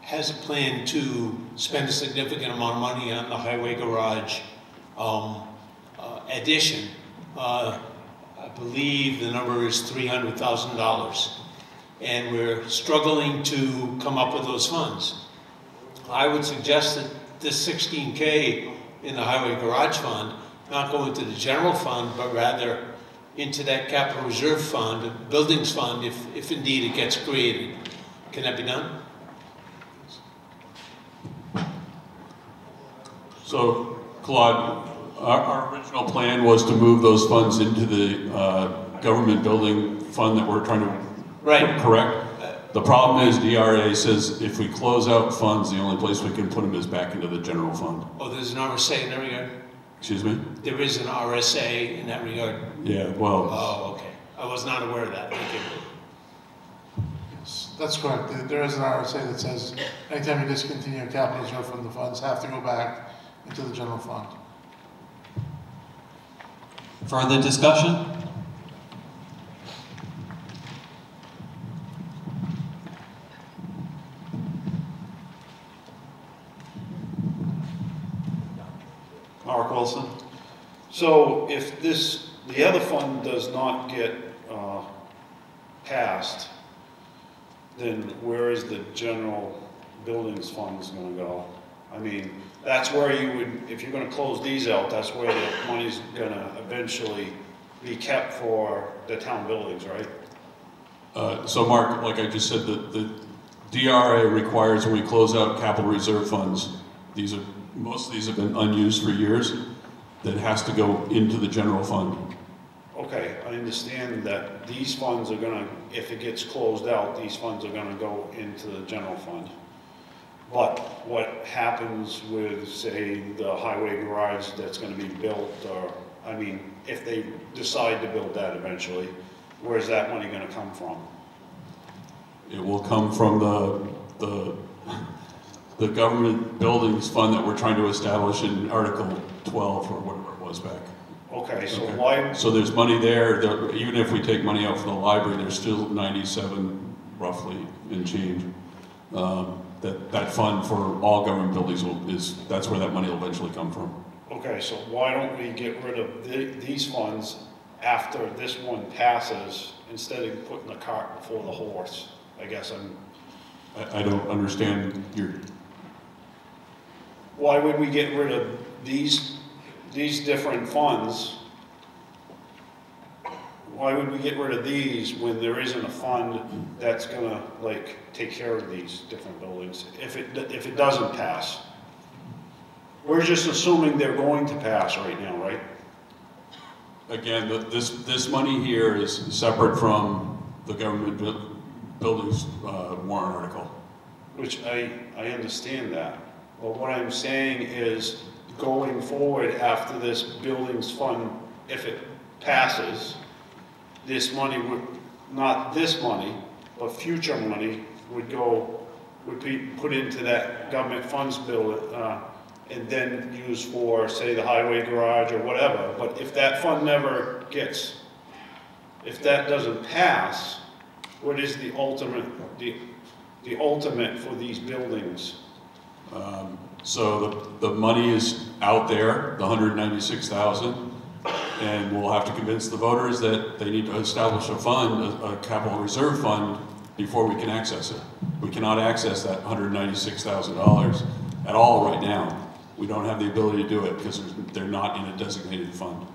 has a plan to spend a significant amount of money on the highway garage addition. I believe the number is $300,000. And we're struggling to come up with those funds. I would suggest that this 16K in the highway garage fund not go into the general fund, but rather into that capital reserve fund, the buildings fund, if indeed it gets created. Can that be done? So, Claude, our original plan was to move those funds into the government building fund that we're trying to correct. The problem is DRA says if we close out funds, the only place we can put them is back into the general fund. Oh, there's an RSA in that regard? Excuse me? There is an RSA in that regard? Yeah, well... Oh, okay. I was not aware of that. Thank you. Yes, that's correct. There is an RSA that says anytime you discontinue a capital reserve fund, the funds have to go back into the general fund. Further discussion? Mark Wilson. So if the other fund does not get passed, then where is the general buildings funds going to go? I mean, that's where you would, if you're going to close these out, that's where the money's going to eventually be kept for the town buildings, right? So Mark, like I just said, the DRA requires when we close out capital reserve funds, most of these have been unused for years, that has to go into the general fund. Okay, I understand that these funds are gonna, if it gets closed out, these funds are gonna go into the general fund. But what happens with, say, the highway garage that's gonna be built, or, I mean, if they decide to build that eventually, where's that money gonna come from? It will come from the government buildings fund that we're trying to establish in Article 12 or whatever it was back. Okay, so why? So there's money there, even if we take money out from the library, there's still 97 roughly in change. That fund for all government buildings that's where that money will eventually come from. Okay, so why don't we get rid of these funds after this one passes instead of putting the cart before the horse? I guess I don't understand your... Why would we get rid of these different funds? Why would we get rid of these when there isn't a fund that's gonna like take care of these different buildings if it doesn't pass? We're just assuming they're going to pass right now, right? again, this money here is separate from the government buildings warrant article. Which I understand that. But what I'm saying is, going forward after this buildings fund, if it passes, this money would, not this money, but future money would be put into that government funds bill, and then used for, say, the highway garage or whatever. But if that fund never gets, if that doesn't pass, what is the ultimate for these buildings? So the money is out there, the $196,000, and we'll have to convince the voters that they need to establish a fund, a capital reserve fund, before we can access it. We cannot access that $196,000 at all right now. We don't have the ability to do it because they're not in a designated fund.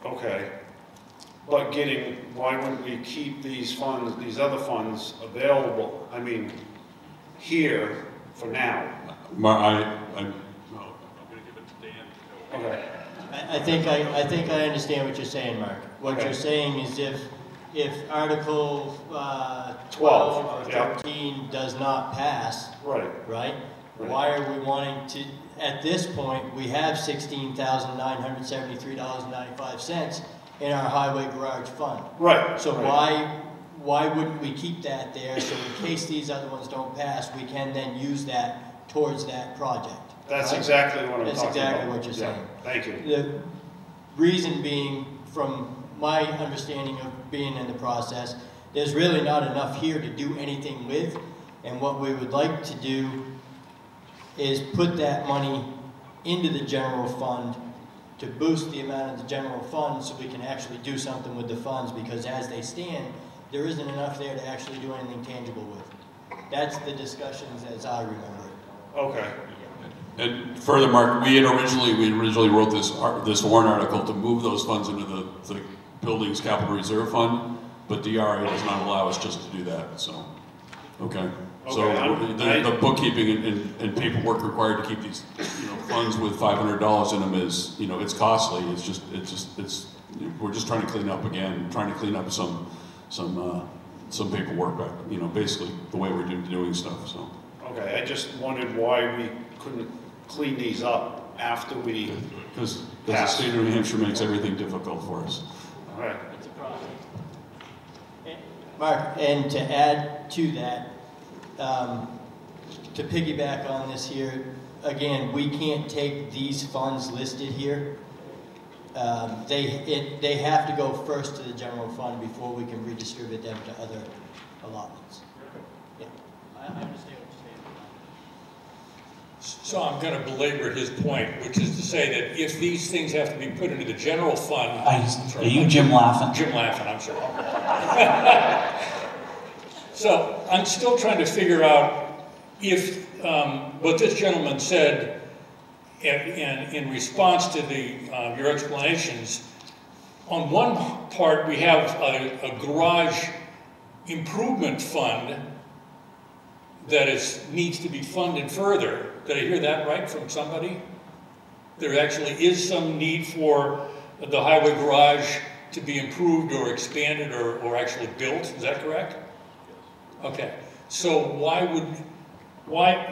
Okay. But why wouldn't we keep these funds, these other funds available, I mean, here for now? I'm going to give it to Dan. Okay. I think I understand what you're saying, Mark. What you're saying is if Article 12 or 13 does not pass, right? Why are we wanting to, at this point, we have $16,973.95 in our highway garage fund. Right. So why wouldn't we keep that there, so in case these other ones don't pass, we can then use that towards that project? That's exactly what I'm talking about. That's exactly what you're saying. Thank you. The reason being, from my understanding of being in the process, there's really not enough here to do anything with, and what we would like to do is put that money into the general fund to boost the amount of the general fund so we can actually do something with the funds, because as they stand, there isn't enough there to actually do anything tangible with. That's the discussions as I remember it. Okay. And further, Mark, we originally wrote this warrant article to move those funds into the buildings capital reserve fund, but DRA does not allow us just to do that. So, okay. So the bookkeeping and paperwork required to keep these funds with $500 in them is it's costly. We're just trying to clean up again, trying to clean up some paperwork back. Basically the way we're doing stuff. So. Okay, I just wondered why we couldn't clean these up after we because the state of New Hampshire makes everything difficult for us. All right. It's a problem. Mark, and to add to that, to piggyback on this here, again, we can't take these funds listed here. They have to go first to the general fund before we can redistribute them to other allotments. Yeah, I understand what you're saying. So I'm going to belabor his point, which is to say that if these things have to be put into the general fund... Are you Jim Laughlin? Jim Laughlin, I'm sorry. So I'm still trying to figure out if what this gentleman said in response to your explanations. On one part, we have a garage improvement fund that needs to be funded further. Did I hear that right from somebody? There actually is some need for the highway garage to be improved or expanded or actually built. Is that correct? Okay. So why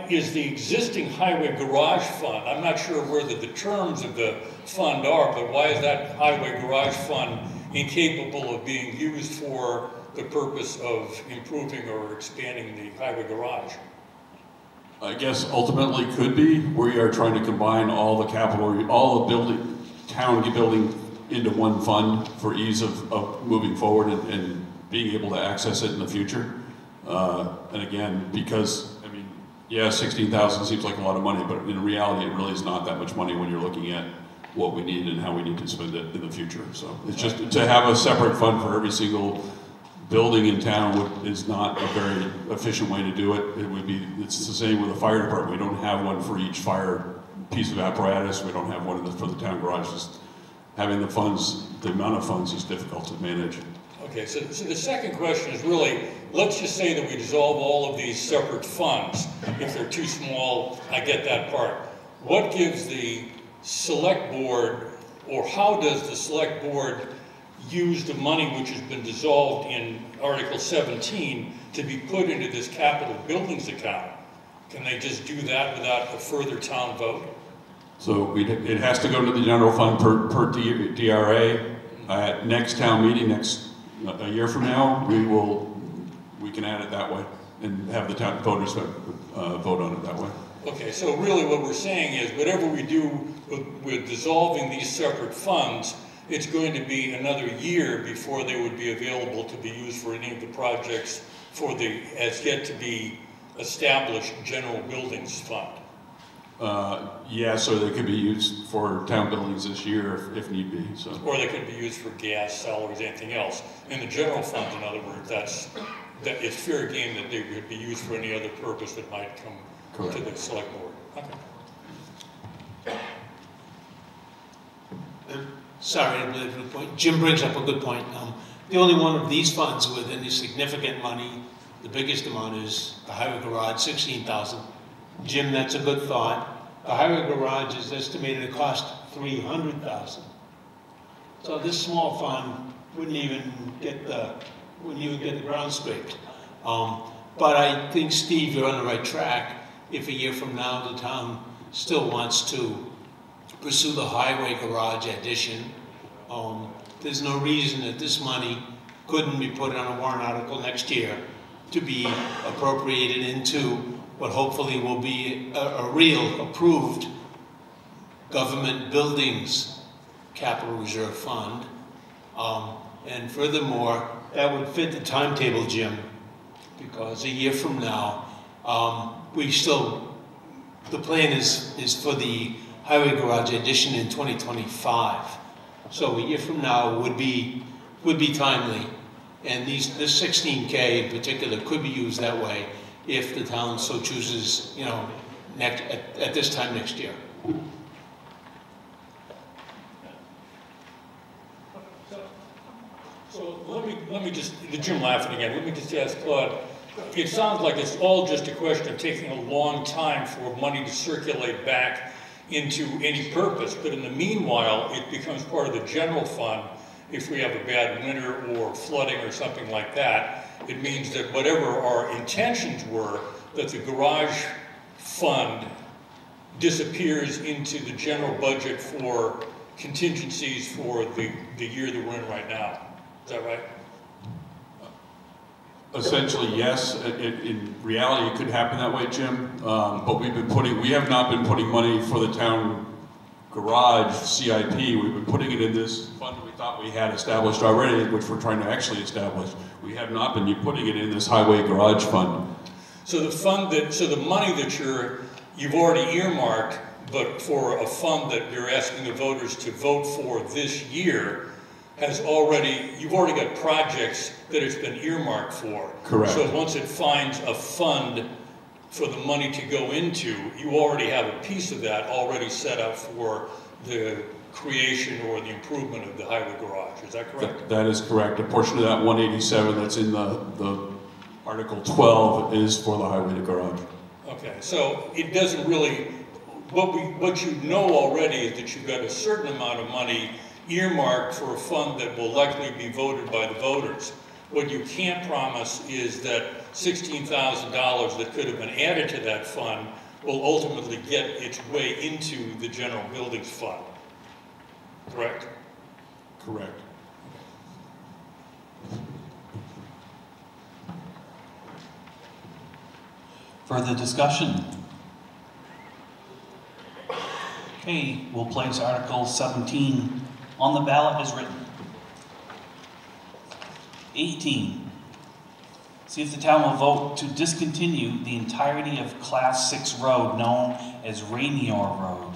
is the existing highway garage fund, I'm not sure where the terms of the fund are, but why is that highway garage fund incapable of being used for the purpose of improving or expanding the highway garage? I guess ultimately could be. We are trying to combine all the town building into one fund for ease of moving forward and being able to access it in the future. And again, because, I mean, yeah, $16,000 seems like a lot of money, but in reality, it really is not that much money when you're looking at what we need and how we need to spend it in the future. So it's just to have a separate fund for every single building in town is not a very efficient way to do it. It's the same with the fire department. We don't have one for each fire piece of apparatus. We don't have one for the town garage. Just having the amount of funds is difficult to manage. Okay, so the second question is really, let's just say that we dissolve all of these separate funds. If they're too small, I get that part. What gives the select board or how does the select board use the money which has been dissolved in Article 17 to be put into this capital buildings account? Can they just do that without a further town vote? So it has to go to the general fund per DRA. At next town meeting, a year from now, we can add it that way and have the town voters vote on it that way. Okay, so really what we're saying is whatever we do with dissolving these separate funds, it's going to be another year before they would be available to be used for any of the projects for the as yet to be established general buildings fund. Yes, or they could be used for town buildings this year if need be. So. Or they could be used for gas, salaries, anything else. In the general fund, in other words, it's fair game that they would be used for any other purpose that might come Correct. To the select board. Okay. Sorry to belabor the point. Jim brings up a good point. The only one of these funds with any significant money, the biggest amount is the highway garage, $16,000. Jim, that's a good thought. The highway garage is estimated to cost $300,000. So this small fund wouldn't even get the ground scraped. But I think, Steve, you're on the right track. If a year from now the town still wants to pursue the highway garage addition, there's no reason that this money couldn't be put on a warrant article next year to be appropriated into what hopefully will be a real approved government buildings capital reserve fund. And furthermore, that would fit the timetable, Jim, because a year from now, the plan is for the highway garage addition in 2025. So a year from now would be timely. And this 16K in particular could be used that way if the town so chooses, at this time next year. So let me just, Jim laughing again, let me just ask Claude, it sounds like it's all just a question of taking a long time for money to circulate back into any purpose, but in the meanwhile, it becomes part of the general fund. If we have a bad winter or flooding or something like that, it means that whatever our intentions were, that the garage fund disappears into the general budget for contingencies for the year that we're in right now. Is that right? Essentially, yes. In reality, it could happen that way, Jim. But we have not been putting money for the town garage CIP. We've been putting it in this fund we thought we had established already, which we're trying to actually establish. We have not been putting it in this highway garage fund. So the money that you've already earmarked, but for a fund that you're asking the voters to vote for this year, you've already got projects that it's been earmarked for. Correct. So once it finds a fund for the money to go into, you already have a piece of that already set up for the creation or the improvement of the highway garage. Is that correct? That is correct. A portion of that 187 that's in the Article 12 is for the highway garage. Okay, so it doesn't really, what you know already is that you've got a certain amount of money earmarked for a fund that will likely be voted by the voters. What you can't promise is that $16,000 that could have been added to that fund will ultimately get its way into the general buildings fund. Correct? Correct. Further discussion? Okay, we'll place Article 17 on the ballot as written. 18. See if the town will vote to discontinue the entirety of Class 6 road known as Rainier Road,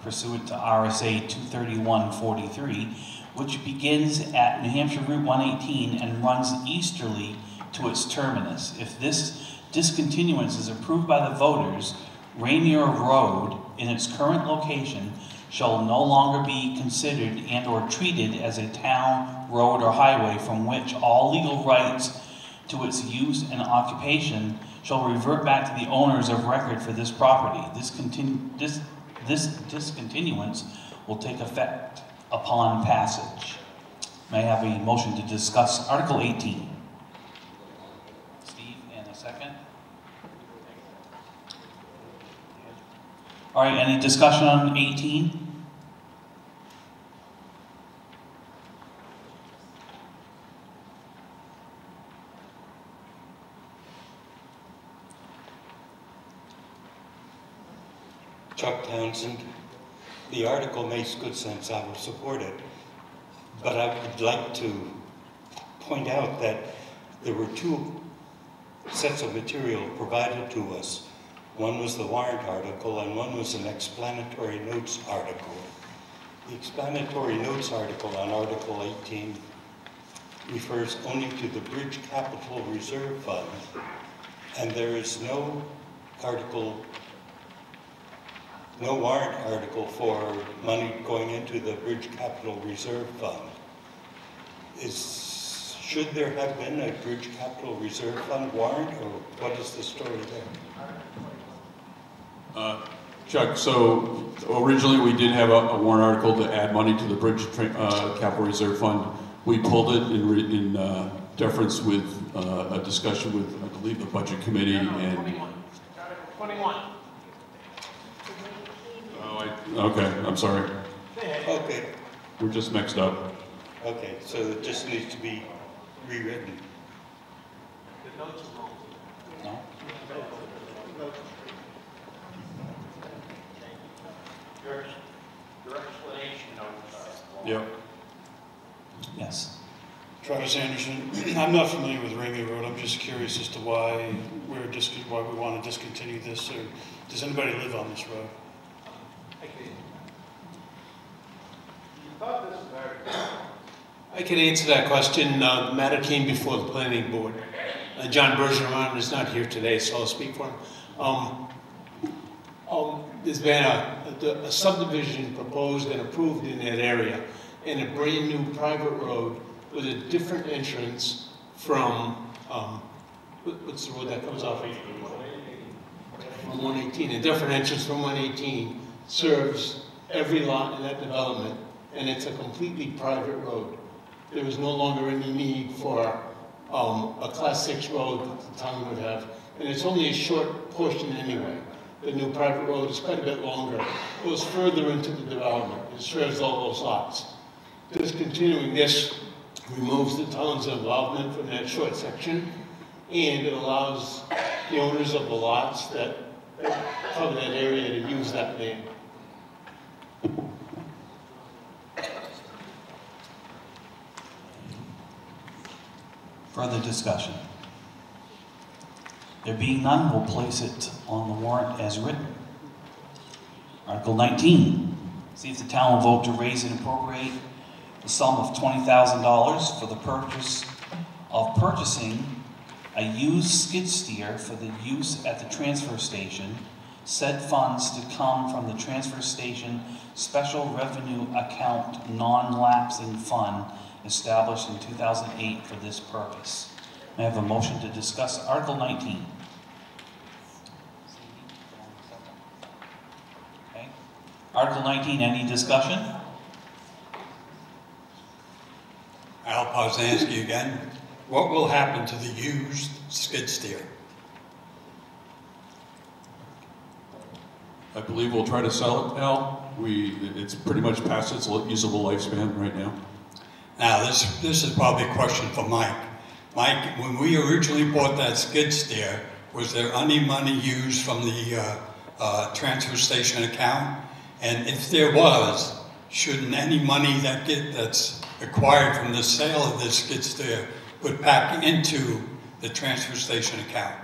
pursuant to RSA 231-43, which begins at New Hampshire Route 118 and runs easterly to its terminus. If this discontinuance is approved by the voters, Rainier Road, in its current location, shall no longer be considered and or treated as a town, road, or highway from which all legal rights to its use and occupation shall revert back to the owners of record for this property. This discontinuance will take effect upon passage. May I have a motion to discuss Article 18? Steve, and a second. All right, any discussion on 18? Chuck Townsend, the article makes good sense. I will support it. But I would like to point out that there were two sets of material provided to us. One was the warrant article and one was an explanatory notes article. The explanatory notes article on Article 18 refers only to the Bridge Capital Reserve Fund, and there is no warrant article for money going into the Bridge Capital Reserve Fund. Should there have been a Bridge Capital Reserve Fund warrant, or what is the story there? Chuck, so originally we did have a warrant article to add money to the Bridge Capital Reserve Fund. We pulled it in deference with a discussion with, I believe, the Budget Committee and... 21. Okay, I'm sorry. Okay. We're just mixed up. Okay, so it just needs to be rewritten. The notes are wrong. No? Your explanation notes. Yep. Yes. Travis Anderson, I'm not familiar with Ramey Road. I'm just curious as to why we want to discontinue this, or does anybody live on this road? I can answer that question. The matter came before the planning board. John Bergeron is not here today, so I'll speak for him. There's been a subdivision proposed and approved in that area, and a brand new private road with a different entrance from, what's the road that comes off? From 118. A different entrance from 118 serves every lot in that development, and it's a completely private road. There is no longer any need for a Class 6 road that the town would have, and it's only a short portion anyway. The new private road is quite a bit longer. It goes further into the development. It serves all those lots. Discontinuing this removes the town's involvement from that short section, and it allows the owners of the lots that cover that area to use that land. Further discussion? There being none, we'll place it on the warrant as written. Article 19. See if the town will vote to raise and appropriate the sum of $20,000 for the purchase of purchasing a used skid steer for the use at the transfer station. Said funds to come from the transfer station special revenue account non-lapsing fund established in 2008 for this purpose. May I have a motion to discuss Article 19? Okay. Article 19, any discussion? Al Poznanski again. What will happen to the used skid steer? I believe we'll try to sell it, Al. It's pretty much past its usable lifespan right now. Now, this is probably a question for Mike. Mike, when we originally bought that skid steer, was there any money used from the transfer station account? And if there was, shouldn't any money that's acquired from the sale of this skid steer put back into the transfer station account?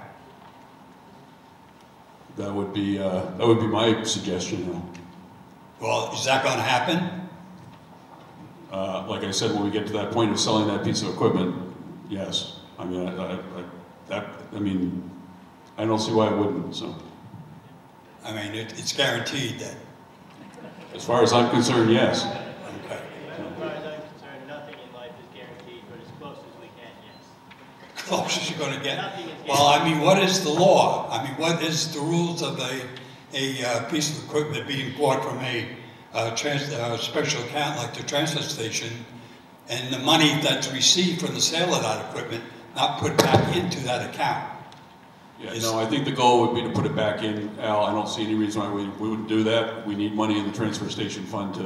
That would be my suggestion. Well, is that going to happen? Like I said, when we get to that point of selling that piece of equipment, yes. I mean, I don't see why it wouldn't. So, I mean, it's guaranteed that. As far as I'm concerned, yes. Okay. As far as I'm concerned, nothing in life is guaranteed, but as close as we can, yes. Close as you're going to get. Well, I mean, what is the law? I mean, what is the rules of a piece of equipment being bought from a special account like the transfer station, and the money that's received from the sale of that equipment not put back into that account. Yeah, no, I think the goal would be to put it back in. Al, I don't see any reason why we wouldn't do that. We need money in the transfer station fund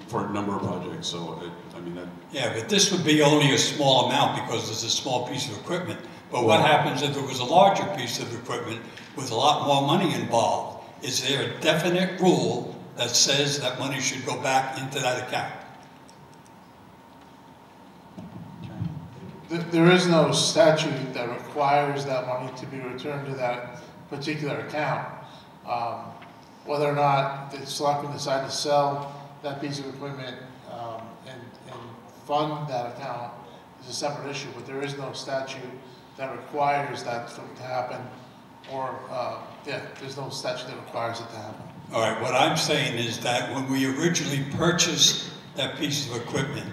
for a number of projects, so I mean that. Yeah, but this would be only a small amount because it's a small piece of equipment. But what happens if it was a larger piece of equipment with a lot more money involved? Is there a definite rule that says that money should go back into that account? There is no statute that requires that money to be returned to that particular account. Whether or not the selectmen decide to sell that piece of equipment and fund that account is a separate issue, but there is no statute that requires that to happen, or there's no statute that requires it to happen. All right, what I'm saying is that when we originally purchased that piece of equipment,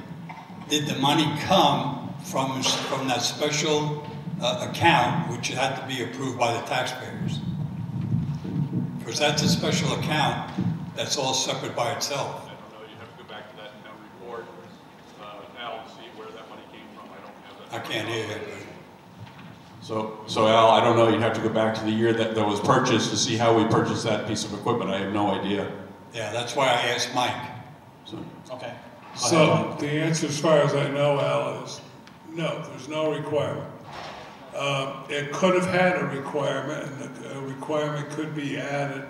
did the money come from that special account, which had to be approved by the taxpayers? Because that's a special account that's all separate by itself. I don't know, you have to go back to that town report, Al, to see where that money came from. I don't have that. I can't hear you. So Al, I don't know, you'd have to go back to the year that was purchased to see how we purchased that piece of equipment. I have no idea. Yeah, that's why I asked Mike. Okay. So the answer, as far as I know, Al, is no, there's no requirement. It could have had a requirement, and a requirement could be added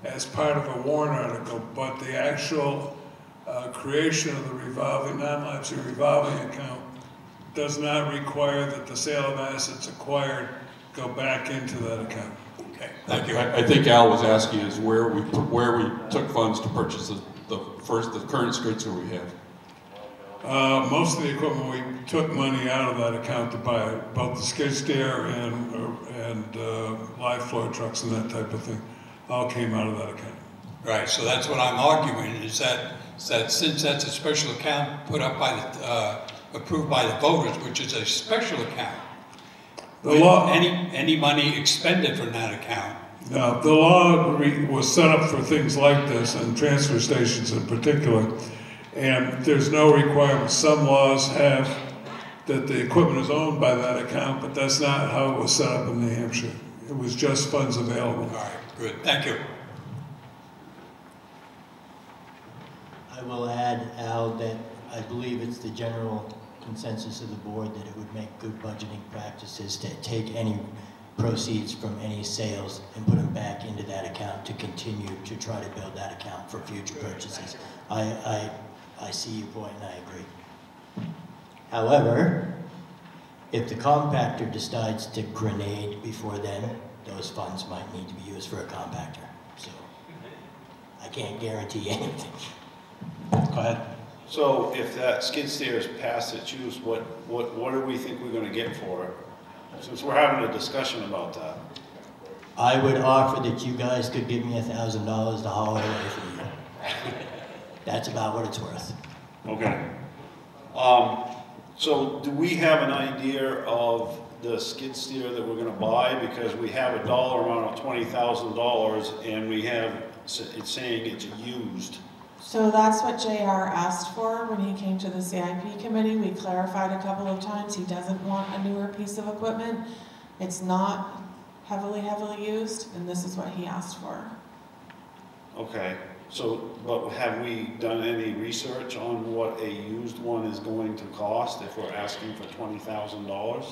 as part of a warrant article, but the actual creation of the revolving, non-lapsing revolving account does not require that the sale of assets acquired go back into that account. Okay, thank you. I think Al was asking is where we took funds to purchase the current skid steer we have. Most of the equipment, we took money out of that account to buy both the skid steer and live floor trucks and that type of thing. All came out of that account. Right, so that's what I'm arguing, is that since that's a special account put up by the, approved by the voters, which is a special account, the law, any money expended from that account. No, the law was set up for things like this, and transfer stations in particular, and there's no requirement. Some laws have that the equipment is owned by that account, but that's not how it was set up in New Hampshire. It was just funds available. All right, good, thank you. I will add, Al, that I believe it's the general consensus of the board that it would make good budgeting practices to take any proceeds from any sales and put them back into that account to continue to try to build that account for future purchases. I see your point and I agree. However, if the compactor decides to grenade before then, those funds might need to be used for a compactor. So I can't guarantee anything. Go ahead. So if that skid steer is past its use, what do we think we're going to get for it? Since we're having a discussion about that. I would offer that you guys could give me $1,000 to haul it away from you. That's about what it's worth. Okay. So do we have an idea of the skid steer that we're going to buy? Because we have a dollar amount of $20,000 and we have, it's saying it's used. So that's what JR asked for when he came to the CIP committee. We clarified a couple of times he doesn't want a newer piece of equipment. It's not heavily used, and this is what he asked for. Okay, so, but have we done any research on what a used one is going to cost if we're asking for $20,000?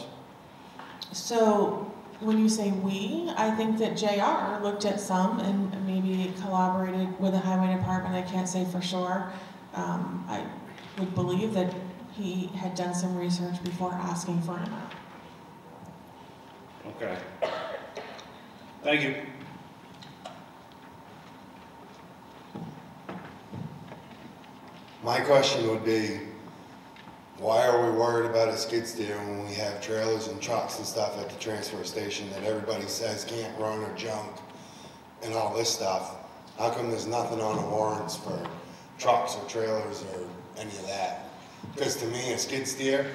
So when you say we, I think that JR looked at some and maybe collaborated with the highway department. I can't say for sure. I would believe that he had done some research before asking for an amount. Okay. Thank you. My question would be, why are we worried about a skid steer when we have trailers and trucks and stuff at the transfer station that everybody says can't run or junk and all this stuff? How come there's nothing on the warrants for trucks or trailers or any of that? Because to me, a skid steer,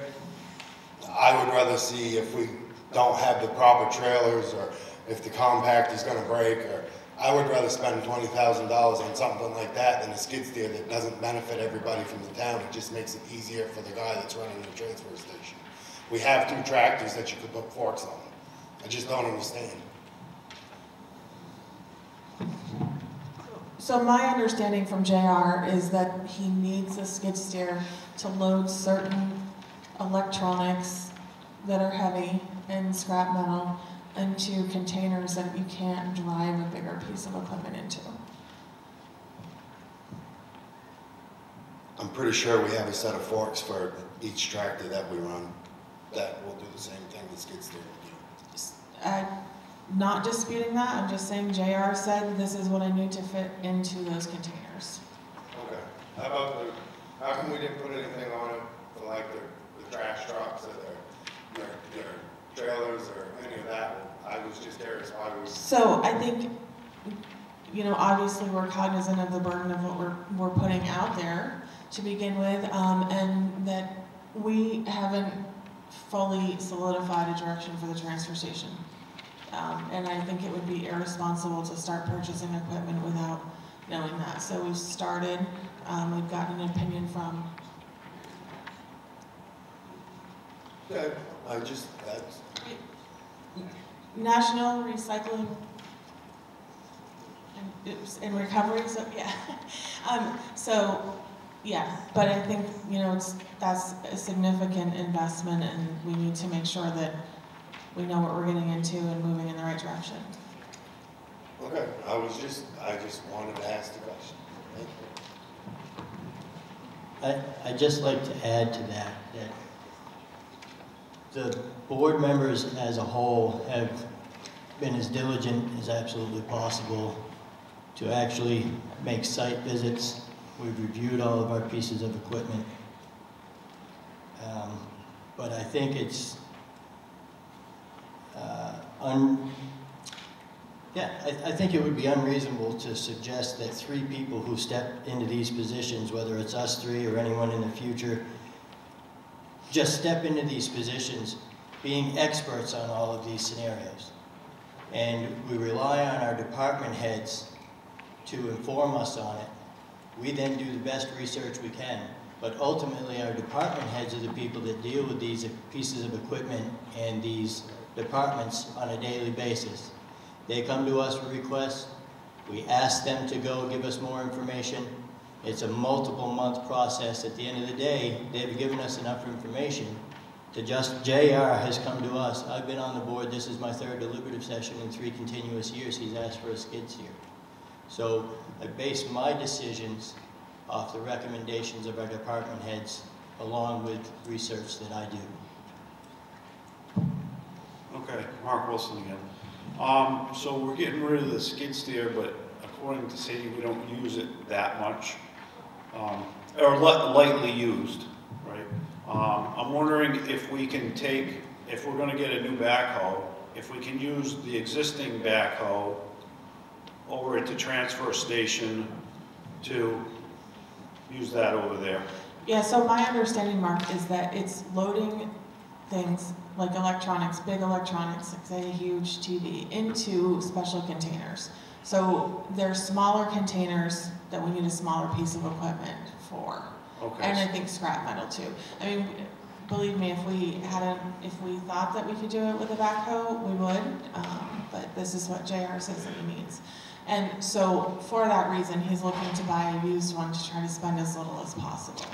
I would rather see if we don't have the proper trailers or if the compact is going to break or I would rather spend $20,000 on something like that than a skid steer that doesn't benefit everybody from the town. It just makes it easier for the guy that's running the transfer station. We have 2 tractors that you could put forks on. I just don't understand. So my understanding from JR is that he needs a skid steer to load certain electronics that are heavy and scrap metal into containers that you can't drive a bigger piece of equipment into. I'm pretty sure we have a set of forks for each tractor that we run that will do the same thing the skid steer will do. I'm not disputing that, I'm just saying JR said this is what I need to fit into those containers. Okay. How about how come we didn't put anything on it for like the trash trucks or their trailers or any of that? I was just curious why we... So I think, you know, obviously we're cognizant of the burden of what we're putting out there to begin with, and that we haven't fully solidified a direction for the transfer station. And I think it would be irresponsible to start purchasing equipment without knowing that. So we've started, we've gotten an opinion from... Okay, that's... National Recycling and Recovery, so yeah. Yeah, but I think, you know, that's a significant investment and we need to make sure that we know what we're getting into and moving in the right direction. Okay, I just wanted to ask the question. Thank you. I'd just like to add to that the board members as a whole have been as diligent as absolutely possible to actually make site visits. We've reviewed all of our pieces of equipment. But I think it's I think it would be unreasonable to suggest that 3 people who step into these positions, whether it's us 3 or anyone in the future, just step into these positions being experts on all of these scenarios. And we rely on our department heads to inform us on it. We then do the best research we can. But ultimately, our department heads are the people that deal with these pieces of equipment and these departments on a daily basis. They come to us with requests. We ask them to go give us more information. It's a multiple month process. At the end of the day, they've given us enough information to just, JR has come to us. I've been on the board, this is my 3rd deliberative session in 3 continuous years. He's asked for a skid steer. So I base my decisions off the recommendations of our department heads along with research that I do. Okay, Mark Wilson again. So we're getting rid of the skid steer, but according to Sadie, we don't use it that much, or lightly used, right? I'm wondering if we can take, if we're going to get a new backhoe, if we can use the existing backhoe over at the transfer station to use that over there. Yeah, so my understanding, Mark, is that it's loading things like electronics, big electronics, like say a huge TV, into special containers. So there's smaller containers that we need a smaller piece of equipment for. Okay. And I think scrap metal too. I mean, believe me, if we thought that we could do it with a backhoe, we would. But this is what JR says that he needs. And so for that reason, he's looking to buy a used one to try to spend as little as possible.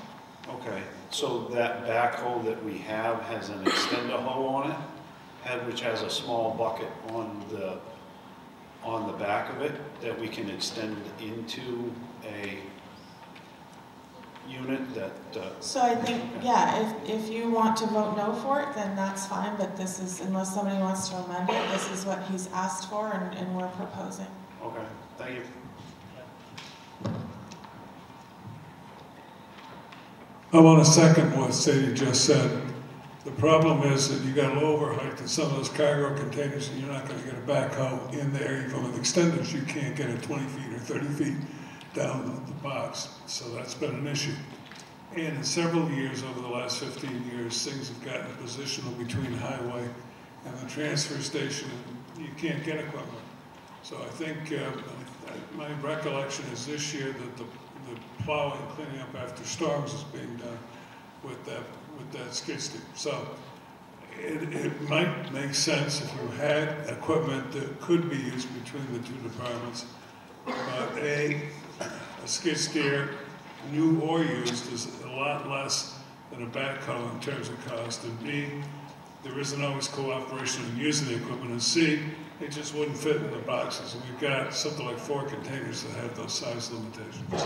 Okay, so that backhoe that we have has an extender hoe on it, which has a small bucket on the back of it that we can extend into a unit that... So I think, yeah, if you want to vote no for it, then that's fine, but this is, unless somebody wants to amend it, this is what he's asked for and we're proposing. Okay, thank you. I want to second what Sadie just said. The problem is that you got low overheight in some of those cargo containers and you're not going to get a backhoe in there. Even with extenders, you can't get it 20 feet or 30 feet down the box. So that's been an issue. And in several years, over the last 15 years, things have gotten positional between highway and the transfer station. You can't get equipment. So I think my recollection is this year that the plowing, cleaning up after storms is being done with that skid steer. So it might make sense if you had equipment that could be used between the two departments. But a skid steer, new or used, is a lot less than a backhoe in terms of cost. And B, there isn't always cooperation in using the equipment. And C, it just wouldn't fit in the boxes. And we've got something like 4 containers that have those size limitations.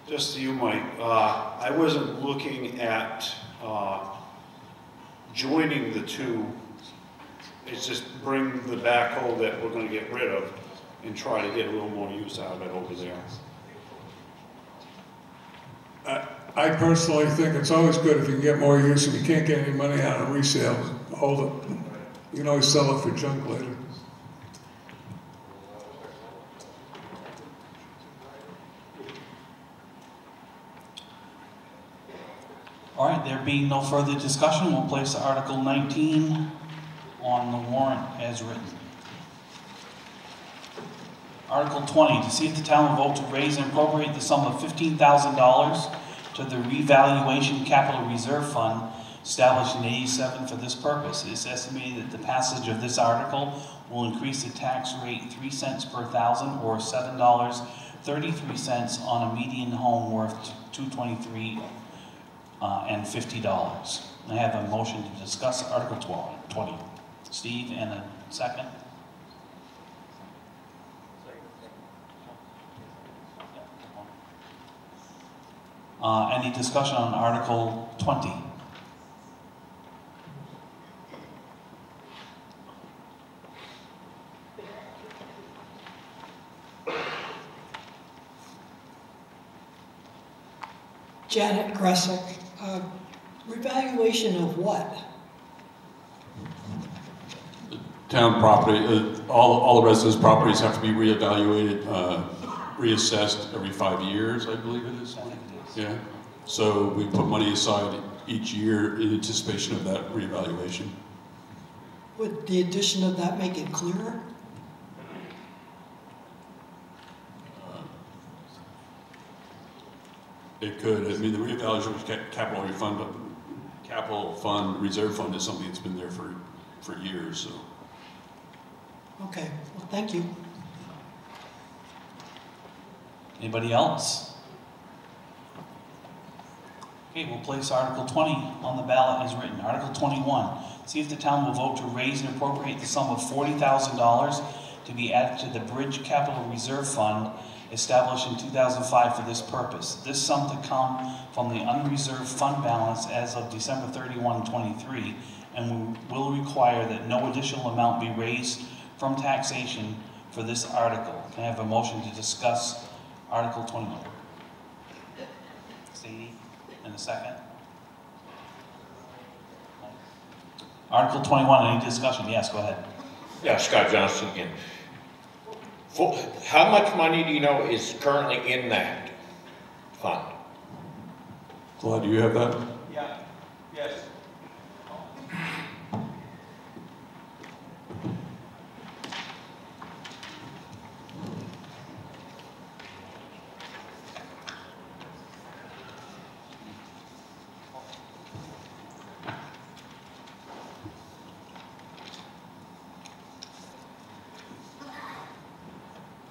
Just to you, Mike, I wasn't looking at joining the two. It's just bring the backhoe that we're going to get rid of and try to get a little more use out of it over there. I personally think it's always good if you can get more use. If you can't get any money out of resale, hold it. You can always sell it for junk later. All right, there being no further discussion, we'll place Article 19 on the warrant as written. Article 20, to see if the town will vote to raise and appropriate the sum of $15,000 to the Revaluation Capital Reserve Fund established in '87 for this purpose. It is estimated that the passage of this article will increase the tax rate 3 cents per thousand, or $7.33 on a median home worth $223 and $50. I have a motion to discuss Article 20. Steve, and a second. Any discussion on Article 20? Janet Gressick, revaluation of what? Town property, all the residents' properties have to be reevaluated, reassessed every 5 years, I believe it is. Yeah. So we put money aside each year in anticipation of that reevaluation. Would the addition of that make it clearer? It could. I mean, the reevaluation capital fund, reserve fund is something that's been there for years. So. Okay. Well, thank you. Anybody else? Okay, we'll place Article 20 on the ballot as written. Article 21, see if the town will vote to raise and appropriate the sum of $40,000 to be added to the Bridge Capital Reserve Fund established in 2005 for this purpose. This sum to come from the unreserved fund balance as of December 31, 23, and will require that no additional amount be raised from taxation for this article. Can I have a motion to discuss Article 21? Sadie, in a second. Article 21, any discussion? Yes, go ahead. Yeah, Scott Johnson again. How much money do you know is currently in that fund? Claude, do you have that? Yeah, yes.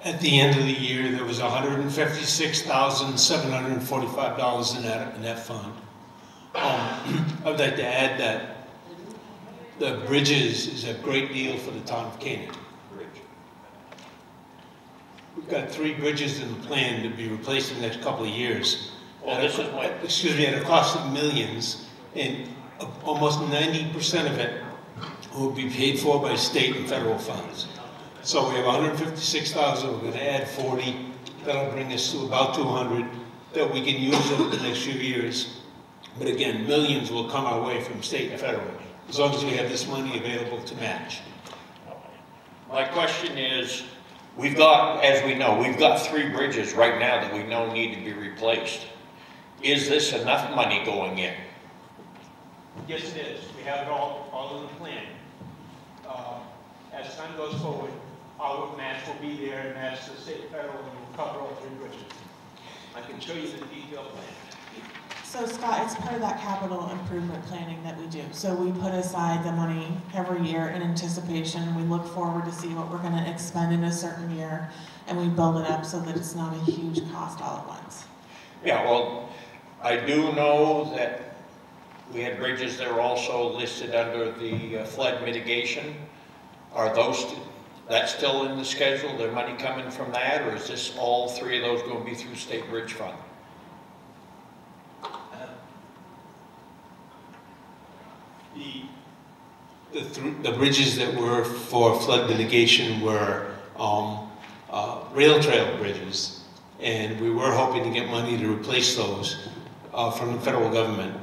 At the end of the year, there was $156,745 in that fund. I would like to add that the bridges is a great deal for the town of Canaan. We've got 3 bridges in the plan to be replaced in the next couple of years. Well, this is my... Excuse me, at a cost of millions, and almost 90% of it will be paid for by state and federal funds. So we have 156,000, we're going to add 40, that'll bring us to about 200 that we can use over the next few years. But again, millions will come our way from state and federal, as long as we have this money available to match. My question is, we've got, as we know, we've got 3 bridges right now that we know need to be replaced. Is this enough money going in? Yes, it is. We have it all in the plan. As time goes forward, our match will be there, and that's the state and federal, and we'll cover all 3 bridges. I can show you the detailed plan. So Scott, it's part of that capital improvement planning that we do. So we put aside the money every year in anticipation. We look forward to see what we're going to expend in a certain year, and we build it up so that it's not a huge cost all at once. Yeah, well, I do know that we had bridges that are also listed under the flood mitigation. Are that's still in the schedule? There money coming from that, or is this all 3 of those going to be through State Bridge Fund? The bridges that were for flood mitigation were rail trail bridges, and we were hoping to get money to replace those from the federal government.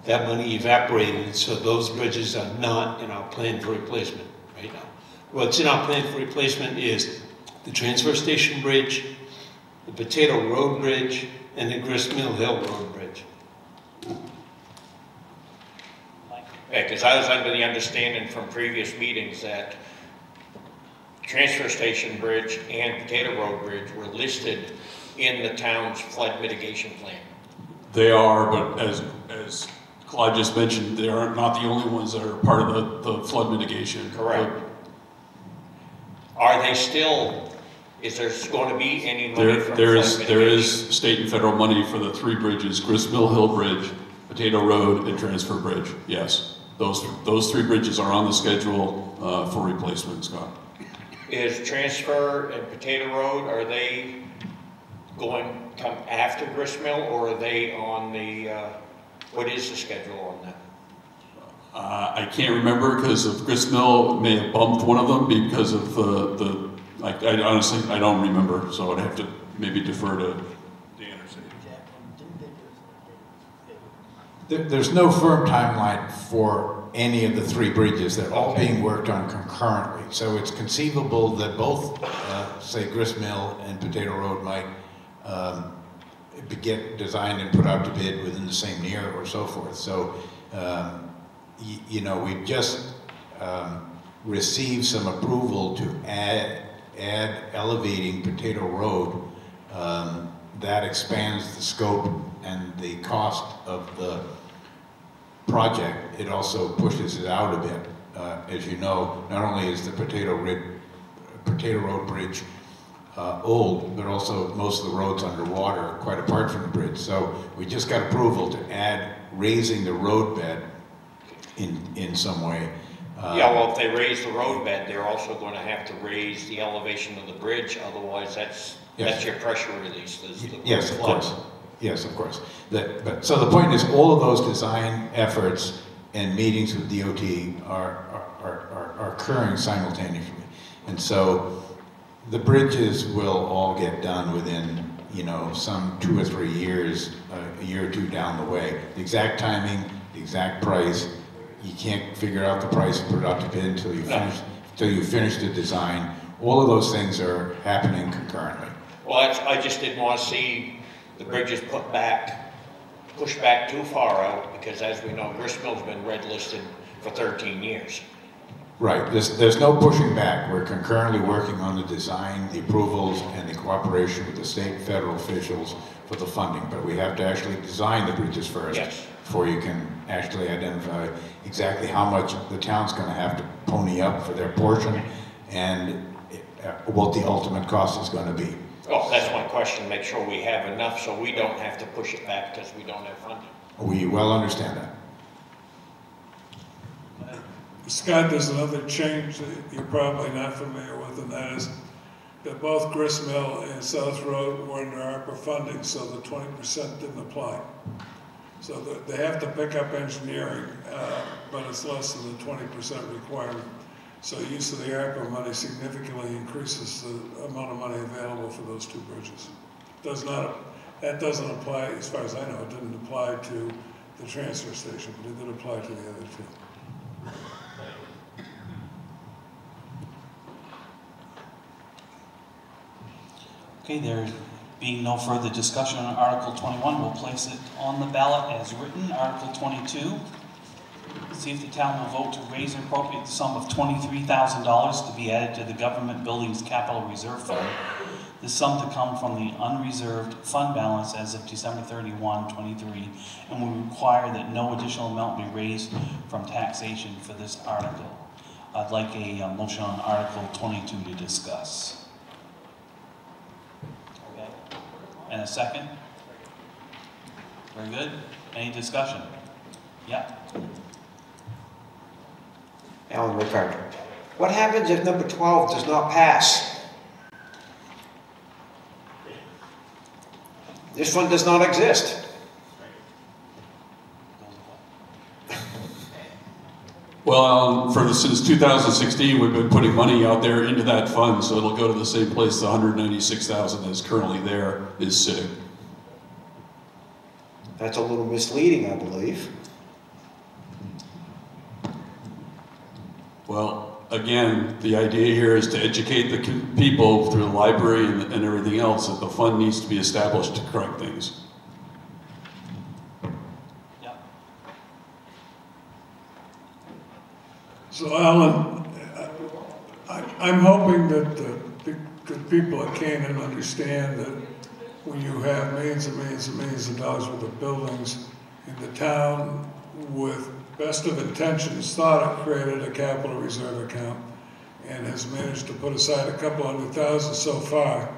That money evaporated, so those bridges are not in our plan for replacement right now. What's in our plan for replacement is the transfer station bridge, the Potato Road Bridge, and the Grist Mill Hill Road Bridge. Yeah, because I was under the understanding from previous meetings that Transfer Station Bridge and Potato Road Bridge were listed in the town's flood mitigation plan. They are, but as Clyde just mentioned, they are not the only ones that are part of the flood mitigation. Correct. Are they still, is there going to be any money from there flood is state and federal money for the 3 bridges, Grist Mill Hill Bridge, Potato Road, and Transfer Bridge, yes. Those 3 bridges are on the schedule for replacement, Scott. Is Transfer and Potato Road, are they come after Grist Mill, or are they on the, what is the schedule on that? I can't remember because of Grist Mill may have bumped one of them because of I honestly, I don't remember, so I'd have to maybe defer to Dan or say. There's no firm timeline for any of the 3 bridges. They're all being worked on concurrently. So it's conceivable that both, say, Grist Mill and Potato Road might get designed and put out to bid within the same year or so forth. So, you know, we've just received some approval to add elevating Potato Road. That expands the scope and the cost of the project. It also pushes it out a bit. As you know, not only is the Potato Road Bridge old, but also most of the roads underwater, quite apart from the bridge. So we just got approval to add raising the road bed in some way. Yeah, well, if they raise the road bed, they're also going to have to raise the elevation of the bridge. Otherwise, that's your pressure release. Yes, of course. Yes, of course. So the point is, all of those design efforts and meetings with DOT are occurring simultaneously, and so the bridges will all get done within, you know, some 2 or 3 years, a year or 2 down the way. The exact timing, the exact price, you can't figure out the price and put it out to bid until you finish the design. All of those things are happening concurrently. Well, I just didn't want to see the bridges pushed back too far out, because as we know, Grist Mill's been red listed for 13 years. Right, there's no pushing back. We're concurrently working on the design, the approvals, and the cooperation with the state and federal officials for the funding. But we have to actually design the bridges first, yes, before you can actually identify exactly how much the town's going to have to pony up for their portion and what the ultimate cost is going to be. Oh, that's my question, make sure we have enough so we don't have to push it back because we don't have funding. We well understand that. Scott, there's another change that you're probably not familiar with, and that is that both Grist Mill and South Road were under ARPA funding, so the 20% didn't apply. So they have to pick up engineering, but it's less than the 20% requirement. So use of the ARPA money significantly increases the amount of money available for those 2 bridges. That doesn't apply, as far as I know, it didn't apply to the transfer station, but it did apply to the other 2. Okay, there's Being no further discussion on Article 21, we'll place it on the ballot as written. Article 22, see if the town will vote to raise and appropriate the sum of $23,000 to be added to the Government Buildings Capital Reserve Fund. This sum to come from the unreserved fund balance as of December 31, 23, and will require that no additional amount be raised from taxation for this article. I'd like a motion on Article 22 to discuss. Okay. And a second? Very good. Any discussion? Yeah. Alan Rickard. What happens if number 12 does not pass? This fund does not exist. Well, since 2016, we've been putting money out there into that fund, so it'll go to the same place the 196,000 that's currently there is sitting. That's a little misleading, I believe. Well, again, the idea here is to educate the people through the library and everything else that the fund needs to be established to correct things. So Alan, I'm hoping that the people at Canaan understand that when you have millions and millions and millions of dollars worth of buildings in the town with best of intentions, thought it created a capital reserve account and has managed to put aside a couple $100,000 so far,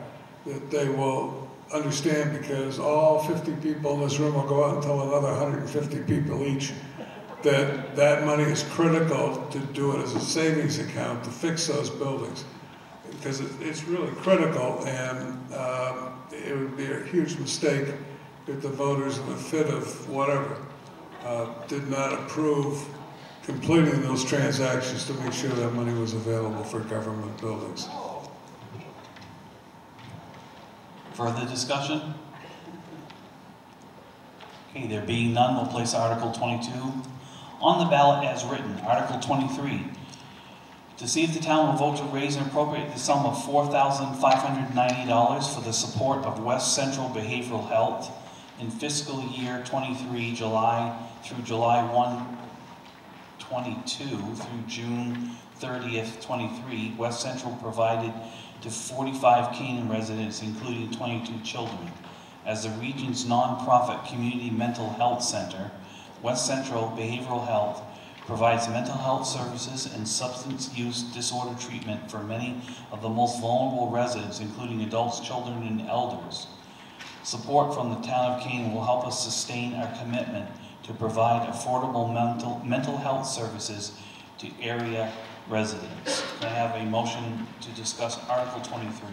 that they will understand, because all 50 people in this room will go out and tell another 150 people each that that money is critical to do it as a savings account to fix those buildings, because it's really critical, and it would be a huge mistake if the voters in a fit of whatever did not approve completing those transactions to make sure that money was available for government buildings. Further discussion? Okay, there being none, we'll place Article 22 on the ballot as written. Article 23, to see if the town will vote to raise and appropriate the sum of $4,590 for the support of West Central Behavioral Health in fiscal year 23, July through July 1, 22 through June 30th, 23. West Central provided to 45 Canaan residents, including 22 children. As the region's nonprofit community mental health center, West Central Behavioral Health provides mental health services and substance use disorder treatment for many of the most vulnerable residents, including adults, children, and elders. Support from the town of Canaan will help us sustain our commitment to provide affordable mental health services to area residents. Can I have a motion to discuss Article 23?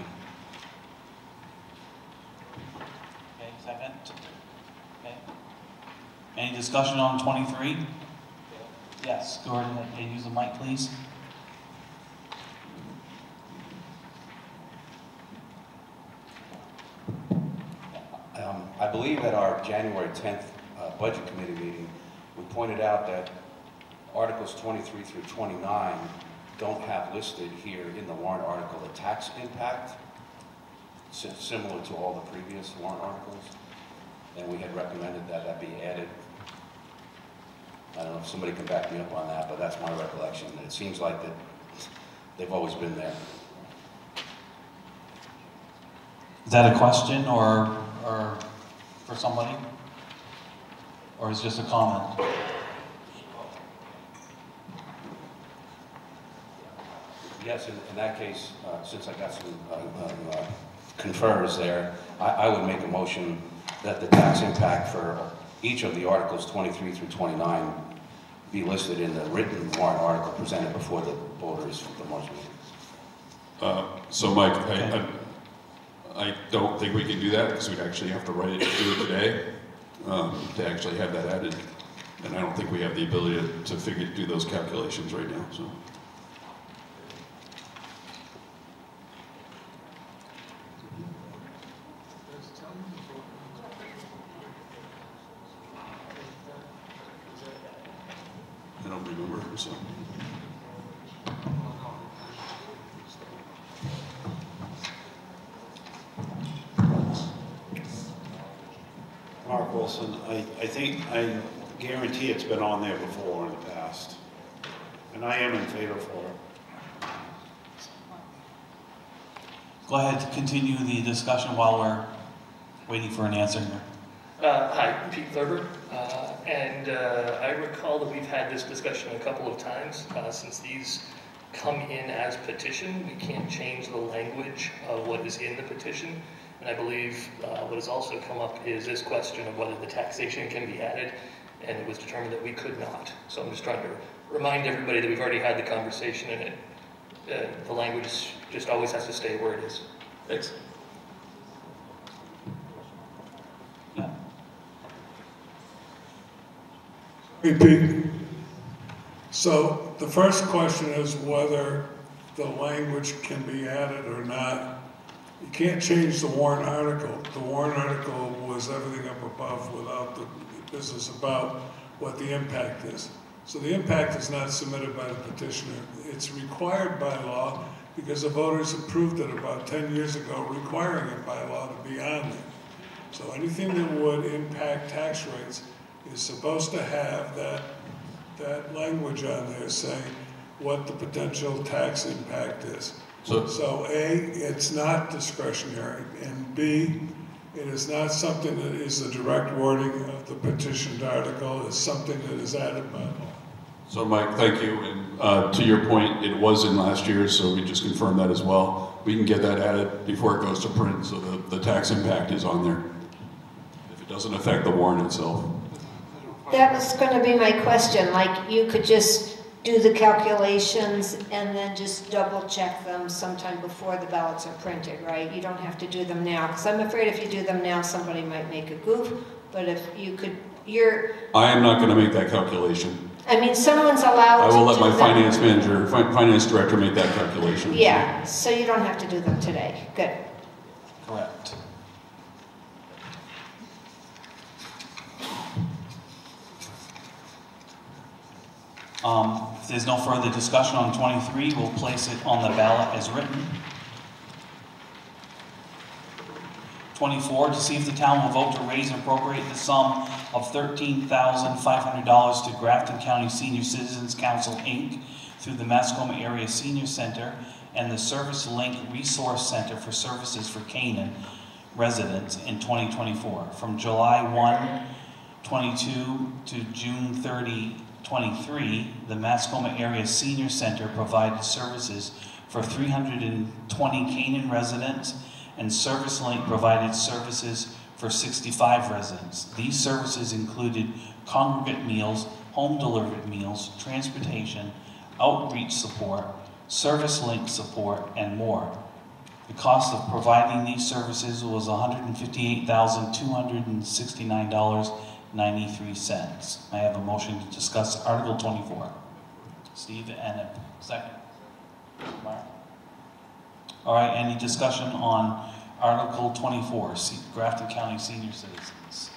Okay, second. Okay. Any discussion on 23? Yes, go ahead and use the mic, please. I believe at our January 10th Budget Committee meeting, we pointed out that Articles 23 through 29 don't have listed here in the warrant article the tax impact, similar to all the previous warrant articles, and we had recommended that that be added. I don't know if somebody can back me up on that, but that's my recollection. It seems like that they've always been there. Is that a question or for somebody? Or is it just a comment? Yes, in that case, since I got some confers there, I would make a motion that the tax impact for each of the Articles 23 through 29 be listed in the written warrant article presented before the voters for the March meeting. So Mike, I don't think we can do that because we'd actually have to write it, do it today to actually have that added. And I don't think we have the ability to do those calculations right now, so. I don't remember, so. Wilson. I guarantee it's been on there before in the past. And I am in favor for it. Go ahead to continue the discussion while we're waiting for an answer here. Hi, Pete Thurber. I recall that we've had this discussion a couple of times. Since these come in as petition, we can't change the language of what is in the petition. And I believe what has also come up is this question of whether the taxation can be added, and it was determined that we could not. So I'm just trying to remind everybody that we've already had the conversation, and the language just always has to stay where it is. Thanks. Hey, Pete. So the first question is whether the language can be added or not. You can't change the warrant article. The warrant article was everything up above without the business about what the impact is. So the impact is not submitted by the petitioner. It's required by law because the voters approved it about 10 years ago, requiring it by law to be on there. So anything that would impact tax rates is supposed to have that language on there saying what the potential tax impact is. So A, it's not discretionary, and B, it is not something that is the direct wording of the petitioned article. It's something that is added by law. So Mike, thank you. And to your point, it was in last year, so we just confirmed that as well. We can get that added before it goes to print, so the tax impact is on there. If it doesn't affect the warrant itself. That was going to be my question. Like, you could just do the calculations and then just double check them sometime before the ballots are printed, right? You don't have to do them now, because I'm afraid if you do them now, somebody might make a goof. But if you could, I am not going to make that calculation. I mean, someone's allowed to do them. I will let my finance manager, finance director make that calculation. Yeah, so you don't have to do them today. Good. Correct. If there's no further discussion on 23, we'll place it on the ballot as written. 24, to see if the town will vote to raise and appropriate the sum of $13,500 to Grafton County Senior Citizens Council, Inc. through the Mascoma Area Senior Center and the Service Link Resource Center for Services for Canaan residents in 2024. From July 1, 22 to June 30, 23, the Mascoma Area Senior Center provided services for 320 Canaan residents, and Service Link provided services for 65 residents. These services included congregate meals, home delivered meals, transportation, outreach support, Service Link support, and more. The cost of providing these services was $158,269.93. I have a motion to discuss Article 24. Steve and a second. Mark. All right, any discussion on Article 24, Grafton County Senior Citizens?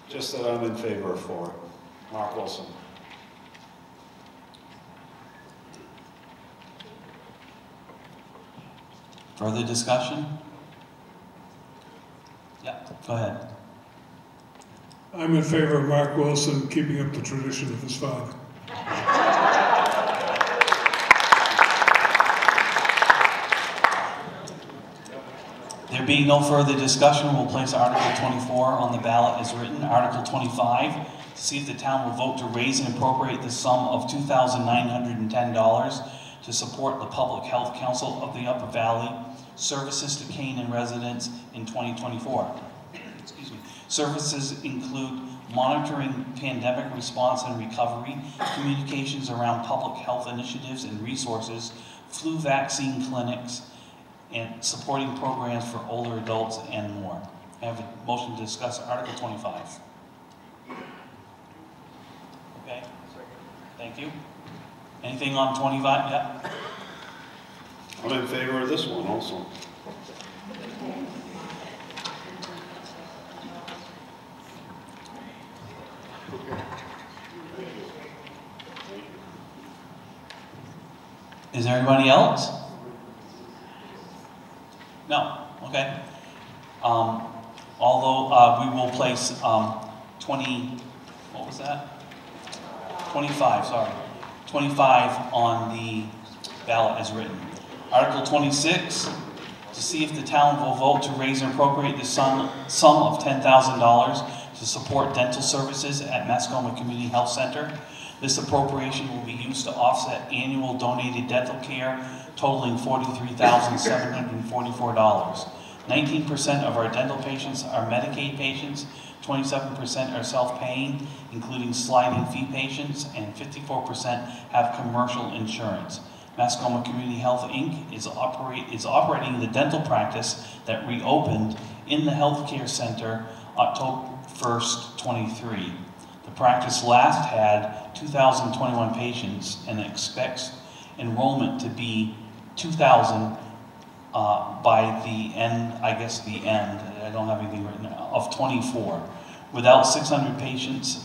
Just that I'm in favor of 4. Mark Wilson. Further discussion? Yeah, go ahead. I'm in favor of Mark Wilson keeping up the tradition of his father. There being no further discussion, we'll place Article 24 on the ballot as written. Article 25, to see if the town will vote to raise and appropriate the sum of $2,910 to support the Public Health Council of the Upper Valley services to Canaan residents in 2024. Excuse me. Services include monitoring pandemic response and recovery, communications around public health initiatives and resources, flu vaccine clinics, and supporting programs for older adults and more. I have a motion to discuss Article 25. Okay, thank you. Anything on 25? Yeah. I'm in favor of this one also. Is there anybody else? No, okay. Although we will place 25, sorry. 25 on the ballot as written. Article 26, to see if the town will vote to raise and appropriate the sum of $10,000 to support dental services at Mascoma Community Health Center. This appropriation will be used to offset annual donated dental care totaling $43,744. 19% of our dental patients are Medicaid patients, 27% are self-paying, including sliding fee patients, and 54% have commercial insurance. Mascoma Community Health Inc. is operating the dental practice that reopened in the healthcare center October 1st, 23. The practice last had 2,021 patients and expects enrollment to be 2,000 by the end, I don't have anything written, of 24, with about 600 patients,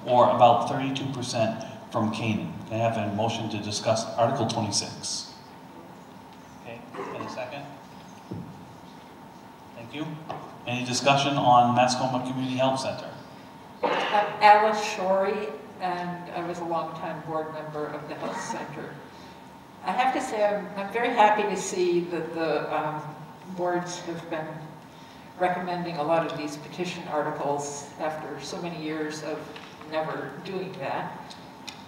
or about 32% from Canaan. Can I have a motion to discuss Article 26? Okay, and a second? Thank you. Any discussion on Mascoma Community Health Center? I'm Alice Shorey, and I was a longtime board member of the health center. I have to say I'm very happy to see that the boards have been recommending a lot of these petition articles after so many years of never doing that.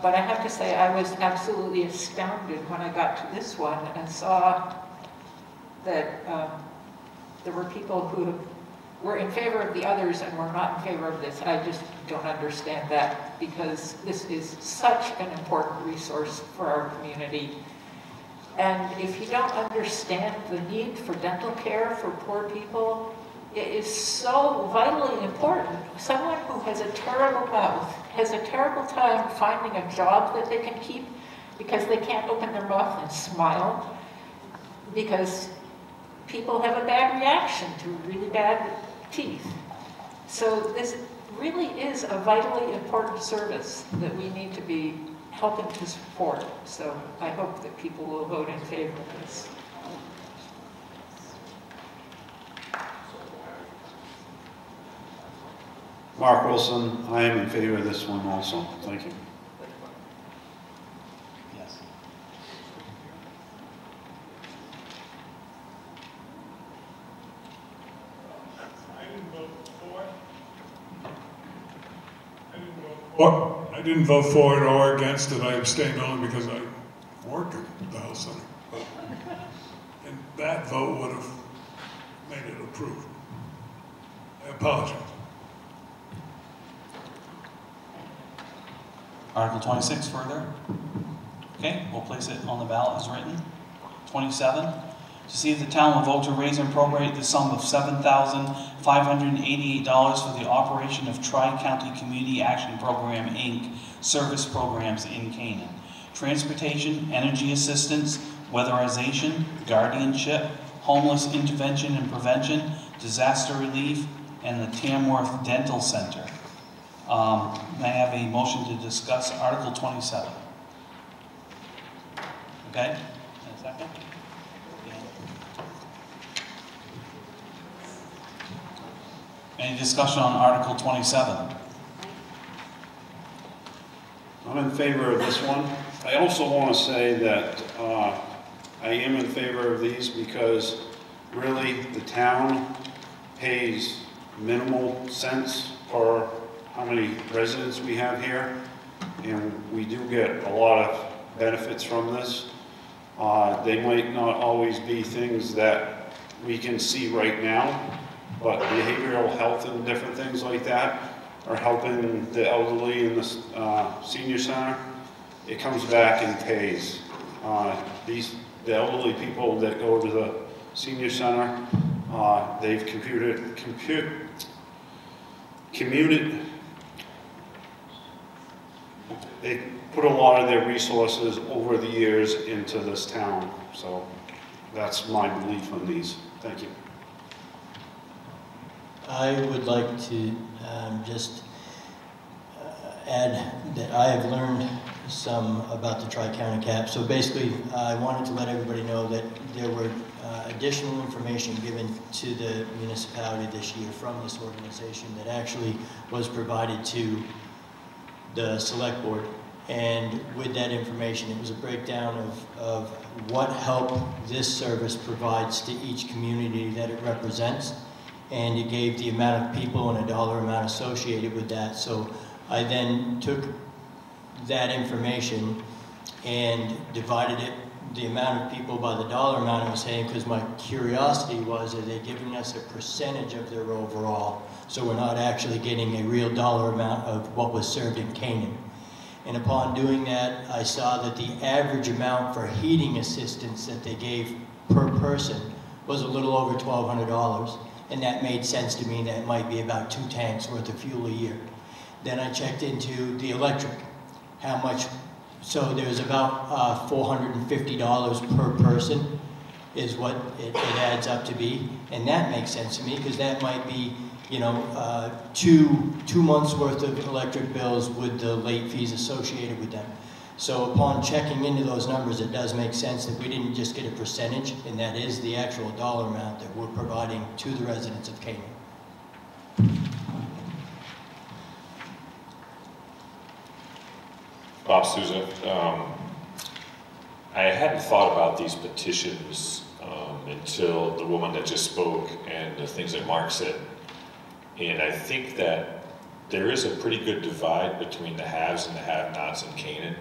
But I have to say I was absolutely astounded when I got to this one and saw that there were people who were in favor of the others and were not in favor of this. I just don't understand that, because this is such an important resource for our community. And if you don't understand the need for dental care for poor people, it is so vitally important. Someone who has a terrible mouth has a terrible time finding a job that they can keep because they can't open their mouth and smile, because people have a bad reaction to really bad teeth. So this really is a vitally important service that we need to be helping to support. So I hope that people will vote in favor of this. Mark Wilson, I am in favor of this one also. Thank you. Yes. I didn't vote for it or against it. I abstained only because I work at the health center. And that vote would have made it approved. I apologize. Article 26 further. Okay, we'll place it on the ballot as written. 27, to see if the town will vote to raise and appropriate the sum of $7,588 for the operation of Tri-County Community Action Program, Inc. service programs in Canaan. Transportation, energy assistance, weatherization, guardianship, homeless intervention and prevention, disaster relief, and the Tamworth Dental Center. May I have a motion to discuss Article 27? Okay, and a second? Any discussion on Article 27? I'm in favor of this one. I also want to say that I am in favor of these because really the town pays minimal cents for how many residents we have here, and we do get a lot of benefits from this. They might not always be things that we can see right now, but behavioral health and different things like that are helping the elderly in the senior center. It comes back and pays. The elderly people that go to the senior center, they've they put a lot of their resources over the years into this town. So that's my belief on these. Thank you. I would like to just add that I have learned some about the Tri-County cap. So basically, I wanted to let everybody know that there were additional information given to the municipality this year from this organization that actually was provided to the select board. And with that information, it was a breakdown of what help this service provides to each community that it represents. And it gave the amount of people and a dollar amount associated with that. So I then took that information and divided it, the amount of people by the dollar amount I was saying, because my curiosity was, are they giving us a percentage of their overall? So we're not actually getting a real dollar amount of what was served in Canaan. And upon doing that, I saw that the average amount for heating assistance that they gave per person was a little over $1,200. And that made sense to me. That might be about 2 tanks worth of fuel a year. Then I checked into the electric, how much. So there's about $450 per person is what it adds up to be. And that makes sense to me because that might be, you know, two months worth of electric bills with the late fees associated with them. So upon checking into those numbers, it does make sense that we didn't just get a percentage, and that is the actual dollar amount that we're providing to the residents of Canaan. Bob Souza. I hadn't thought about these petitions until the woman that just spoke and the things that Mark said. And I think that there is a pretty good divide between the haves and the have-nots in Canaan.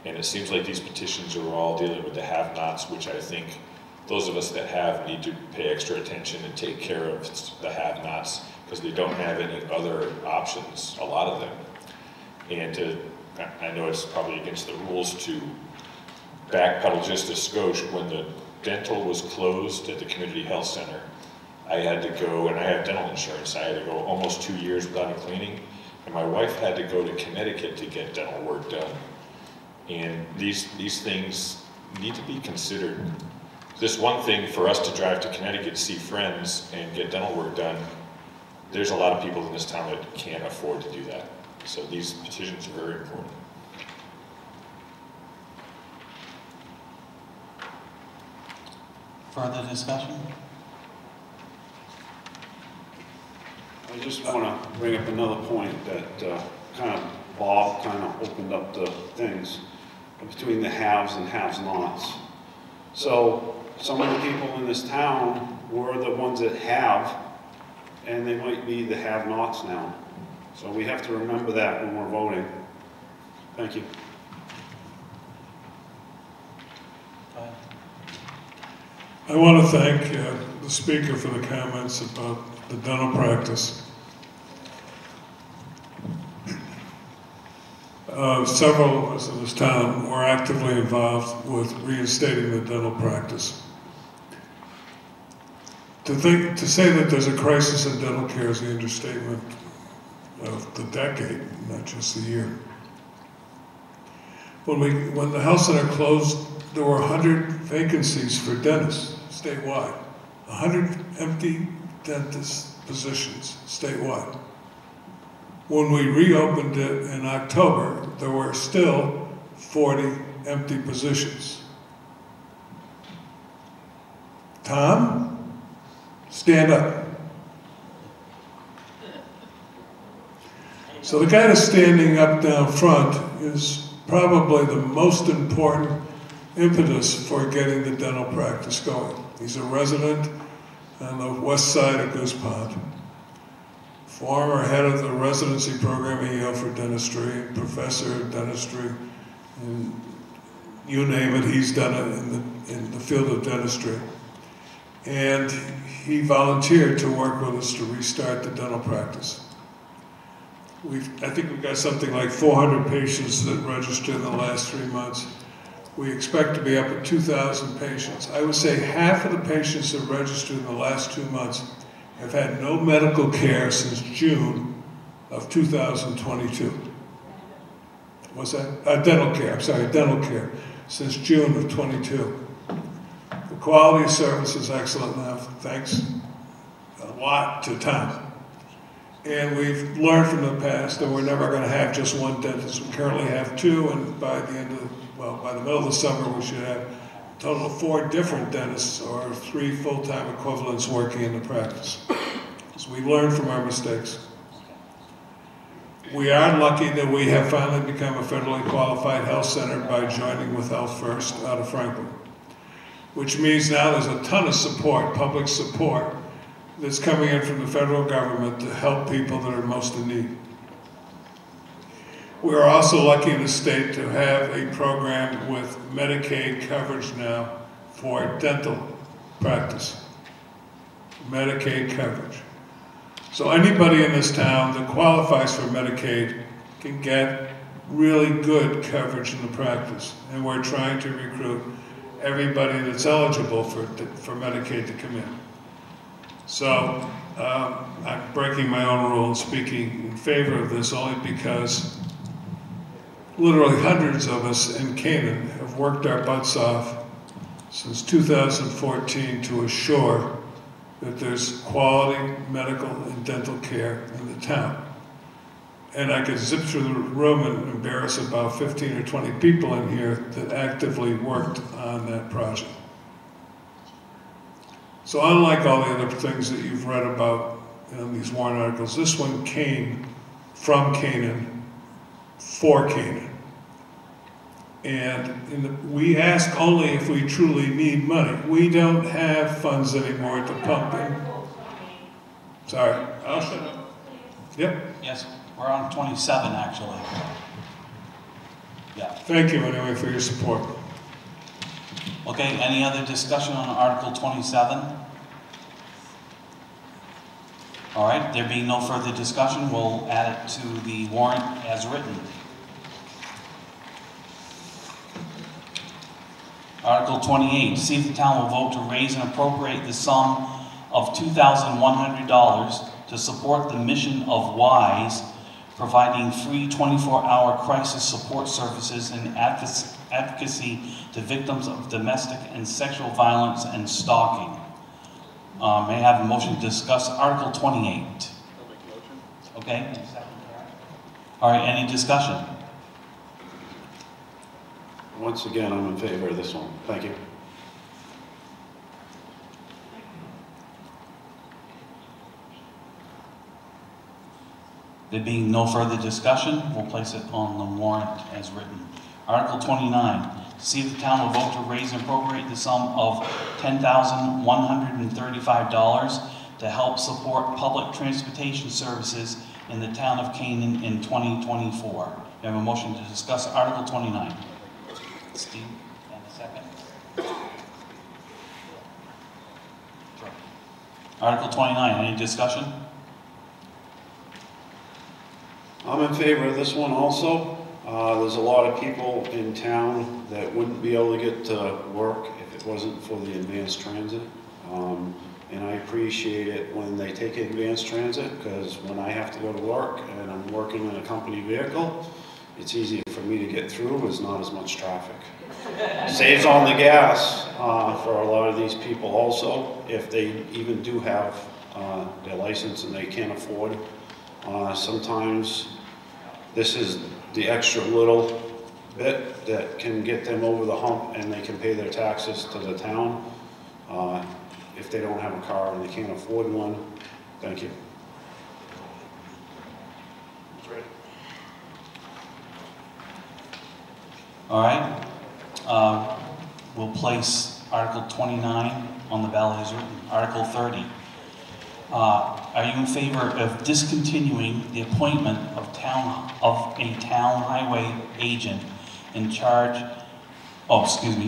And it seems like these petitions are all dealing with the have-nots, which I think those of us that have need to pay extra attention and take care of the have-nots because they don't have any other options, a lot of them. And I know it's probably against the rules to backpedal just a skosh. When the dental was closed at the community health center, I had to go, and I have dental insurance, I had to go almost 2 years without a cleaning, and my wife had to go to Connecticut to get dental work done. And these things need to be considered. This one thing for us to drive to Connecticut to see friends and get dental work done, there's a lot of people in this town that can't afford to do that. So these petitions are very important. Further discussion? I just want to bring up another point that Bob kind of opened up the things between the haves and have-nots. So some of the people in this town were the ones that have, and they might be the have-nots now. So we have to remember that when we're voting. Thank you. I want to thank the speaker for the comments about the dental practice. Several of us in this town were actively involved with reinstating the dental practice. To say that there's a crisis in dental care is the understatement of the decade, not just the year. When the health center closed, there were 100 vacancies for dentists statewide, 100 empty dentist positions statewide. When we reopened it in October, there were still 40 empty positions. Tom, stand up. So the guy that's standing up down front is probably the most important impetus for getting the dental practice going. He's a resident on the west side of Goose Pond. Former head of the residency program at Yale for dentistry, professor of dentistry, and you name it, he's done it in the field of dentistry. And he volunteered to work with us to restart the dental practice. I think we've got something like 400 patients that registered in the last 3 months. We expect to be up at 2,000 patients. I would say half of the patients that registered in the last 2 months have had no medical care since June of 2022. What's that? Dental care, I'm sorry, dental care, since June of 22. The quality of service is excellent now, thanks a lot to Tom. And we've learned from the past that we're never going to have just one dentist. We currently have two, and by the end of, well, by the middle of the summer, we should have a total of 4 different dentists or 3 full-time equivalents working in the practice. So we learned from our mistakes. We are lucky that we have finally become a federally qualified health center by joining with Health First out of Franklin, which means now there's a ton of support, public support, that's coming in from the federal government to help people that are most in need. We are also lucky in the state to have a program with Medicaid coverage now for dental practice. Medicaid coverage. So anybody in this town that qualifies for Medicaid can get really good coverage in the practice. And we're trying to recruit everybody that's eligible for Medicaid to come in. So I'm breaking my own rule and speaking in favor of this only because literally hundreds of us in Canaan have worked our butts off since 2014 to assure that there's quality medical and dental care in the town. And I could zip through the room and embarrass about 15 or 20 people in here that actively worked on that project. So unlike all the other things that you've read about in these warrant articles, this one came from Canaan, for Canaan. And we ask only if we truly need money. We don't have funds anymore to pump in. Sorry, I'll shut up. Yep. Yes, we're on 27 actually. Yeah. Thank you anyway for your support. Okay, any other discussion on Article 27? All right, there being no further discussion, we'll add it to the warrant as written. Article 28, see if the town will vote to raise and appropriate the sum of $2,100 to support the mission of WISE, providing free 24-hour crisis support services and advocacy to victims of domestic and sexual violence and stalking. May I have a motion to discuss Article 28? Okay. All right, any discussion? Once again, I'm in favor of this one. Thank you. There being no further discussion, we'll place it on the warrant as written. Article 29, see if the town will vote to raise and appropriate the sum of $10,135 to help support public transportation services in the town of Canaan in 2024. We have a motion to discuss Article 29. Steve, and a second. Sure. Article 29, any discussion? I'm in favor of this one also. There's a lot of people in town that wouldn't be able to get to work if it wasn't for the advanced transit. And I appreciate it when they take advanced transit, because when I have to go to work and I'm working in a company vehicle, it's easier for me to get through. There's not as much traffic. Saves on the gas for a lot of these people also, if they even do have their license and they can't afford. Sometimes this is the extra little bit that can get them over the hump and they can pay their taxes to the town if they don't have a car and they can't afford one. Thank you. All right. We'll place Article 29 on the ballot as written. Article 30. Are you in favor of discontinuing the appointment of a town highway agent in charge,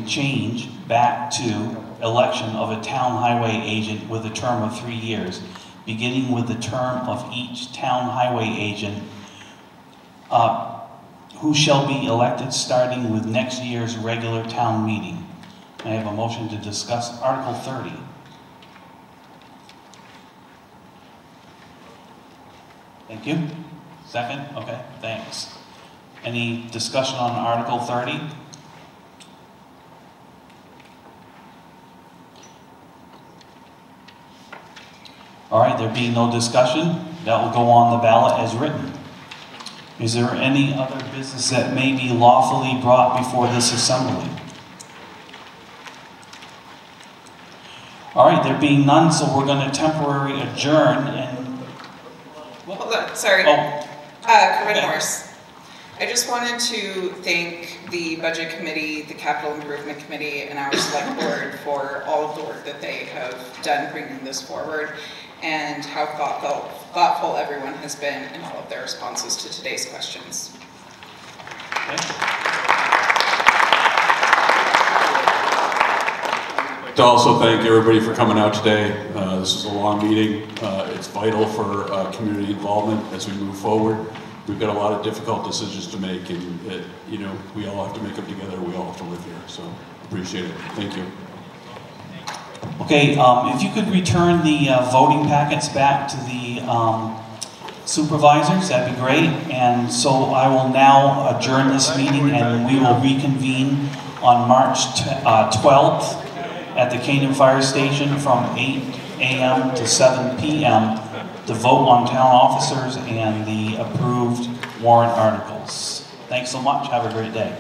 change back to election of a town highway agent with a term of 3 years, beginning with the term of each town highway agent who shall be elected starting with next year's regular town meeting. I have a motion to discuss Article 30. Thank you. Second? Okay, thanks. Any discussion on Article 30? All right, there being no discussion, that will go on the ballot as written. Is there any other business that may be lawfully brought before this assembly? All right, there being none, so we're going to temporarily adjourn and... Hold on, sorry. Oh. Corinne Morse. I just wanted to thank the Budget Committee, the Capital Improvement Committee, and our Select Board for all of the work that they have done bringing this forward, and how thoughtful everyone has been in all of their responses to today's questions. To also thank everybody for coming out today. This is a long meeting. It's vital for community involvement as we move forward. We've got a lot of difficult decisions to make, and you know, we all have to make them together. We all have to live here, so appreciate it. Thank you. Okay, if you could return the voting packets back to the supervisors, that'd be great. And so I will now adjourn this meeting, and we will reconvene on March 12th at the Canaan Fire Station from 8 a.m. to 7 p.m. to vote on town officers and the approved warrant articles. Thanks so much. Have a great day.